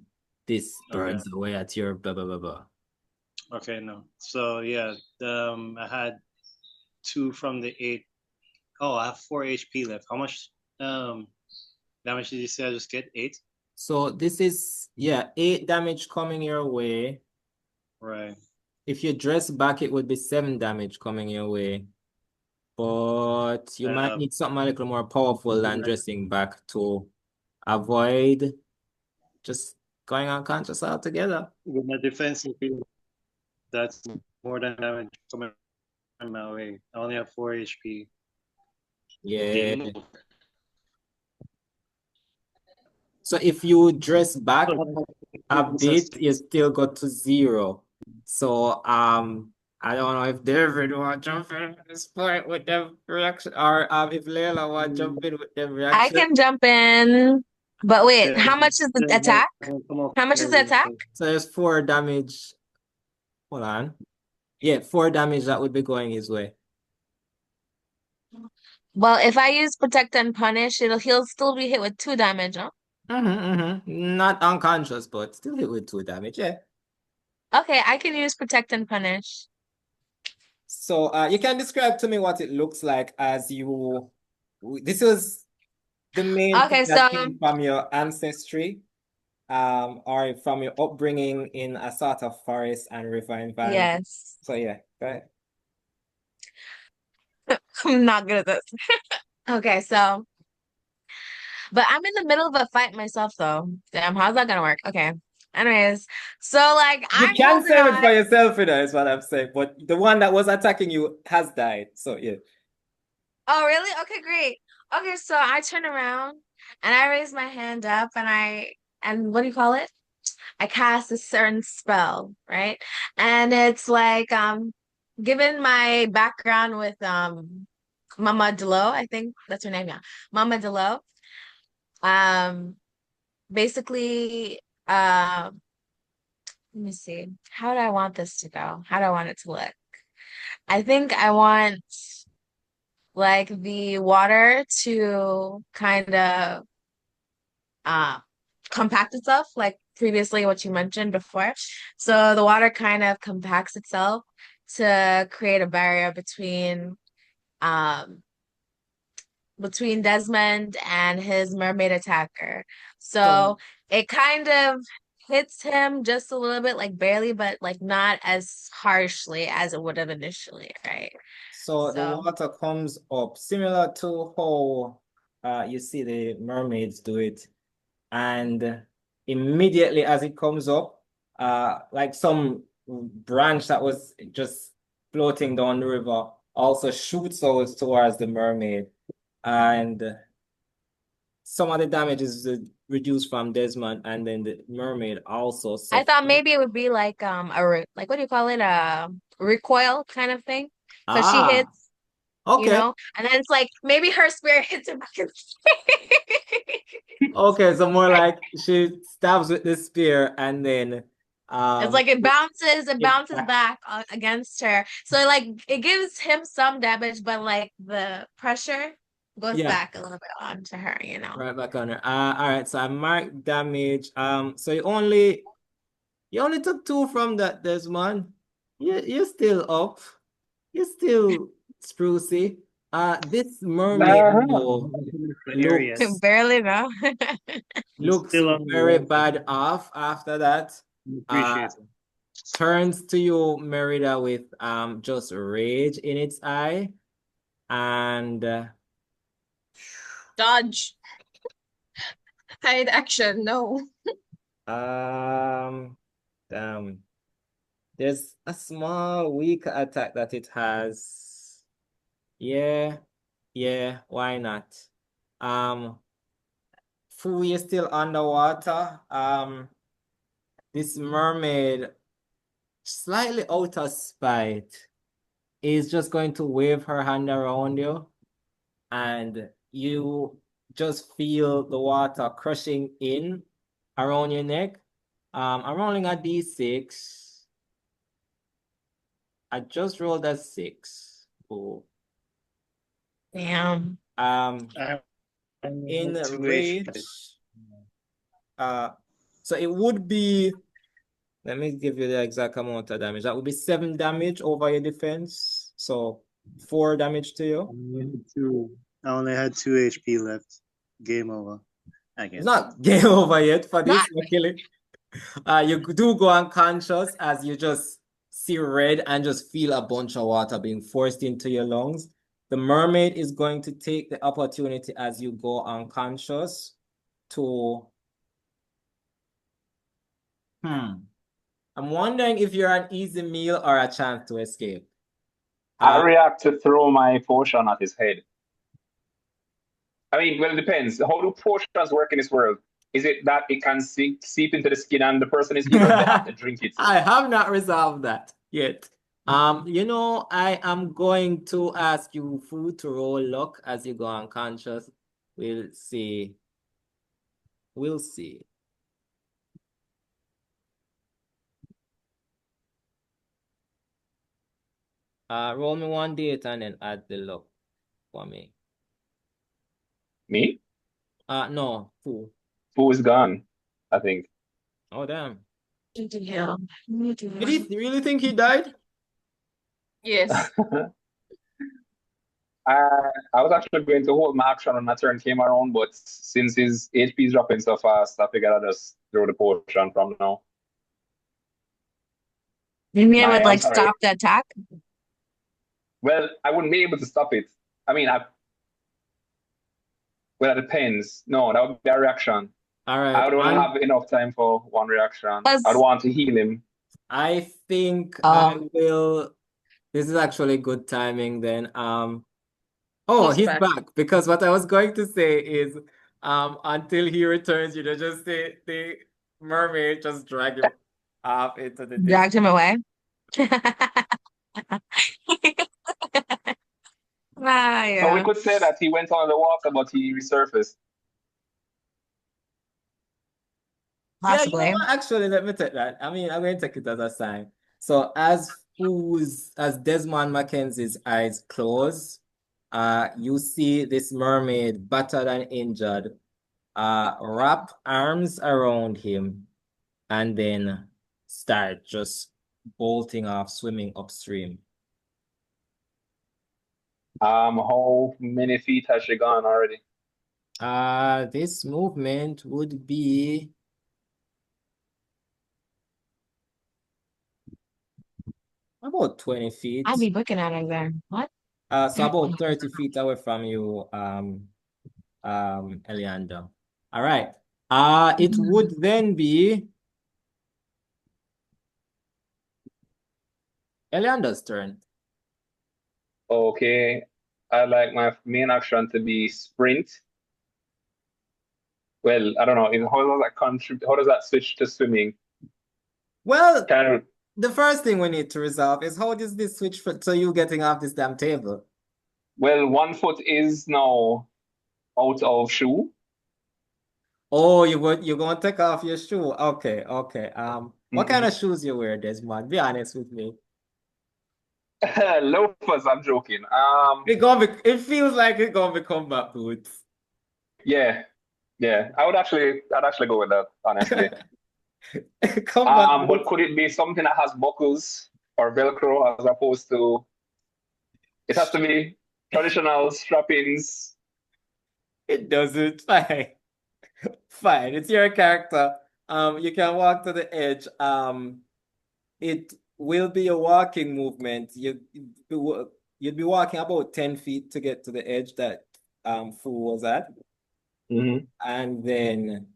this Okay. burns away at your blah blah blah blah. Okay, no. So yeah, I had 2 from the 8. Oh, I have 4 HP left. How much damage did you say I just get? 8? So this is 8 damage coming your way. Right. if you dress back, it would be 7 damage coming your way. But you might need something a little more powerful than dressing back to avoid just going unconscious altogether. With my defensive field, that's more than damage coming my way. I only have 4 HP. Yeah. So if you dress back a bit, you still got to 0. So I don't know if David want to jump in at this point with the reaction, or if Leileh want to jump in with the I reaction. can jump in, but wait, how much is the attack? How much is the attack? So there's 4 damage. Hold on. Yeah, 4 damage that would be going his way. Well, if I use protect and punish, he'll still be hit with 2 damage, huh? Not unconscious, but still hit with 2 damage. Yeah. Okay, I can use protect and punish. So you can describe to me what it looks like as you. This was the main thing that came from your ancestry, or from your upbringing in a sort of forest and river environment. Yes. So yeah, go ahead. I'm not good at this. Okay, so, but I'm in the middle of a fight myself, though. Damn, how's that gonna work? Okay. Anyways, so like You I'm can holding save it on. for yourself, you know, is what I'm saying. But the one that was attacking you has died. So yeah. Oh, really? Okay, great. Okay, so I turn around and I raise my hand up and what do you call it? I cast a certain spell, right? And it's like given my background with Mama Delo, I think that's her name, yeah. Mama Delo. Basically let me see. How do I want this to go? How do I want it to look? I think I want like the water to kind of compact itself, like previously what you mentioned before. So the water kind of compacts itself to create a barrier between Desmond and his mermaid attacker. So it kind of hits him just a little bit, like barely, but like not as harshly as it would have initially, right? So the water comes up similar to how you see the mermaids do it. And immediately as it comes up, like some branch that was just floating down the river also shoots out towards the mermaid. And some of the damage is reduced from Desmond, and then the mermaid also I suffers. thought maybe it would be like like what do you call it? A recoil kind of thing. Because she hits, okay. You know, and then it's like maybe her spirit hits him back in the Okay, so more like she stabs with the spear and then it's like it bounces back against her. So like it gives him some damage, but like the pressure goes back a little bit onto her, you know. Right back on her. All right, so I marked damage. So you only took 2 from that, Desmond. You're still up. You're still sprucey. This mermaid looks barely know. looks very bad off after that. Turns to you, Merida, with just rage in its eye, and Dodge. Hide action, no. There's a small weak attack that it has. Yeah, why not? Fu is still underwater. This mermaid, slightly out of spite, is just going to wave her hand around you, and you just feel the water crushing in around your neck. I'm rolling a d6. I just rolled a 6. Cool. Damn. In rage. So it would be, let me give you the exact amount of damage. That would be 7 damage over your defense. So 4 damage to you. I only had 2 HP left. Game over. I guess. It's not game over yet for this, luckily. You do go unconscious as you just see red and just feel a bunch of water being forced into your lungs. The mermaid is going to take the opportunity as you go unconscious to I'm wondering if you're an easy meal or a chance to escape. I react to throw my potion at his head. I mean, well, it depends. How do potions work in this world? Is it that it can seep into the skin and the person is healed, or they have to drink it? I have not resolved that yet. I am going to ask you food to roll luck as you go unconscious. We'll see. We'll see. Roll me 1d8 and then add the luck for me. Me? No, Fu. Fu is gone, I think. Oh, damn. Yeah. Did he really think he died? Yes. I was actually going to hold my action when my turn came around, but since his HP is dropping so fast, I figured I'd just throw the potion from now. Maybe I would I'm like sorry. stop the attack. Well, I wouldn't be able to stop it. I mean, well, it depends. No, that would be a reaction. All right. I would only have enough time for one reaction. Plus- I'd want to heal him. I think I will. This is actually good timing then. Oh, he's back. Because what I was going to say is, until he returns, you know, just the mermaid just drag him off into the Dragged him away. So we could say that he went under the water, but he resurfaced. Possibly. Yeah, you know what? Actually, let me take that. I mean, I'm going to take it as a sign. So as Desmond McKenzie's eyes close, you see this mermaid, battered and injured, wrap arms around him and then start just bolting off, swimming upstream. How many feet has she gone already? This movement would be about 20 feet. I'd be looking at her there. What? So about 30 feet away from you, Eliandir. All right. It would then be Eliandir's turn. Okay. I'd like my main action to be sprint. Well, I don't know. How does that contribute? How does that switch to swimming? Well, Kind of, the first thing we need to resolve is how does this switch to you getting off this damn table? well, 1 foot is now out of shoe. Oh, you're going to take off your shoe. Okay, okay. What kind of shoes you wear, Desmond? Be honest with me. Loafers, I'm joking. It feels like it's gonna be combat boots. Yeah. I'd actually go with that, honestly. Combat But boots. could it be something that has buckles or Velcro as opposed to it has to be traditional strappings? It doesn't. Fine. Fine. It's your character. You can walk to the edge. It will be a walking movement. You'd be walking about 10 feet to get to the edge that Fu was at. And then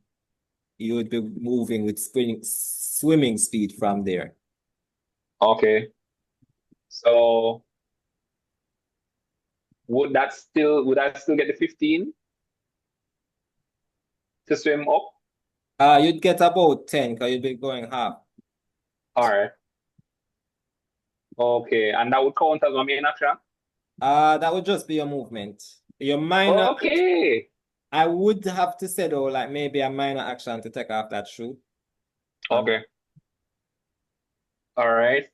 you would be moving with swimming speed from there. Okay. So would I still get the 15 to swim up? You'd get about 10 because you'd be going half. All right. Okay, and that would count as my main action? That would just be a movement. Your minor. Okay. I would have to say though, like maybe a minor action to take off that shoe. Okay. All right.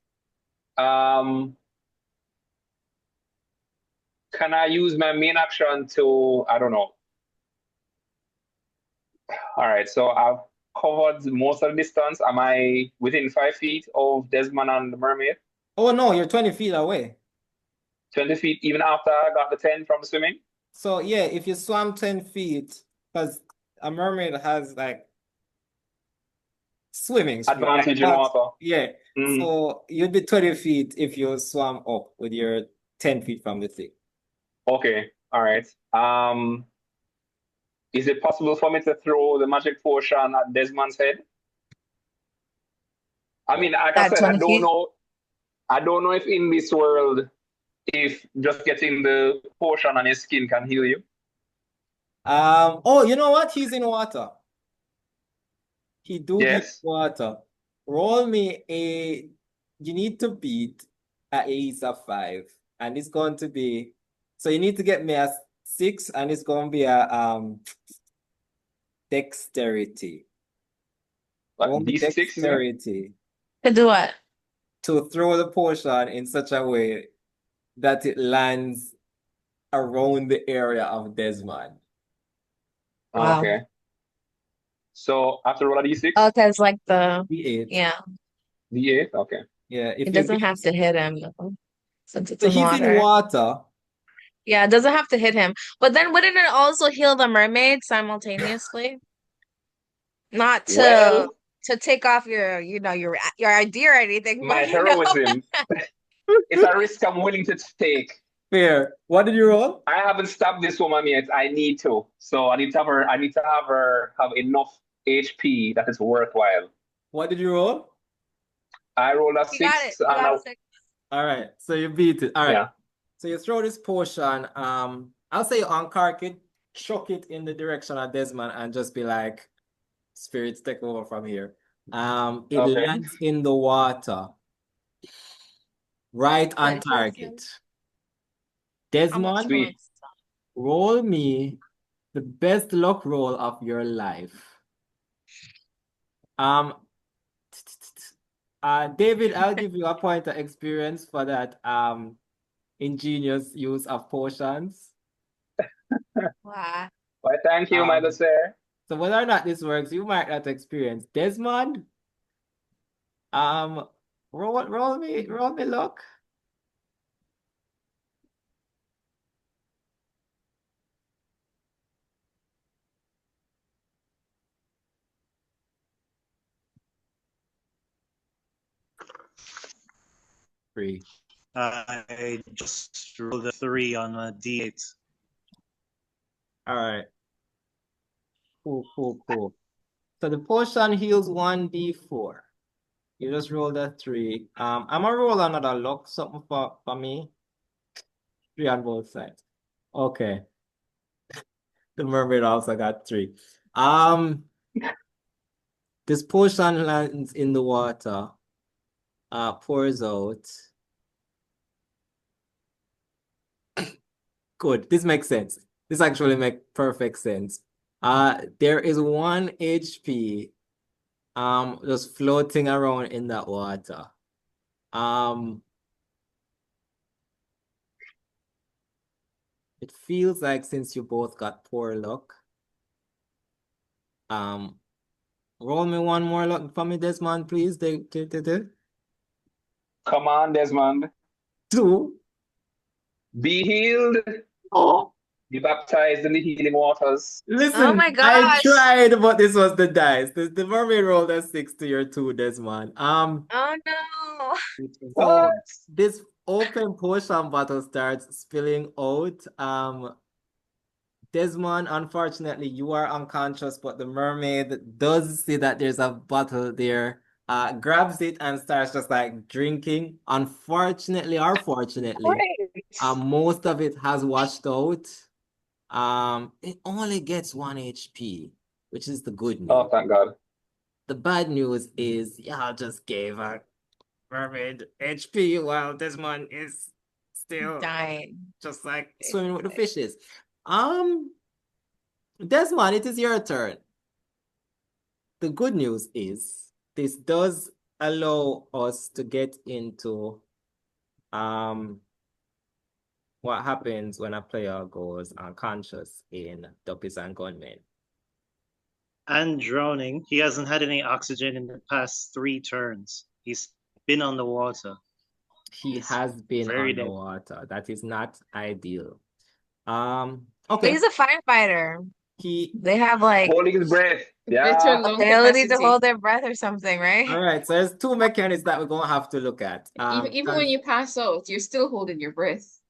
Can I use my main action to, I don't know. All right, so I've covered most of the distance. Am I within 5 feet of Desmond and the mermaid? Oh no, you're 20 feet away. 20 feet even after I got the 10 from swimming? So yeah, if you swam 10 feet, because a mermaid has like swimming speed. Advantage in water. Yeah. Mm. So you'd be 20 feet if you swam up with your 10 feet from the thing. Okay. All right. Is it possible for me to throw the magic potion at Desmond's head? I mean, like I That said, 20 feet? I don't know if in this world, if just getting the potion on his skin can heal you. Oh, you know what? He's in water. He do be in Yes. water. Roll me you need to beat at least a 5. And it's going to be, so you need to get me a 6 and it's going to be a dexterity. Roll But me D6, is it? dexterity To do what? to throw the potion in such a way that it lands around the area of Desmond. Wow. Okay. So after roll a D6, Oh, because like D8. yeah, D8. Okay. Yeah, if it you doesn't beat, have to hit him though, since it's so in he's in water. water. Yeah, it doesn't have to hit him. But then wouldn't it also heal the mermaid simultaneously? Not to Well, take off your idea or anything, but my heroism, it's a risk I'm willing to take. Fair. What did you roll? I haven't stopped this woman yet. I need to. So I need to have her have enough HP that is worthwhile. What did you roll? I rolled a you got it. 6 You and got a a 6. All right, so you beat it. All right. yeah. So you throw this potion. I'll say you uncork it, chuck it in the direction of Desmond, and just be like, "Spirits, take over from here." It Okay. lands in the water, right on Interesting. target. I'm a Desmond, Sweet. roll me the best luck roll of your life. Um, David, I'll give you a point of experience for that ingenious use of potions. Wow. Well, thank you, my good sir. So whether or not this works, you might not experience. Desmond, roll me luck. Three. I just rolled a 3 on a D8. All right. Cool. So the potion heals 1d4. You just rolled a 3. I'm gonna roll another luck, something for me. 3 on both sides. Okay. The mermaid also got 3. This potion lands in the water, pours out. Good. This makes sense. This actually makes perfect sense. There is 1 HP just floating around in that water. It feels like since you both got poor luck. Roll me one more luck for me, Desmond, please. Come on, Desmond. 2. Be healed. Oh. Be baptized in the healing waters. Oh Listen, my I gosh. tried, but this was the dice. The mermaid rolled a 6 to your 2, Desmond. Oh no. So What? this open potion bottle starts spilling out. Desmond, unfortunately, you are unconscious, but the mermaid does see that there's a bottle there, grabs it and starts just like drinking. Unfortunately or fortunately, Great. most of it has washed out. It only gets 1 HP, which is the good Oh, news. thank God. The bad news is y'all just gave a mermaid HP while Desmond is still Dying. just like swimming with the fishes. Desmond, it is your turn. The good news is this does allow us to get into what happens when a player goes unconscious in Duppies and Gunmen. And drowning. He hasn't had any oxygen in the past 3 turns. He's been on the water. He He's has been very dead. underwater. That is not ideal. But Okay. he's a firefighter. They have like Holding his breath. Greater Yeah. lung ability to capacity. hold their breath or something, right? All right, so there's two mechanics that we're gonna have to look at. Even when you pass out, you're still holding your breath.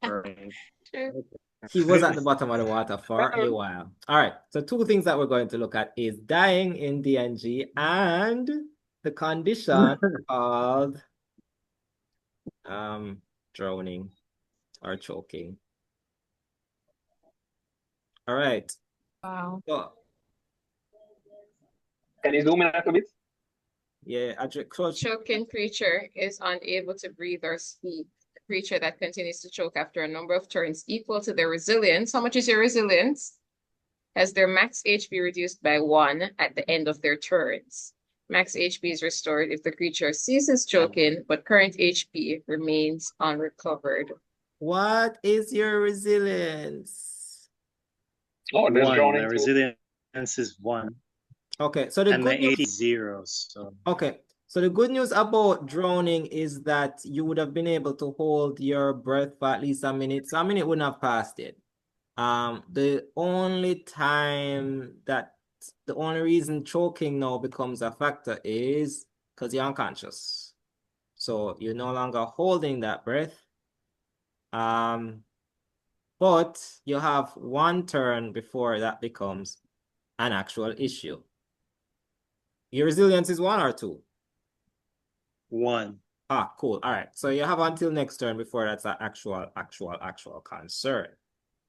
True. he was at the bottom of the water for a while. All right, so two things that we're going to look at is dying in DNG and the condition called drowning or choking. All right. Wow. So Can you zoom in a little bit? yeah, Choking creature is unable to breathe or speak. A creature that continues to choke after a number of turns equal to their resilience. How much is your resilience? Has their max HP reduced by 1 at the end of their turns. Max HP is restored if the creature ceases choking, but current HP remains unrecovered. what is your resilience? Oh, there's One. drowning My too. resilience is 1, Okay, so the and my good news. AP is 0. So Okay, so the good news about drowning is that you would have been able to hold your breath for at least a minute. So a minute wouldn't have passed it. The only reason choking now becomes a factor is because you're unconscious. So you're no longer holding that breath. But you have one turn before that becomes an actual issue. Your resilience is 1 or 2? 1. Ah, cool. All right. So you have until next turn before that's an actual concern.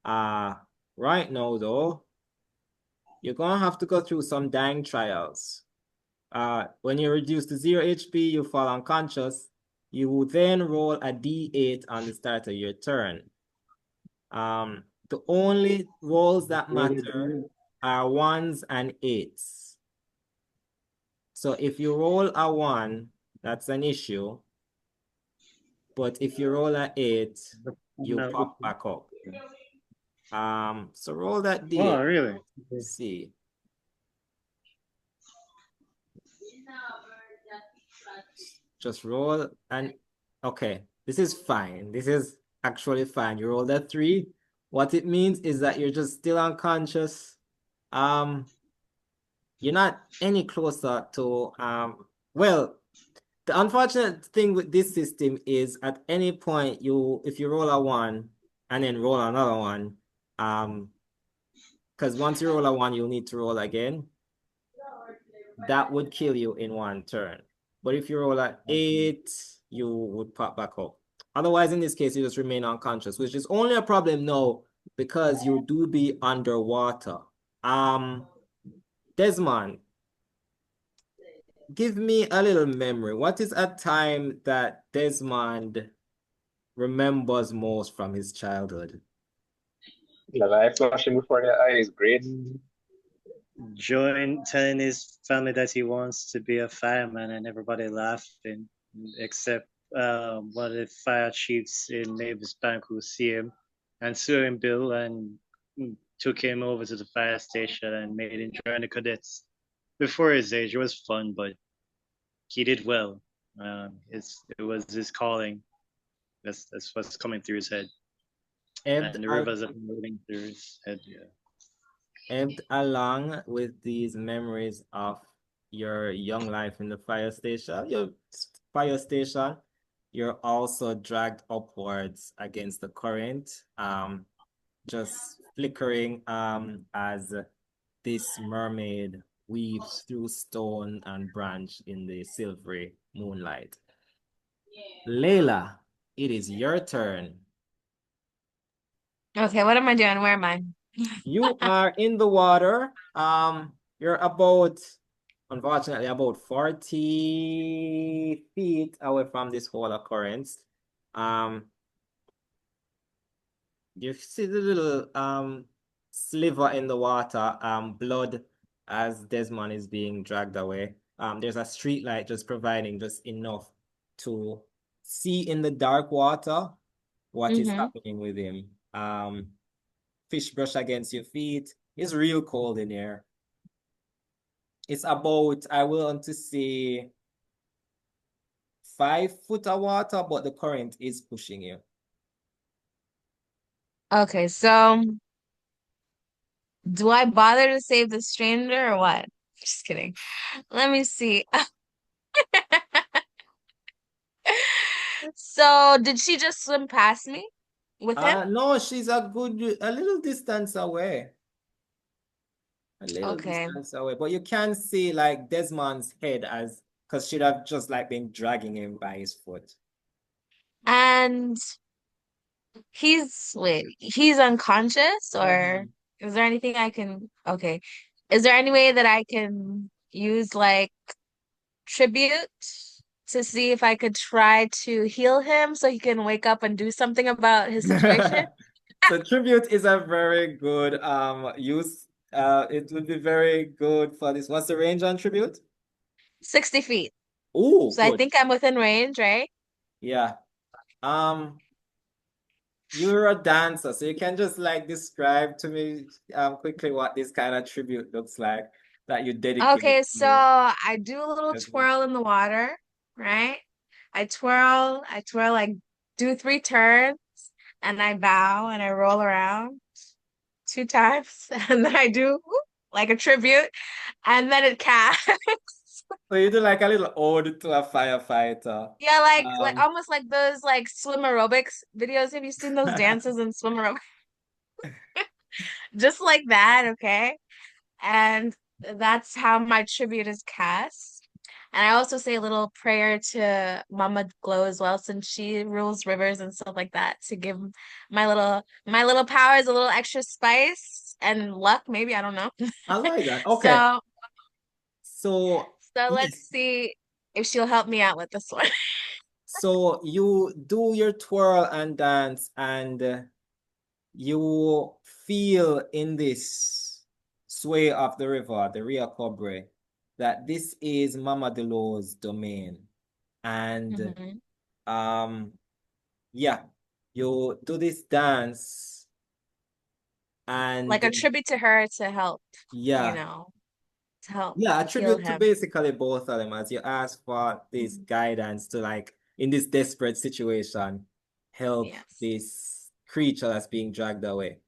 Right now though, you're gonna have to go through some dang trials. When you reduce to 0 HP, you fall unconscious. You will then roll a D8 on the start of your turn. The only rolls that matter are 1s and 8s. So if you roll a 1, that's an issue. But if you roll an 8, you No. pop back up. So roll that D8. Oh, really? Let's see. Just roll and okay, this is fine. This is actually fine. You roll that 3. What it means is that you're just still unconscious. You're not any closer to well, the unfortunate thing with this system is at any point if you roll a 1 and then roll another one, because once you roll a 1, you'll need to roll again. That would kill you in 1 turn. But if you roll an 8, you would pop back up. Otherwise, in this case, you just remain unconscious, which is only a problem now because you do be underwater. Desmond, give me a little memory. What is a time that Desmond remembers most from his childhood? The light flashing before the eye is great. Telling his family that he wants to be a fireman, and everybody laughing, except one of the fire chiefs in Mavis Bank who see him and saw him Bill and took him over to the fire station and made him join the cadets. Before his age, it was fun, but he did well. It was his calling. That's what's coming through his head. And the rivers are moving through his head. Yeah. Ebbed along with these memories of your young life in the fire station, you're also dragged upwards against the current, just flickering as this mermaid weaves through stone and branch in the silvery moonlight. Leileh, it is your turn. Okay, what am I doing? Where am I? You are in the water. You're unfortunately, about 40 feet away from this whole occurrence. You see the little sliver in the water, blood as Desmond is being dragged away. There's a street light just providing just enough to see in the dark water what is happening with him. Fish brush against your feet. It's real cold in here. It's about, I want to say, 5 foot of water, but the current is pushing you. Okay, so Do I bother to save the stranger or what? Just kidding. Let me see. So, did she just swim past me with him? No, she's a little distance away. A little Okay. distance away. But you can see like Desmond's head as because she'd have just like been dragging him by his foot. And he's unconscious, or Mhm. is there anything I can, okay. Is there any way that I can use like tribute to see if I could try to heal him so he can wake up and do something about his situation? So tribute is a very good use. It would be very good for this. What's the range on tribute? 60 feet. Oh, So I good. think I'm within range, right? Yeah. Um, you're a dancer, so you can just like describe to me quickly what this kind of tribute looks like that you dedicate Okay, so to I do a little Desmond. twirl in the water, right? I twirl, like do 3 turns, and I bow and I roll around 2 times, and then I do whoop, like a tribute, and then it casts. So you do like a little ode to a firefighter. Yeah, like Um, almost like those like swim aerobics videos. Have you seen those dances in swim aerobics? Just like that, okay? And that's how my tribute is cast. And I also say a little prayer to Mama Glow as well, since she rules rivers and stuff like that, to give my little powers a little extra spice and luck, maybe, I don't know. I like that. Okay. So So so let's yes. see if she'll help me out with this one. So you do your twirl and dance, and you feel in this sway of the river, the Rio Cobre, that this is Mama Delo's domain. And Mhm. um, yeah, you do this dance, Like a and tribute to her to help, you yeah, know, to help yeah, heal attribute to him. basically both of them as you ask for this Mhm. guidance to like in this desperate situation, help Yes. this creature that's being dragged away.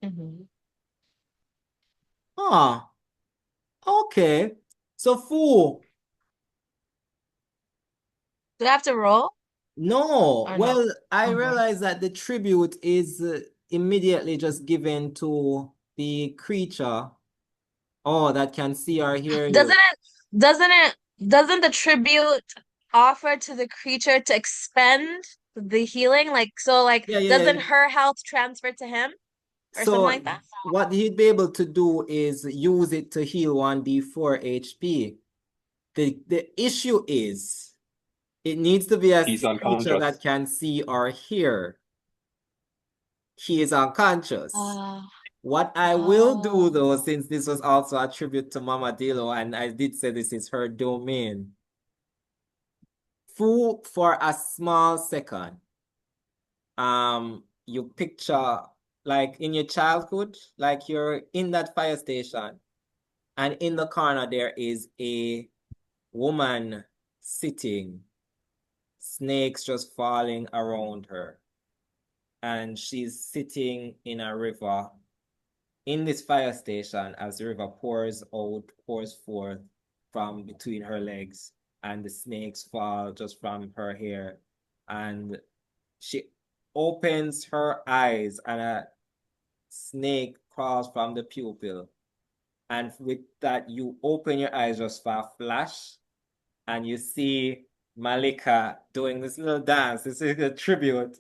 Hmm. Ah, okay. So Fu, Do I have to roll no. or no? Well, I Okay. realize that the tribute is immediately just given to the creature. Oh, that can see or hear Doesn't you. it, doesn't the tribute offer to the creature to expend the healing? Like, so like, Yeah, yeah, doesn't yeah. her health transfer to him or something So like that? what he'd be able to do is use it to heal 1d4 HP. The issue is it needs to be a He's creature that unconscious. can see or hear. He is unconscious. Uh, What I will do oh. though, since this was also a tribute to Mama Dilo, and I did say this is her domain, for a small second, you picture like in your childhood, like you're in that fire station, and in the corner there is a woman sitting, snakes just falling around her, and she's sitting in a river in this fire station as the river pours forth from between her legs, and the snakes fall just from her hair. And she opens her eyes, and a snake crawls from the pupil. And with that, you open your eyes just for a flash, and you see Malika doing this little dance. This is a tribute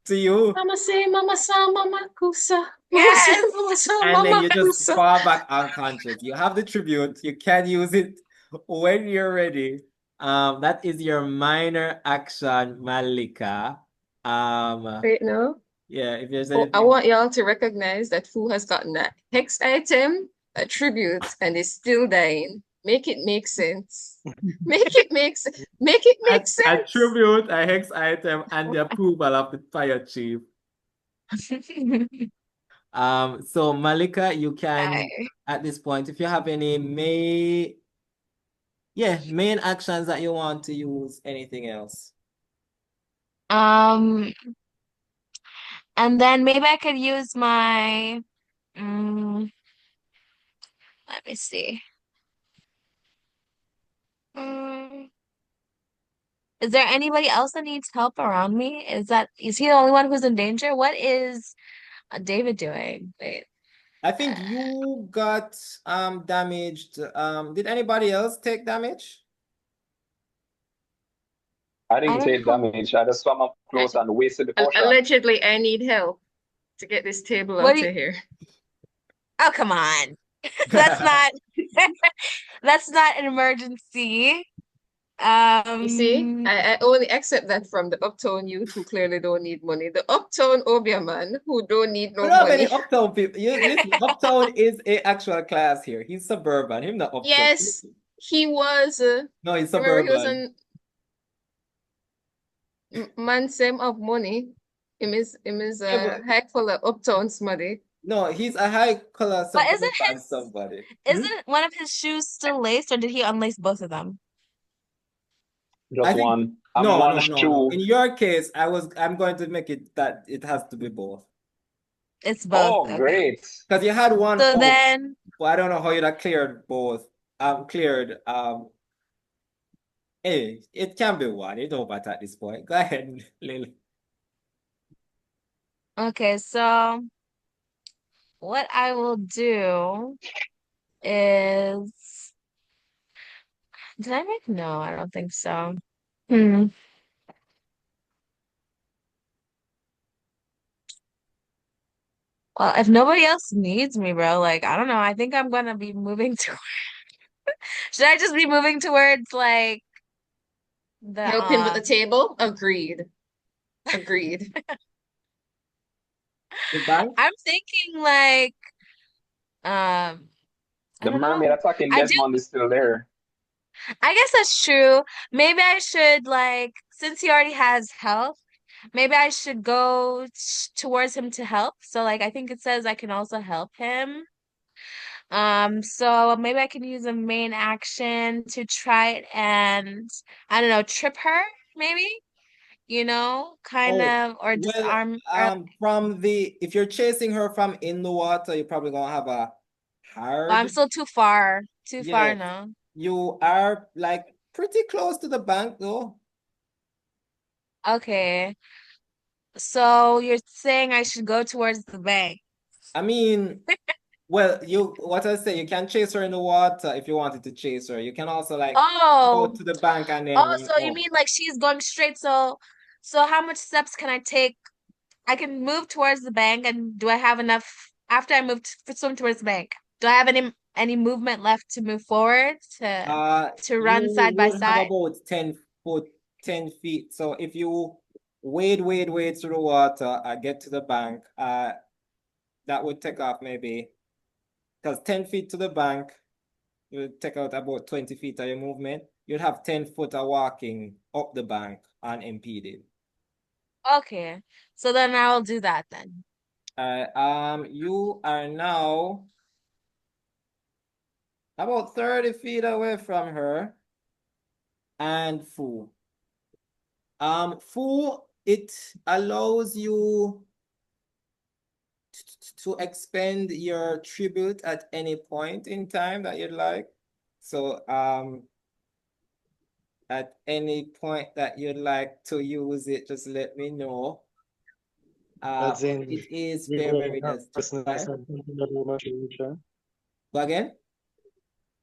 to you. Mama say, Mama sa, Mama kusa. Mama say, Yes. Mama sa, And then Mama you just kusa. fall back unconscious. You have the tribute. You can use it when you're ready. That is your minor action, Malika. Right now. Yeah, if there's Oh, I anything. want y'all to recognize that Fu has gotten a hex item, a tribute, and is still dying. Make it make sense. Make it make sense. Make it make A sense. tribute, a hex item, and the approval of the fire chief. So Malika, you can I, at this point, if you have any main actions that you want to use, anything else. um, and then maybe I could use my Mm, let me see. Mm, is there anybody else that needs help around me? Is he the only one who's in danger? What is David doing? Wait. I think you got damaged. Did anybody else take damage? I I didn't don't take know. damage. I just swam up close and wasted the potion. Allegedly, I need help to get this table What out do you, of here. oh, come on. That's not that's not an emergency. You see, Um, I only accept that from the uptown youth who clearly don't need money. The uptown Obeahman who don't need We no don't have any money. uptown people. Listen, uptown is a actual class here. He's suburban. Him not uptown. Yes, he was. No, he's Remember, he was suburban. an man same of money. Him is Yeah, a but heck full of uptown smutty. no, he's a high color but suburban somebody. isn't one of his shoes still laced, or did he unlace both of them? I Just think one. I'm no, one no, no, no. shoe. In your case, I'm going to make it that it has to be both. It's both. Oh, Okay. great. Because you had one So out. then, Well, I don't know how you'd have cleared both. Cleared hey, it can be one. It don't matter at this point. Go ahead, Lily. okay, so what I will do is, did I make? No, I don't think so. Hmm. Well, if nobody else needs me, bro, like, I don't know. I think I'm gonna be moving to, should I just be moving towards like the Help him with the table? Agreed. Agreed. The bank? I'm thinking like I The don't mermaid know. attacking I do Desmond is still there. I guess that's true. Maybe I should like since he already has health, maybe I should go towards him to help. So like I think it says I can also help him. So maybe I can use a main action to try it and I don't know, trip her, maybe, kind Oh, of or well, disarm or if you're chasing her from in the water, you're probably gonna have a well, I'm hard. still too far. Too far Yes, now. you are like pretty close to the bank though. Okay. So you're saying I should go towards the bank. I mean, well, what I say, you can chase her in the water if you wanted to chase her. You can also like go Oh, to the bank and then oh, run so you up. mean like she's going straight, so how much steps can I take? I can move towards the bank, and do I have enough after I move to swim towards the bank? Do I have any movement left to move forward to You run side by would have side? about 10 foot, 10 feet. So if you wade through the water, get to the bank, that would take off maybe because 10 feet to the bank, you would take out about 20 feet of your movement. You'd have 10 foot of walking up the bank unimpeded. Okay, so then I will do that then. You are now about 30 feet away from her and Fu. Fu, it allows you to expend your tribute at any point in time that you'd like. So, at any point that you'd like to use it, just let me know. As But in it is fair regain Merida's consciousness turn. and continue motivation. Go again?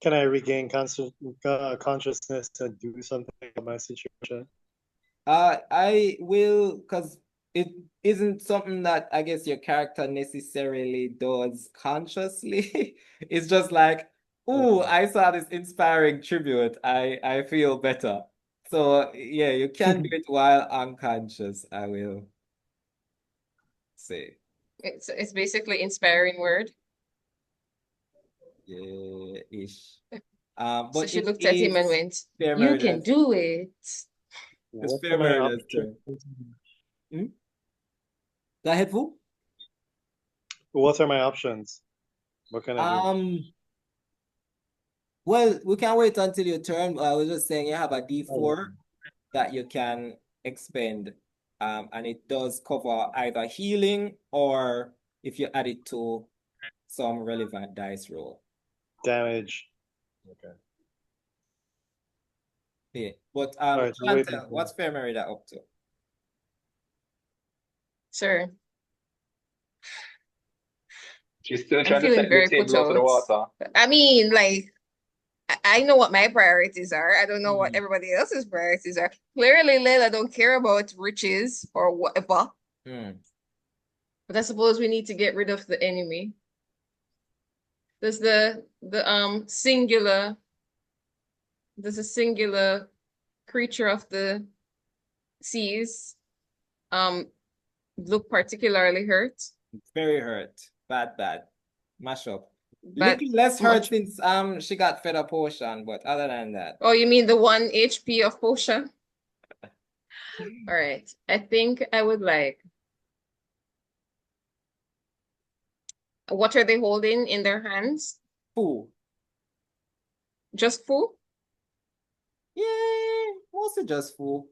Can I regain consciousness and do something in my situation? I will, because it isn't something that I guess your character necessarily does consciously. It's just like, ooh, Okay. I saw this inspiring tribute. I feel better. So yeah, you can do it while unconscious, I will say. It's basically inspiring word. Yeah, ish. So But she it looked at him and is went, fair "You can Merida's. do it." It's What are fair my Merida's options? turn. Hmm? Go ahead, Fu. What are my options? What can I do? Well, we can wait until your turn. I was just saying you have a D4 that you can expend. And it does cover either healing or if you add it to some relevant dice roll. Damage. Okay. Yeah. But All right, we're waiting Shantelle, for what's Fair Merida up to? Sure. She's still I'm trying to feeling set the very put table out for the out. water. I mean, like, I know what my priorities are. I don't know what Hmm. everybody else's priorities are. Clearly, Leileh don't care about riches or whatever. Hmm. But I suppose we need to get rid of the enemy. Does there's a singular creature of the seas look particularly hurt? Very hurt. Bad. Mash up. But Little less hurt much. since she got fed up potion, but other than that. Oh, you mean the 1 HP of potion? All right. I think I would like. What are they holding in their hands? Fool. Just food? Yeah, mostly just fool.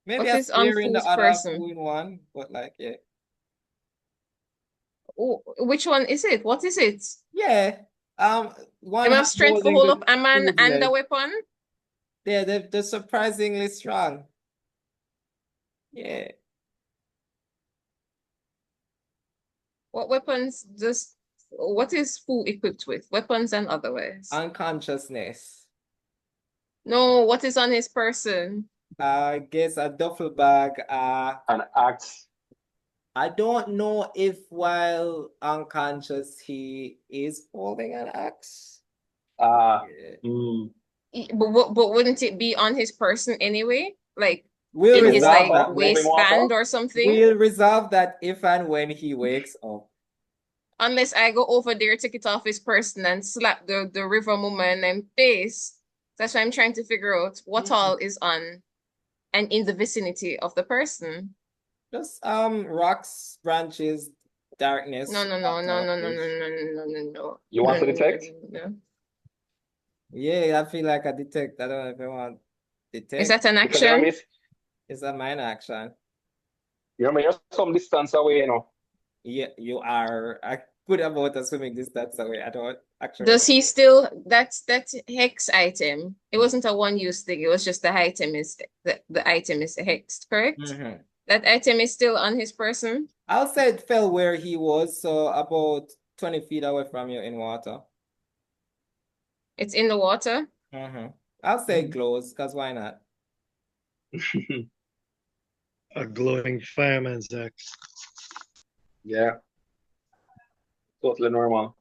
Maybe What a is on spear in the fool's other person? fool in one, but like yeah. Oh, which one is it? What is it? Yeah. One They hand have strength to holding hold the up a man fool's and a leg. weapon? Yeah, they're surprisingly strong. Yeah. What weapons does what is Fu equipped with? Weapons and otherwise. Unconsciousness. No, what is on his person? I guess a duffel bag. An axe. I don't know if while unconscious he is holding an axe. Uh, Yeah. mm, But wouldn't it be on his person anyway? Like We'll in in his resolve like water, that moving next. waistband water. or something? We'll resolve that if and when he wakes up. Unless I go over there, take it off his person and slap the river woman and face. That's why I'm trying to figure out what all is on and in the vicinity of the person. Just rocks, branches, No, darkness, no, no, no, water, no, no, no, fish. no, no, no, no. You No, want to no, no, detect? no, no. Yeah, I feel like I detect. I don't know if I want Is detect. that an Because you know, action? miss, It's a minor action. you know, you're some distance away, you know. Yeah, you are a good about a swimming distance away. I don't actually. Does he still that's that hex item? It wasn't a one-use thing, it was just the item is the item is hexed, correct? Mhm. That item is still on his person? I'll say it fell where he was, so about 20 feet away from you in water. It's in the water? I'll say it glows, because why not? a glowing fireman's axe. Yeah, totally normal.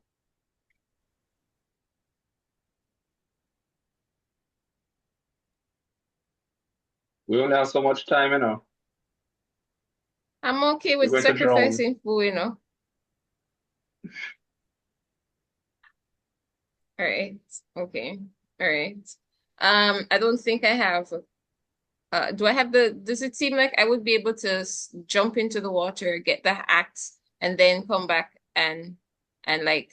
We only have so much time, you know. I'm okay We're with going to drown. sacrificing food, you know. All right. Okay. All right. I don't think I have. Do I have does it seem like I would be able to jump into the water, get the axe, and then come back and like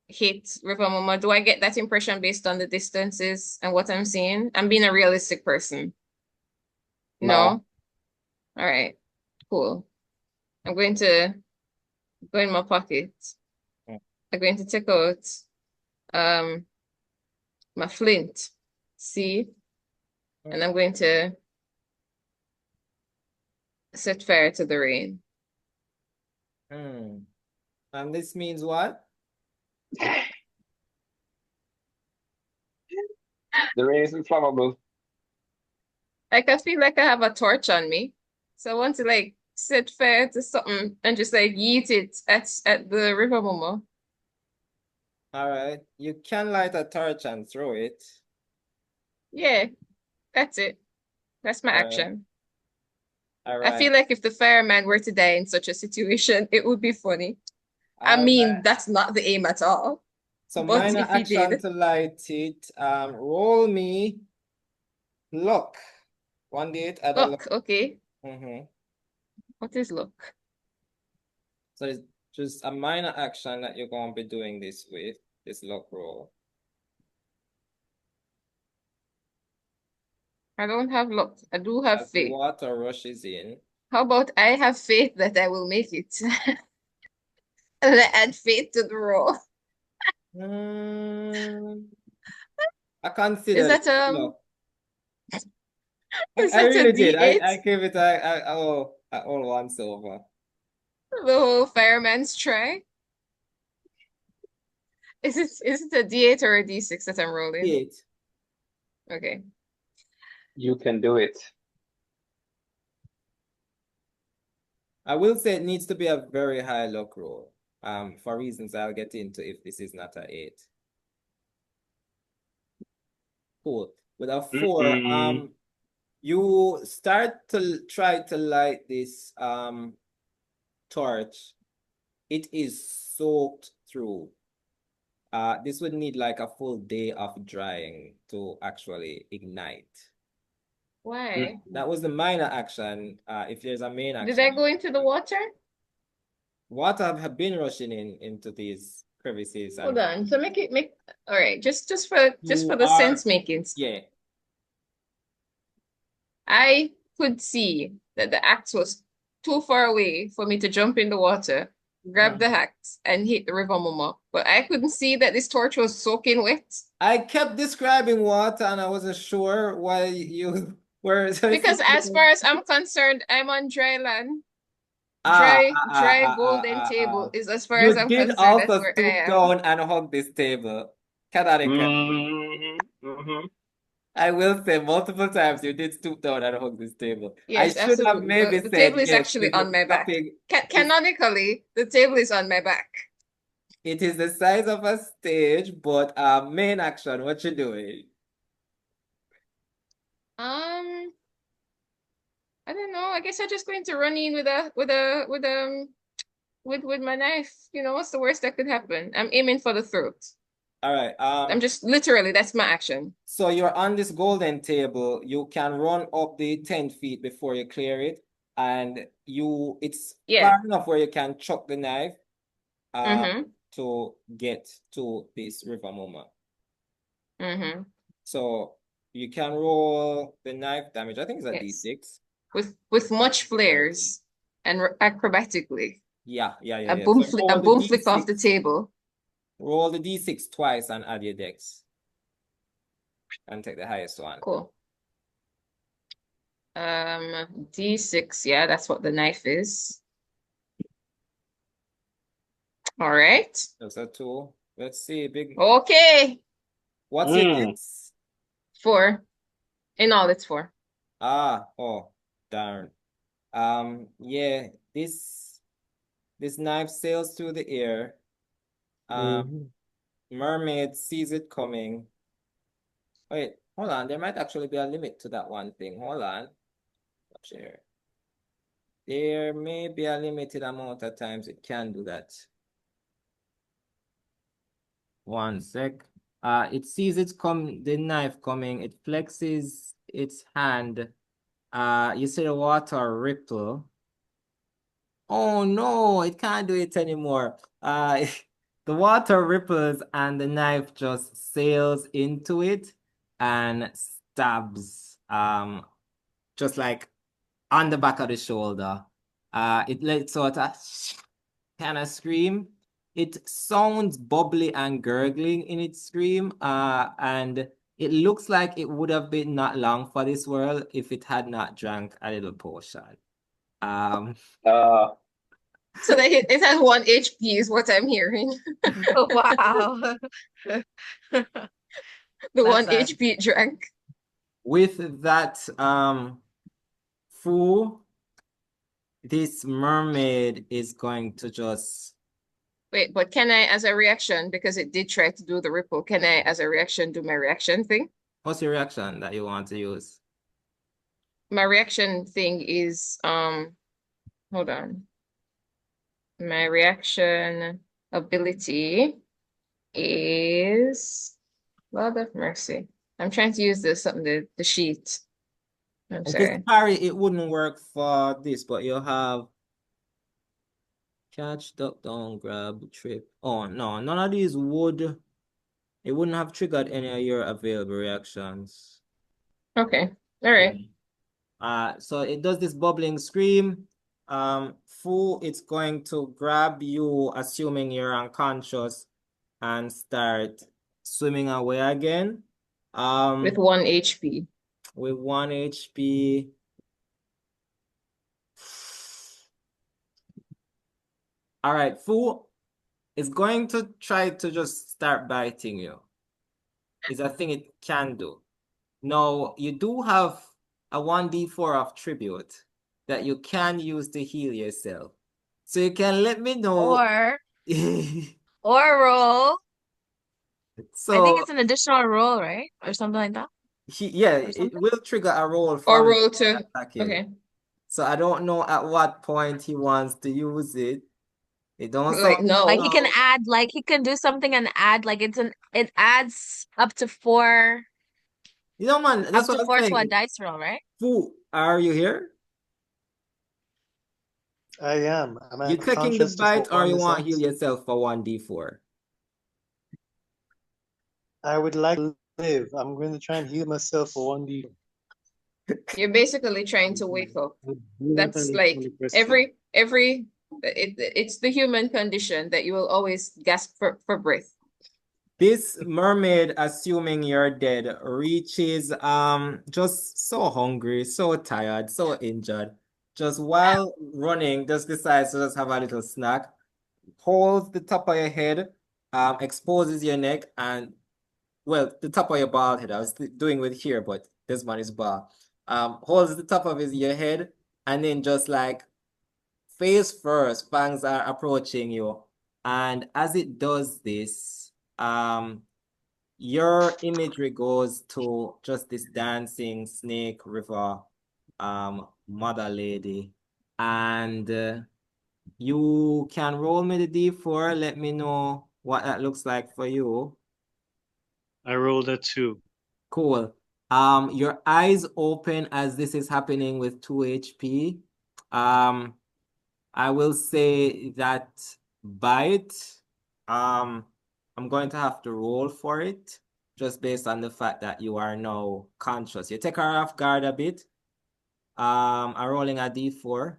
hit River Mama? Do I get that impression based on the distances and what I'm seeing? I'm being a realistic person. No? No. All right. Cool. I'm going to go in my pocket. I'm going to take out um my flint. See? And I'm going to set fire to the rain. And this means what? The rain is inflammable. Like I feel like I have a torch on me. So I want to like set fire to something and just like yeet it at the river mama. All right. You can light a torch and throw it. Yeah, that's it. That's my All right. action. All I feel right. like if the fireman were to die in such a situation, it would be funny. I All mean, right. that's not the aim at all. So But minor if he action did, to light it. Roll me luck. 1d8 add a luck. look, okay. Mm-hmm. What is look? So it's just a minor action that you're going to be doing this with, this luck roll. I don't have luck. I do have As the faith. water rushes in. How about I have faith that I will make it? And I add fate to the roll. I Is considered it. that No, is I that a really did. D8? I gave it I all once over. The whole fireman's try? Is it a D8 or a D6 that I'm rolling? 8. Okay. You can do it. I will say it needs to be a very high luck roll. For reasons I'll get into if this is not a 8. Cool. With a 4, you start to try to light this torch. It is soaked through. This would need like a full day of drying to actually ignite. Why? That was the minor action. If there's a main Did I action, go into the water? water have been rushing into these crevices Hold and on. So make all right, just for you the are sense making. yeah. I could see that the axe was too far away for me to jump in the water, grab the axe, and hit the river mama. But I couldn't see that this torch was soaking wet. I kept describing water and I wasn't sure why you were Because as far as I'm concerned, I'm on dry land. Ah, Dry golden table is as far as You I'm did concerned, that's also where I stoop am. down and hug this table. Canonically. I will say multiple times you did stoop down and hug this table. I Yes, should have absolutely. maybe The said table is yes, actually this is on my back. stopping. Canonically, the table is on my back. It is the size of a stage, but main action, what you doing? I don't know. I guess I'm just going to run in with my knife. You know, what's the worst that could happen? I'm aiming for the throat. All right. I'm just literally, that's my action. So you're on this golden table. You can run up the 10 feet before you clear it. And it's far enough where you can chuck the knife to get to this river mama. So you can roll the knife damage. I think it's a D6. With much flares and acrobatically. Yeah. A boom flick off the table. Roll the D6 twice and add your dex. And take the highest one. Cool. D6, yeah, that's what the knife is. All right. That's a 2. Let's see, big. Okay. What's your dex? 4. In all, it's 4. Oh, darn. Yeah, this knife sails through the air. Mermaid sees it coming. Wait, hold on. There might actually be a limit to that one thing. Hold on. Share. There may be a limited amount of times it can do that. One sec. It sees the knife coming. It flexes its hand. You see the water ripple. Oh no, it can't do it anymore. The water ripples and the knife just sails into it and stabs just like on the back of the shoulder. It lets out a kind of scream. It sounds bubbly and gurgling in its scream, and it looks like it would have been not long for this world if it had not drank a little potion. So that it has 1 HP is what I'm hearing. Oh, wow. The 1 HP it drank. With that fool, this mermaid is going to just Wait, but can I, as a reaction, because it did try to do the ripple, can I, as a reaction, do my reaction thing? What's your reaction that you want to use? My reaction thing is, hold on. My reaction ability is, Lord of mercy. I'm trying to use the sheet. I'm sorry. Parry, it wouldn't work for this, but you'll have catch, duck down, grab, trip. Oh no, none of these would. It wouldn't have triggered any of your available reactions. Okay. All right. So it does this bubbling scream. Fu, it's going to grab you, assuming you're unconscious, and start swimming away again. With 1 HP. With 1 HP. All right, Fu is going to try to just start biting you. It's a thing it can do. Now, you do have a 1d4 of tribute that you can use to heal yourself. So you can let me know. Or roll. I think So it's an additional roll, right? Or something like that. yeah, Or it something. will trigger a roll Or from roll to. attacking. Okay. So I don't know at what point he wants to use it. It don't Like, sound no. Like he can add, like he can do something and add, like it adds up to 4, You know, man, up that's to what I'm 4 to a saying. dice roll, right? Fu, are you here? I am. Am I You taking the conscious to bite or you want to understand? heal yourself for 1d4? I would like to live. I'm going to try and heal myself for 1D. You're basically trying to wake up. That's like it's the human condition that you will always gasp for breath. This mermaid, assuming you're dead, reaches just so hungry, so tired, so injured. Just while running, just decides to just have a little snack, holds the top of your head, exposes your neck, and well, the top of your bald head. I was doing with here, but this one is bald. Holds the top of your head, and then just like face first, fangs are approaching you. And as it does this, your imagery goes to just this dancing snake river, mother lady. And you can roll me the d4. Let me know what that looks like for you. I rolled a 2. Cool. Your eyes open as this is happening with 2 HP. I will say that bite, I'm going to have to roll for it just based on the fact that you are now conscious. You take her off guard a bit. I'm rolling a d4.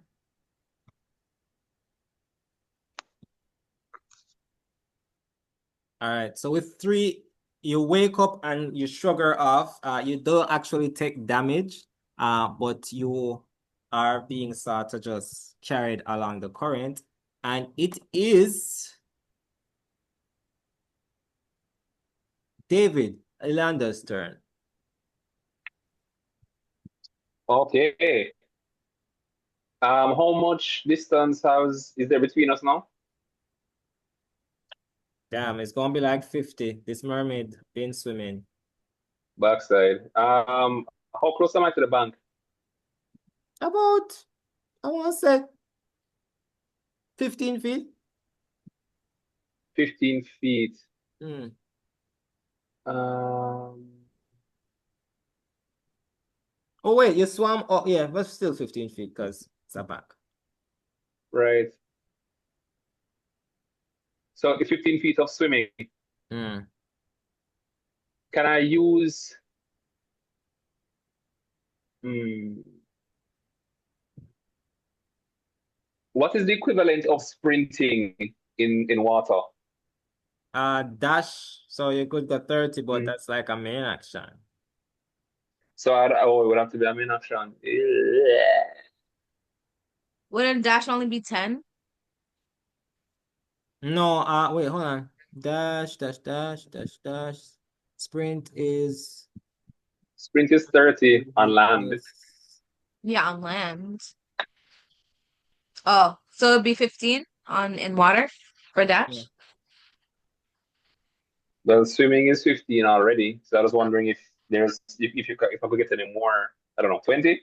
All right, so with 3, you wake up and you shrug her off. You don't actually take damage, but you are being sort of just carried along the current. And it is David, Eliandir's turn. Okay. How much distance is there between us now? Damn, it's gonna be like 50. This mermaid been swimming. Backside. How close am I to the bank? About, I want to say 15 feet. 15 feet. Hmm. Oh wait, you swam. Oh yeah, but still 15 feet because it's a bank. Right. So 15 feet of swimming. Hmm. Can I use what is the equivalent of sprinting in water? Dash. So you could go 30, but that's like a main action. So it would have to be a main action. Wouldn't dash only be 10? No, wait, hold on. Dash, dash, dash, dash, dash. Sprint is 30 on land. Yeah, on land. Oh, so it'd be 15 in water for dash? Yeah. Well, swimming is 15 already. So I was wondering if I could get any more, I don't know, 20?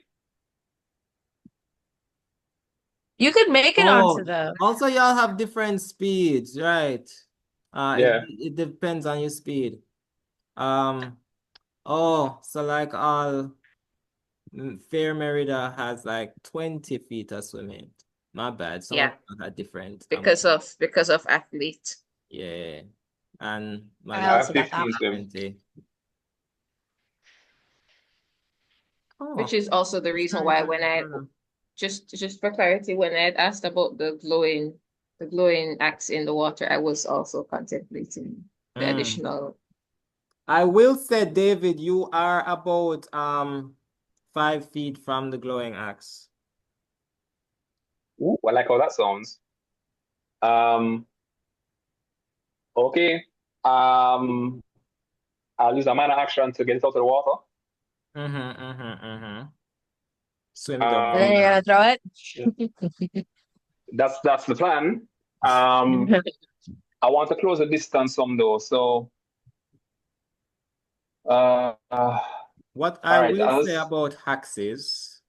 You could make it onto the Also y'all have different speeds, right? Yeah. It depends on your speed. So like all Fair Merida has like 20 feet of swimming. Not bad. Some of them are different. Because of athlete. Yeah. And I Malika also got 15 that. swim. 20. Which is also the reason why when I just for clarity, when I had asked about the glowing axe in the water, I was also contemplating the additional. I will say, David, you are about 5 feet from the glowing axe. Ooh, I like how that sounds. Okay. I'll use a minor action to get it out of the water. Swim And down. then you're gonna throw it? That's the plan. I want to close the distance some though. So What I all right, will say about axes,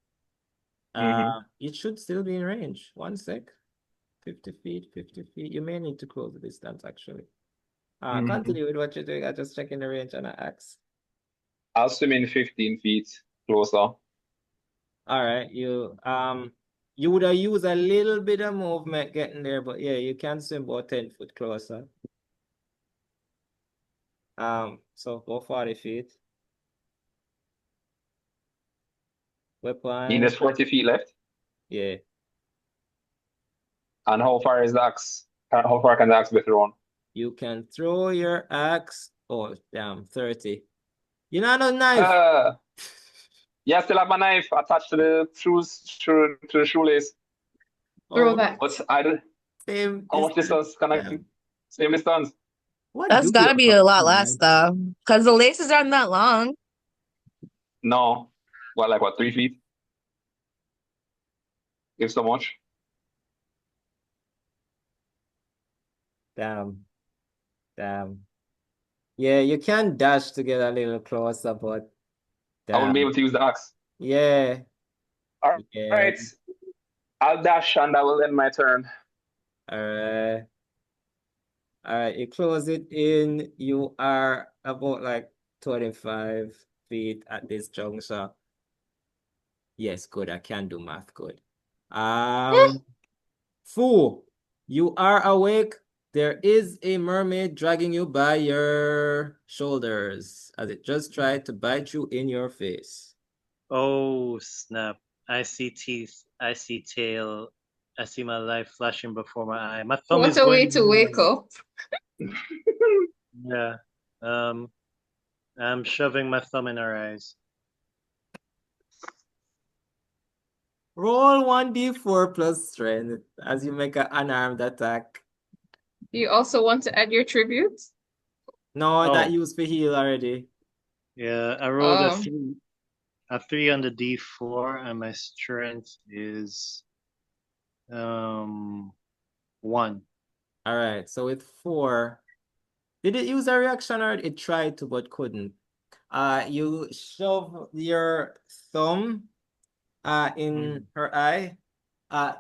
it should still be in range. 1 sec. 50 feet, 50 feet. You may need to close the distance actually. Continue with what you're doing. I just checking the range on an axe. I'll swim in 15 feet closer. All right, you would have used a little bit of movement getting there, but yeah, you can swim about 10 foot closer. So go 40 feet. Weapon. There's 40 feet left. Yeah. And how far is the axe? How far can the axe be thrown? You can throw your axe. Oh, damn, 30. You know no knife. Yeah, I still have my knife attached to the shoelace. Throw Oh, back. But I don't. same How much distance can I? Same distance. What That's do gotta you be a lot have? less though, because the laces aren't that long. No. What, 3 feet? If so much. Damn. Yeah, you can dash to get a little closer, but I wouldn't be damn. able to use the axe. Yeah. All Yeah. right. I'll dash and that will end my turn. All right, you close it in. You are about like 25 feet at this juncture. Yes, good. I can do math. Good. Fool, you are awake. There is a mermaid dragging you by your shoulders as it just tried to bite you in your face. Oh, snap. I see teeth. I see tail. I see my life flashing before my eye. My thumb is What a way going to wake up. Yeah. I'm shoving my thumb in her eyes. Roll 1d4 plus strength as you make an unarmed attack. Do you also want to add your tribute? No, that Oh. used for heal already. Yeah, I rolled Oh. a 3 on the D4, and my strength is 1. All right, so with 4, did it use a reaction or it tried to but couldn't? You shove your thumb in her eye.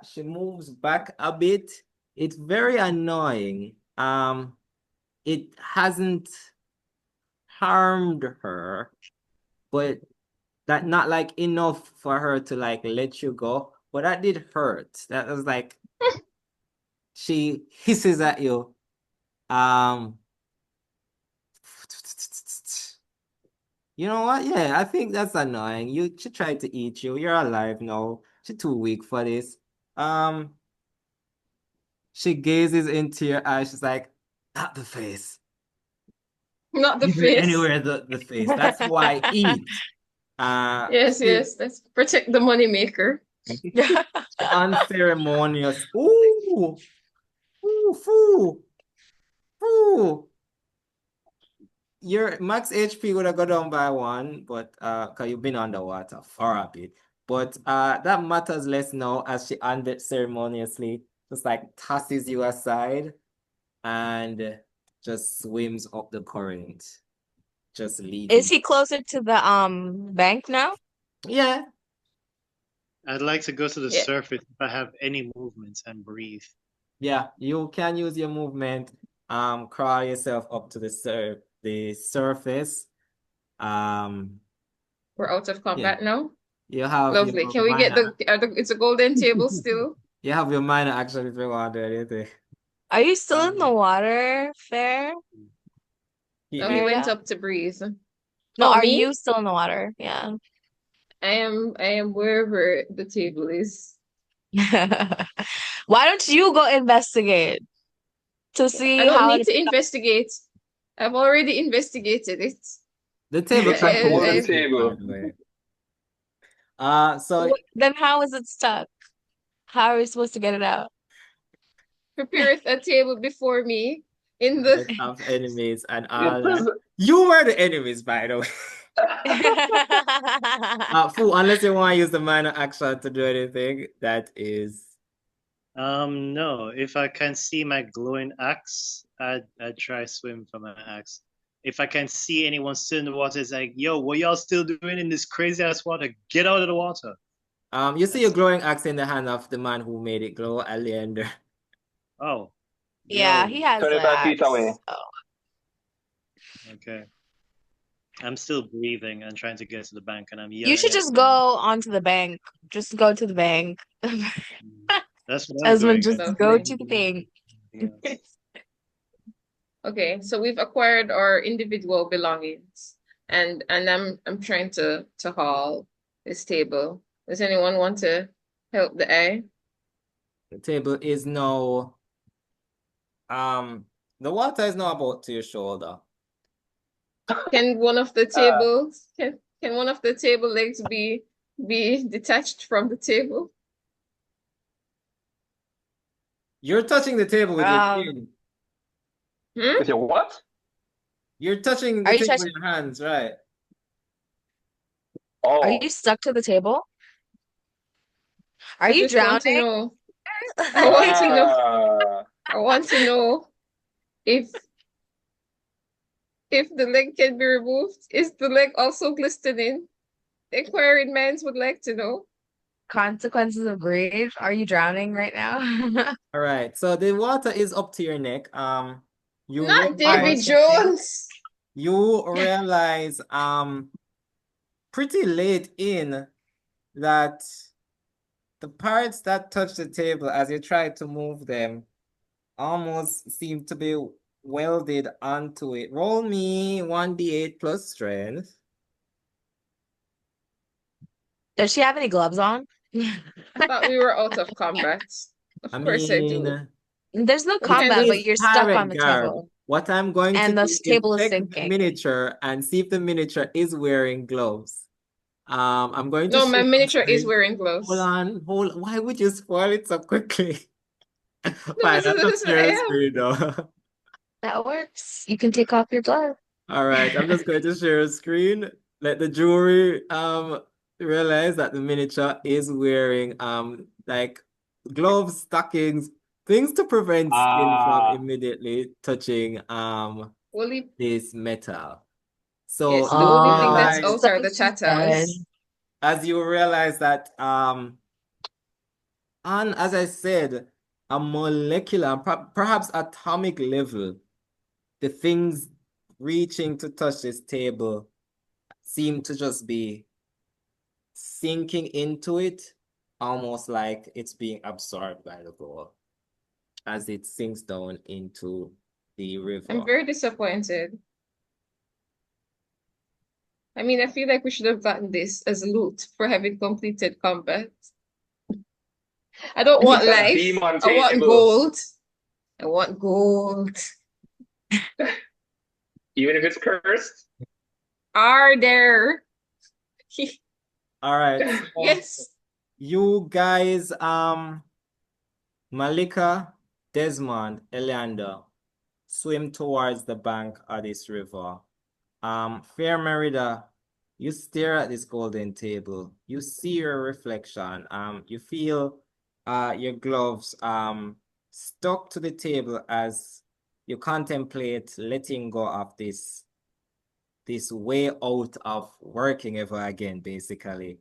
She moves back a bit. It's very annoying. It hasn't harmed her, but that not like enough for her to like let you go. But that did hurt. That was like she hisses at you. You know what? Yeah, I think that's annoying. She tried to eat you. You're alive now. She's too weak for this. She gazes into your eyes. She's like, not the face. Not the Give it face. anywhere the face. That's how I eat. Yes. Let's protect the money maker. Unceremonious. Ooh, foo. Your max HP would have gone down by 1, but because you've been underwater for a bit. But that matters less now as she unceremoniously just like tosses you aside and just swims up the current. Just leaving. Is he closer to the bank now? Yeah. I'd like to go to the surface if I have any movements and breathe. Yeah, you can use your movement. Crawl yourself up to the surface. We're out of combat now. You have lovely. Can we get it's a golden table still? You have your minor action if you want to do anything. Are you still in the water, Fair? No, he went up to breathe. No, Oh, are me? you still in the water? Yeah. I am wherever the table is. Why don't you go investigate to I see don't how need it to investigate. I've already investigated it. The table It's a contains a golden I, snake, by table. the way. So then how is it stuck? How are we supposed to get it out? prepareth a table before me in right the of enemies and It all is. that. You were the enemies, by the way. Fool, unless you want to use the minor action to do anything, that is. No. If I can see my glowing axe, I'd try swim for my axe. If I can see anyone still in the water, it's like, yo, what y'all still doing in this crazy ass water? Get out of the water. You see a That's glowing axe in the hand of the man who made it glow, Eliandir. oh, Yeah, yo, he has the 25 feet away. axe. Oh. okay. I'm still breathing and trying to get to the bank, and I'm You yelling should at just go them. onto the bank. Just go to the bank. That's what I'm Desmond, doing. just I'm go lovely. to the bank. yes. Okay, so we've acquired our individual belongings, and I'm trying to haul this table. Does anyone want to help the eye? The table is now, the water is now about to your shoulder. Can one of the Uh, tables can one of the table legs be detached from the table? You're touching the table with your chin. Hmm? with your what? You're touching Are the you table with touching? your hands, right? Are Oh, you stuck to the table? Are I you just want to drowning? know. I want to know. ah, I want to know if the leg can be removed. Is the leg also glistening? The inquiring minds would like to know. Consequences of rage. Are you drowning right now? All right. So the water is up to your neck. You Not Oh, Davy realize okay. Jones. you realize pretty late in that the parts that touch the table as you try to move them almost seem to be welded onto it. Roll me 1d8 plus strength. Does she have any gloves on? Thought we were out of combat. I Of course I do. mean, There's no What it kinds combat, of but is you're stuck on pirate the garb. table, What I'm going to and the do is table is check the sinking. miniature and see if the miniature is wearing gloves. I'm going to No, my share a miniature is screen. wearing Hold gloves. on, hold. Why would you spoil it so quickly? No, Fine, I'm just I sharing am. screen though. That works. You can take off your glove. All right, I'm just going to share a screen. Let the jury realize that the miniature is wearing like gloves, stockings, things to prevent skin from ah, immediately touching Only this metal. So yes, the you only thing Oh, that's realize out so are the she said. tatas. as you realize that on, as I said, a molecular, perhaps atomic level, the things reaching to touch this table seem to just be sinking into it, almost like it's being absorbed by the goal as it sinks down into the I'm river. very disappointed. I mean, I feel like we should have gotten this as loot for having completed combat. I don't want it's a life. demon I want table. gold. I want gold. Even if it's cursed. Are there? All right, so Yes. you guys, Malika, Desmond, Eliandir, swim towards the bank of this river. Fair Merida, you stare at this golden table. You see your reflection. You feel your gloves stuck to the table as you contemplate letting go of this way out of working ever again, basically.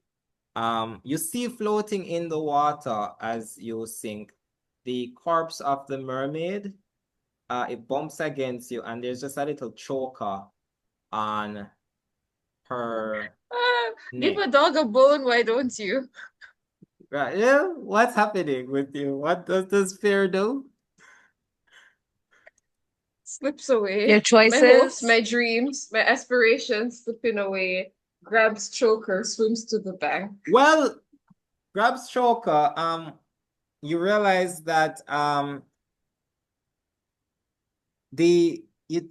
You see floating in the water as you sink the corpse of the mermaid. It bumps against you, and there's just a little choker on her Give neck. a dog a bone, why don't you? Right? Yeah. What's happening with you? What does this fear do? Slips away. Your My hopes, choices. my dreams, my aspirations slipping away. Grabs choker, swims to the bank. Well, grabs choker. you realize that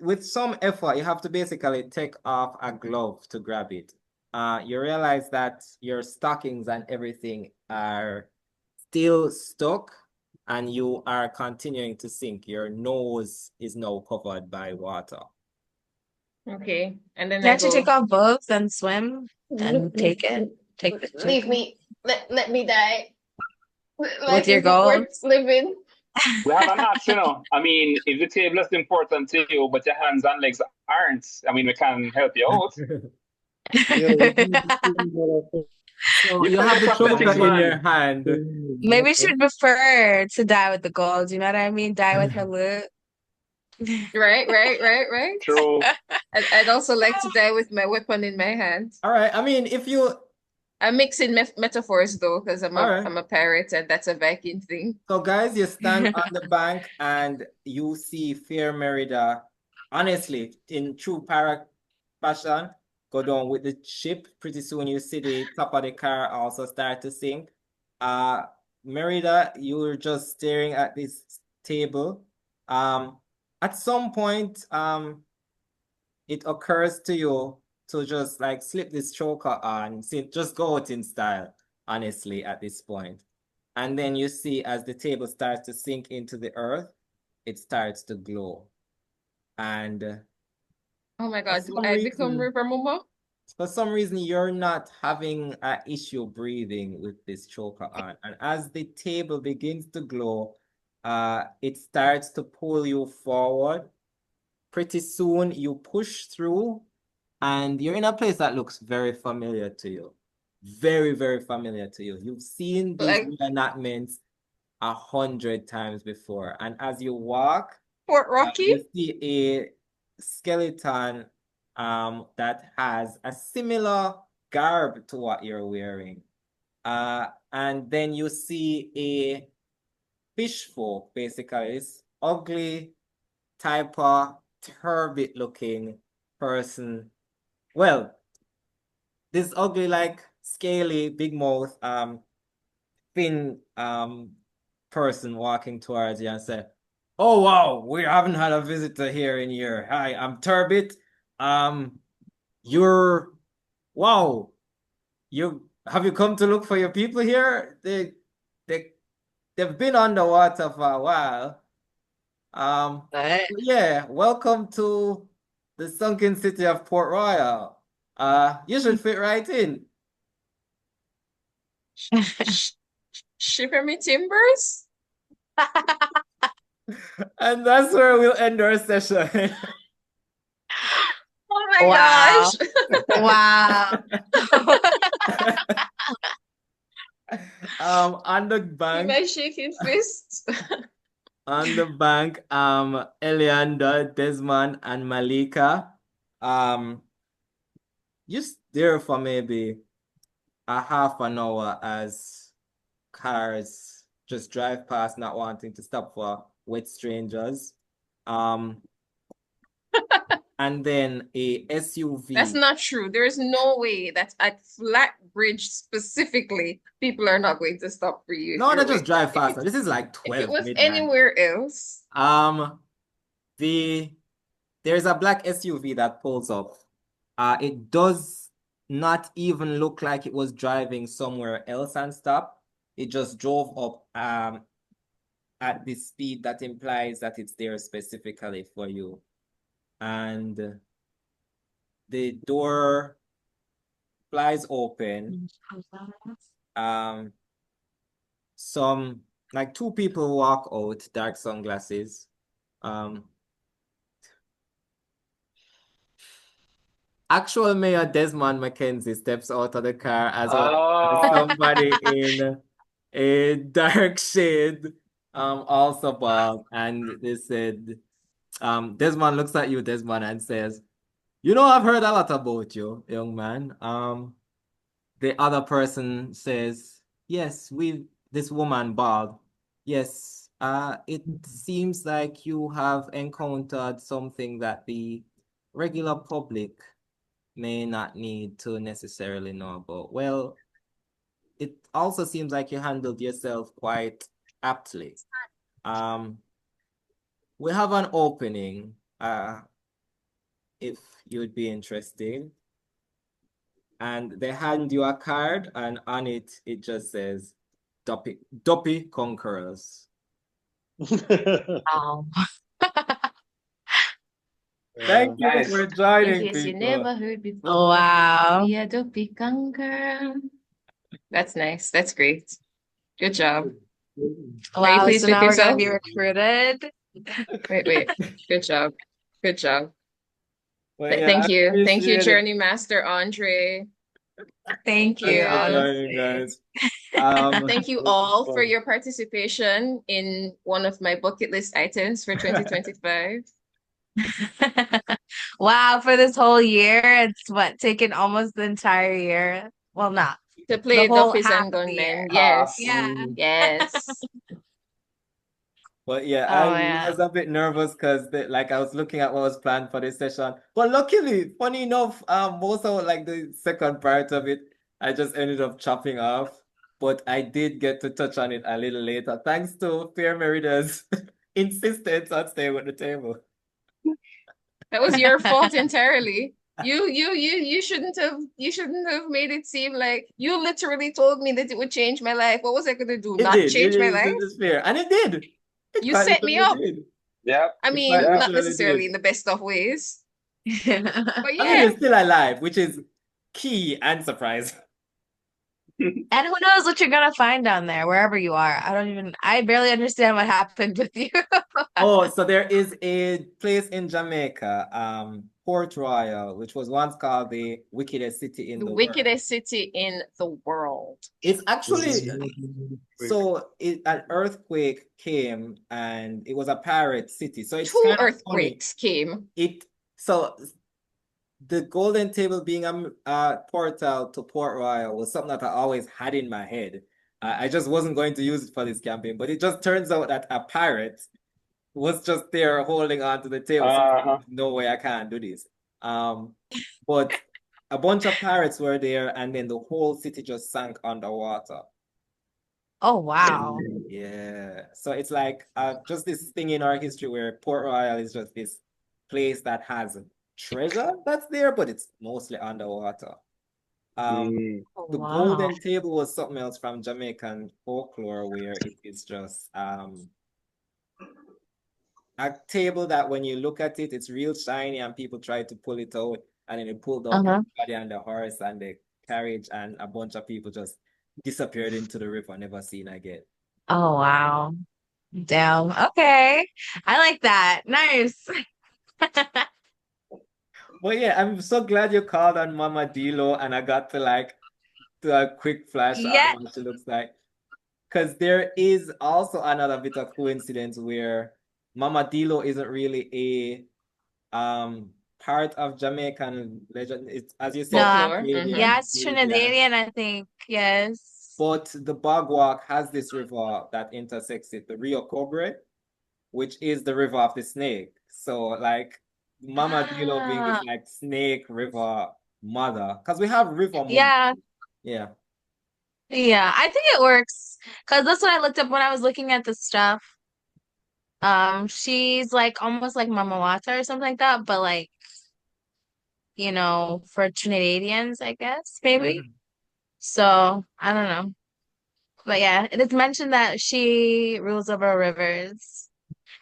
with some effort, you have to basically take off a glove to grab it. You realize that your stockings and everything are still stuck and you are continuing to sink. Your nose is now covered by water. Okay. And then I Can't you take go, off both and swim and take it? Take the leave me. Let me die. with Life your isn't gold. worth living. We have an option, you know. I mean, if the table is important to you, but your hands and legs aren't, I mean, we can help you out. Yeah, we need to figure that out. So You're you very have the choker prosthetics, in your man. hand. Maybe she'd prefer to die with the gold. You know what I mean? Die with her loot. Right. True. I'd also like to die with my weapon in my hand. All right. I mean, if you I'm mixing metaphors though, because all right. I'm a pirate and that's a Viking thing. So guys, you stand on the bank and you see Fair Merida, honestly, in true pirate fashion, go down with the ship. Pretty soon you see the top of the car also start to sink. Merida, you're just staring at this table. At some point, it occurs to you to just like slip this choker on, just go out in style, honestly, at this point. And then you see as the table starts to sink into the earth, it starts to glow. And Oh my for God, do some I become reason, River Momo? for some reason, you're not having an issue breathing with this choker on. And as the table begins to glow, it starts to pull you forward. Pretty soon you push through and you're in a place that looks very familiar to you. Very, very familiar to you. You've seen these Like reenactments 100 times before. And as you walk, Fort Rocky? you see a skeleton that has a similar garb to what you're wearing. And then you see a fish folk, basically. This ugly type of turbid looking person. Well, this ugly, like scaly, big mouth, thin person walking towards you and say, "Oh wow, we haven't had a visitor here in here. Hi, I'm Turbit. You're wow. You have you come to look for your people here? They they've been underwater for a while. What? Yeah, welcome to the sunken city of Port Royal. You should fit right in." Sh Shiver me timbers? And that's where we'll end our session. Oh my Wow. gosh. Wow. On the See bank, my shaking fist? Eliandir, Desmond, and Malika, just there for maybe a half an hour as cars just drive past, not wanting to stop for wet strangers. And then a That's SUV. not true. There is no way that at Flatbridge specifically, people are not going to stop for you if No, they you're just waiting. drive faster. This is like If it 12 was midnight. anywhere else, There's a black SUV that pulls up. It does not even look like it was driving somewhere else and stopped. It just drove up at the speed that implies that it's there specifically for you. And the door flies open. Some like two people walk out, dark sunglasses. Actual Mayor Desmond McKenzie steps out of the car as well as Oh, somebody in a dark shade, also bald. And they said, Desmond looks at you, Desmond, and says, "You know, I've heard a lot about you, young man." The other person says, "Yes, this woman bald. Yes, it seems like you have encountered something that the regular public may not need to necessarily know about. Well, it also seems like you handled yourself quite aptly. We have an opening, if you would be interested. And they hand you a card, and on it, it just says Duppy Conquerors. Oh. Thank you Nice. for In joining, case you people. never heard before, Oh, wow. we are Duppy Conqueror. That's nice. That's great. Good job. Are you Wow, pleased so with now we're gonna yourself? be recruited. Wait. Good job. Good job. Well, yeah, I Thank you. Thank you, appreciate it. Journey Master Andre. Thank Thanks you, for joining, honestly. guys. Thank you all for your participation in one of my bucket list items for 2025. Wow, for this whole year, it's what, taken almost the entire year. Well, not To the play whole Duppies half and of the year. Gunmen. Yes. Yeah. Yes. But yeah, Oh, I yeah. was a bit nervous because like I was looking at what was planned for this session. But luckily, funny enough, most of like the second part of it, I just ended up chopping off. But I did get to touch on it a little later, thanks to Fair Merida's insistence on staying with the table. That was your fault entirely. You shouldn't have made it seem like you literally told me that it would change my life. What was I gonna do? It Not did. change my life? It is fair. And it did. It You quite set me literally up. did. Yep. I It quite mean, Yeah. not literally necessarily in did. the best of ways, but I mean, yeah. it's still alive, which is key and surprise. And who knows what you're gonna find down there, wherever you are. I barely understand what happened with you. Oh, so there is a place in Jamaica, Port Royal, which was once called the wickedest city in The the world. wickedest city in the world. It's actually Quick. an earthquake came and it was a pirate city. So it's Two kind of funny. earthquakes came. So the Golden Table being a portal to Port Royal was something that I always had in my head. I just wasn't going to use it for this campaign, but it just turns out that a pirate was just there holding on to the table. So Uh-huh. no way I can't do this. But a bunch of pirates were there, and then the whole city just sank underwater. Oh, wow. Yeah. So it's like just this thing in our history where Port Royal is just this place that has treasure that's there, but it's mostly underwater. Mm. Oh, The wow. Golden Table was something else from Jamaican folklore where it is just a table that when you look at it, it's real shiny and people try to pull it out and then you pull down Uh-huh. everybody and the horse and the carriage and a bunch of people just disappeared into the river, never seen again. Oh, wow. Damn. Okay. I like that. Nice. But yeah, I'm so glad you called on Mama Dilo and I got to like do a quick flash on Yeah. what she looks like. Because there is also another bit of coincidence where Mama Dilo isn't really part of Jamaican legend. It's as you said, No. Folklore. Yeah, Canadian, it's Caribbean. Trinidadian, I think. Yes. But the Bog Walk has this river that intersects it, the Rio Cobre, which is the river of the snake. So like Mama Dilo being this Ah, like snake river mother. Because we have river moon. yeah. Yeah. Yeah. I think it works. Because that's what I looked up when I was looking at the stuff. She's like almost like Mama Wata or something like that, but like, for Trinidadians, I guess, maybe. So I don't know. But yeah, it is mentioned that she rules over rivers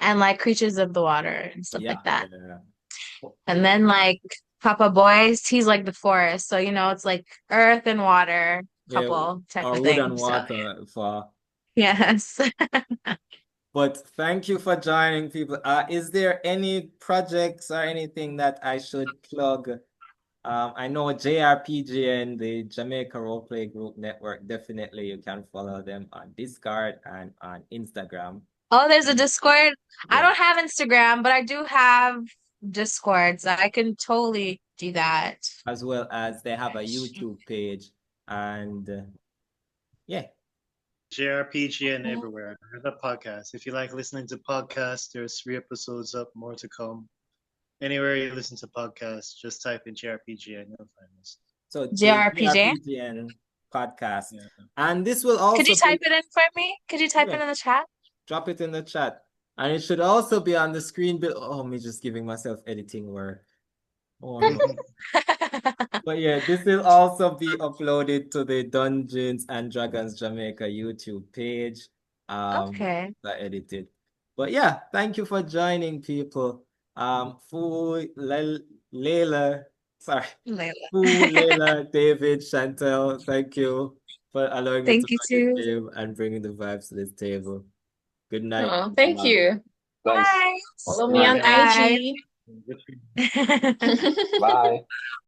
and like creatures of the water and stuff Yeah. like that. Yeah. And then like Papa Boys, he's like the forest. So it's like earth and water Yeah. couple type Or of wood thing. and So water for yes. but thank you for joining people. Is there any projects or anything that I should plug? I know JRPG and the Jamaica Roleplay Group Network, definitely you can follow them on Discord and on Instagram. Oh, there's a Discord. I Yeah, don't have Instagram, but I do have Discord, so I can totally do that. as well as they have a YouTube page and yeah. JRPG and everywhere. I have a podcast. If you like listening to podcasts, there's 3 episodes up, more to come. Anywhere you listen to podcasts, just type in JRPG and you'll find us. So JRPG. JRPG and podcast. Yeah. And this will Could also you type be, it in for me? Could you type it yeah, in the chat? drop it in the chat. And it should also be on the screen. Oh, me just giving myself editing work. Oh no. But yeah, this will also be uploaded to the Dungeons and Dragons Jamaica YouTube page. Okay. That edited. But yeah, thank you for joining, people. Leileh, sorry, Leileh. Leileh, David, Shantelle, thank you for allowing me to Thank you run this too. game and bringing the vibes to this table. Good night. Oh, thank you. Thanks. Bye. Follow Good me night. on Bye. IG. Bye.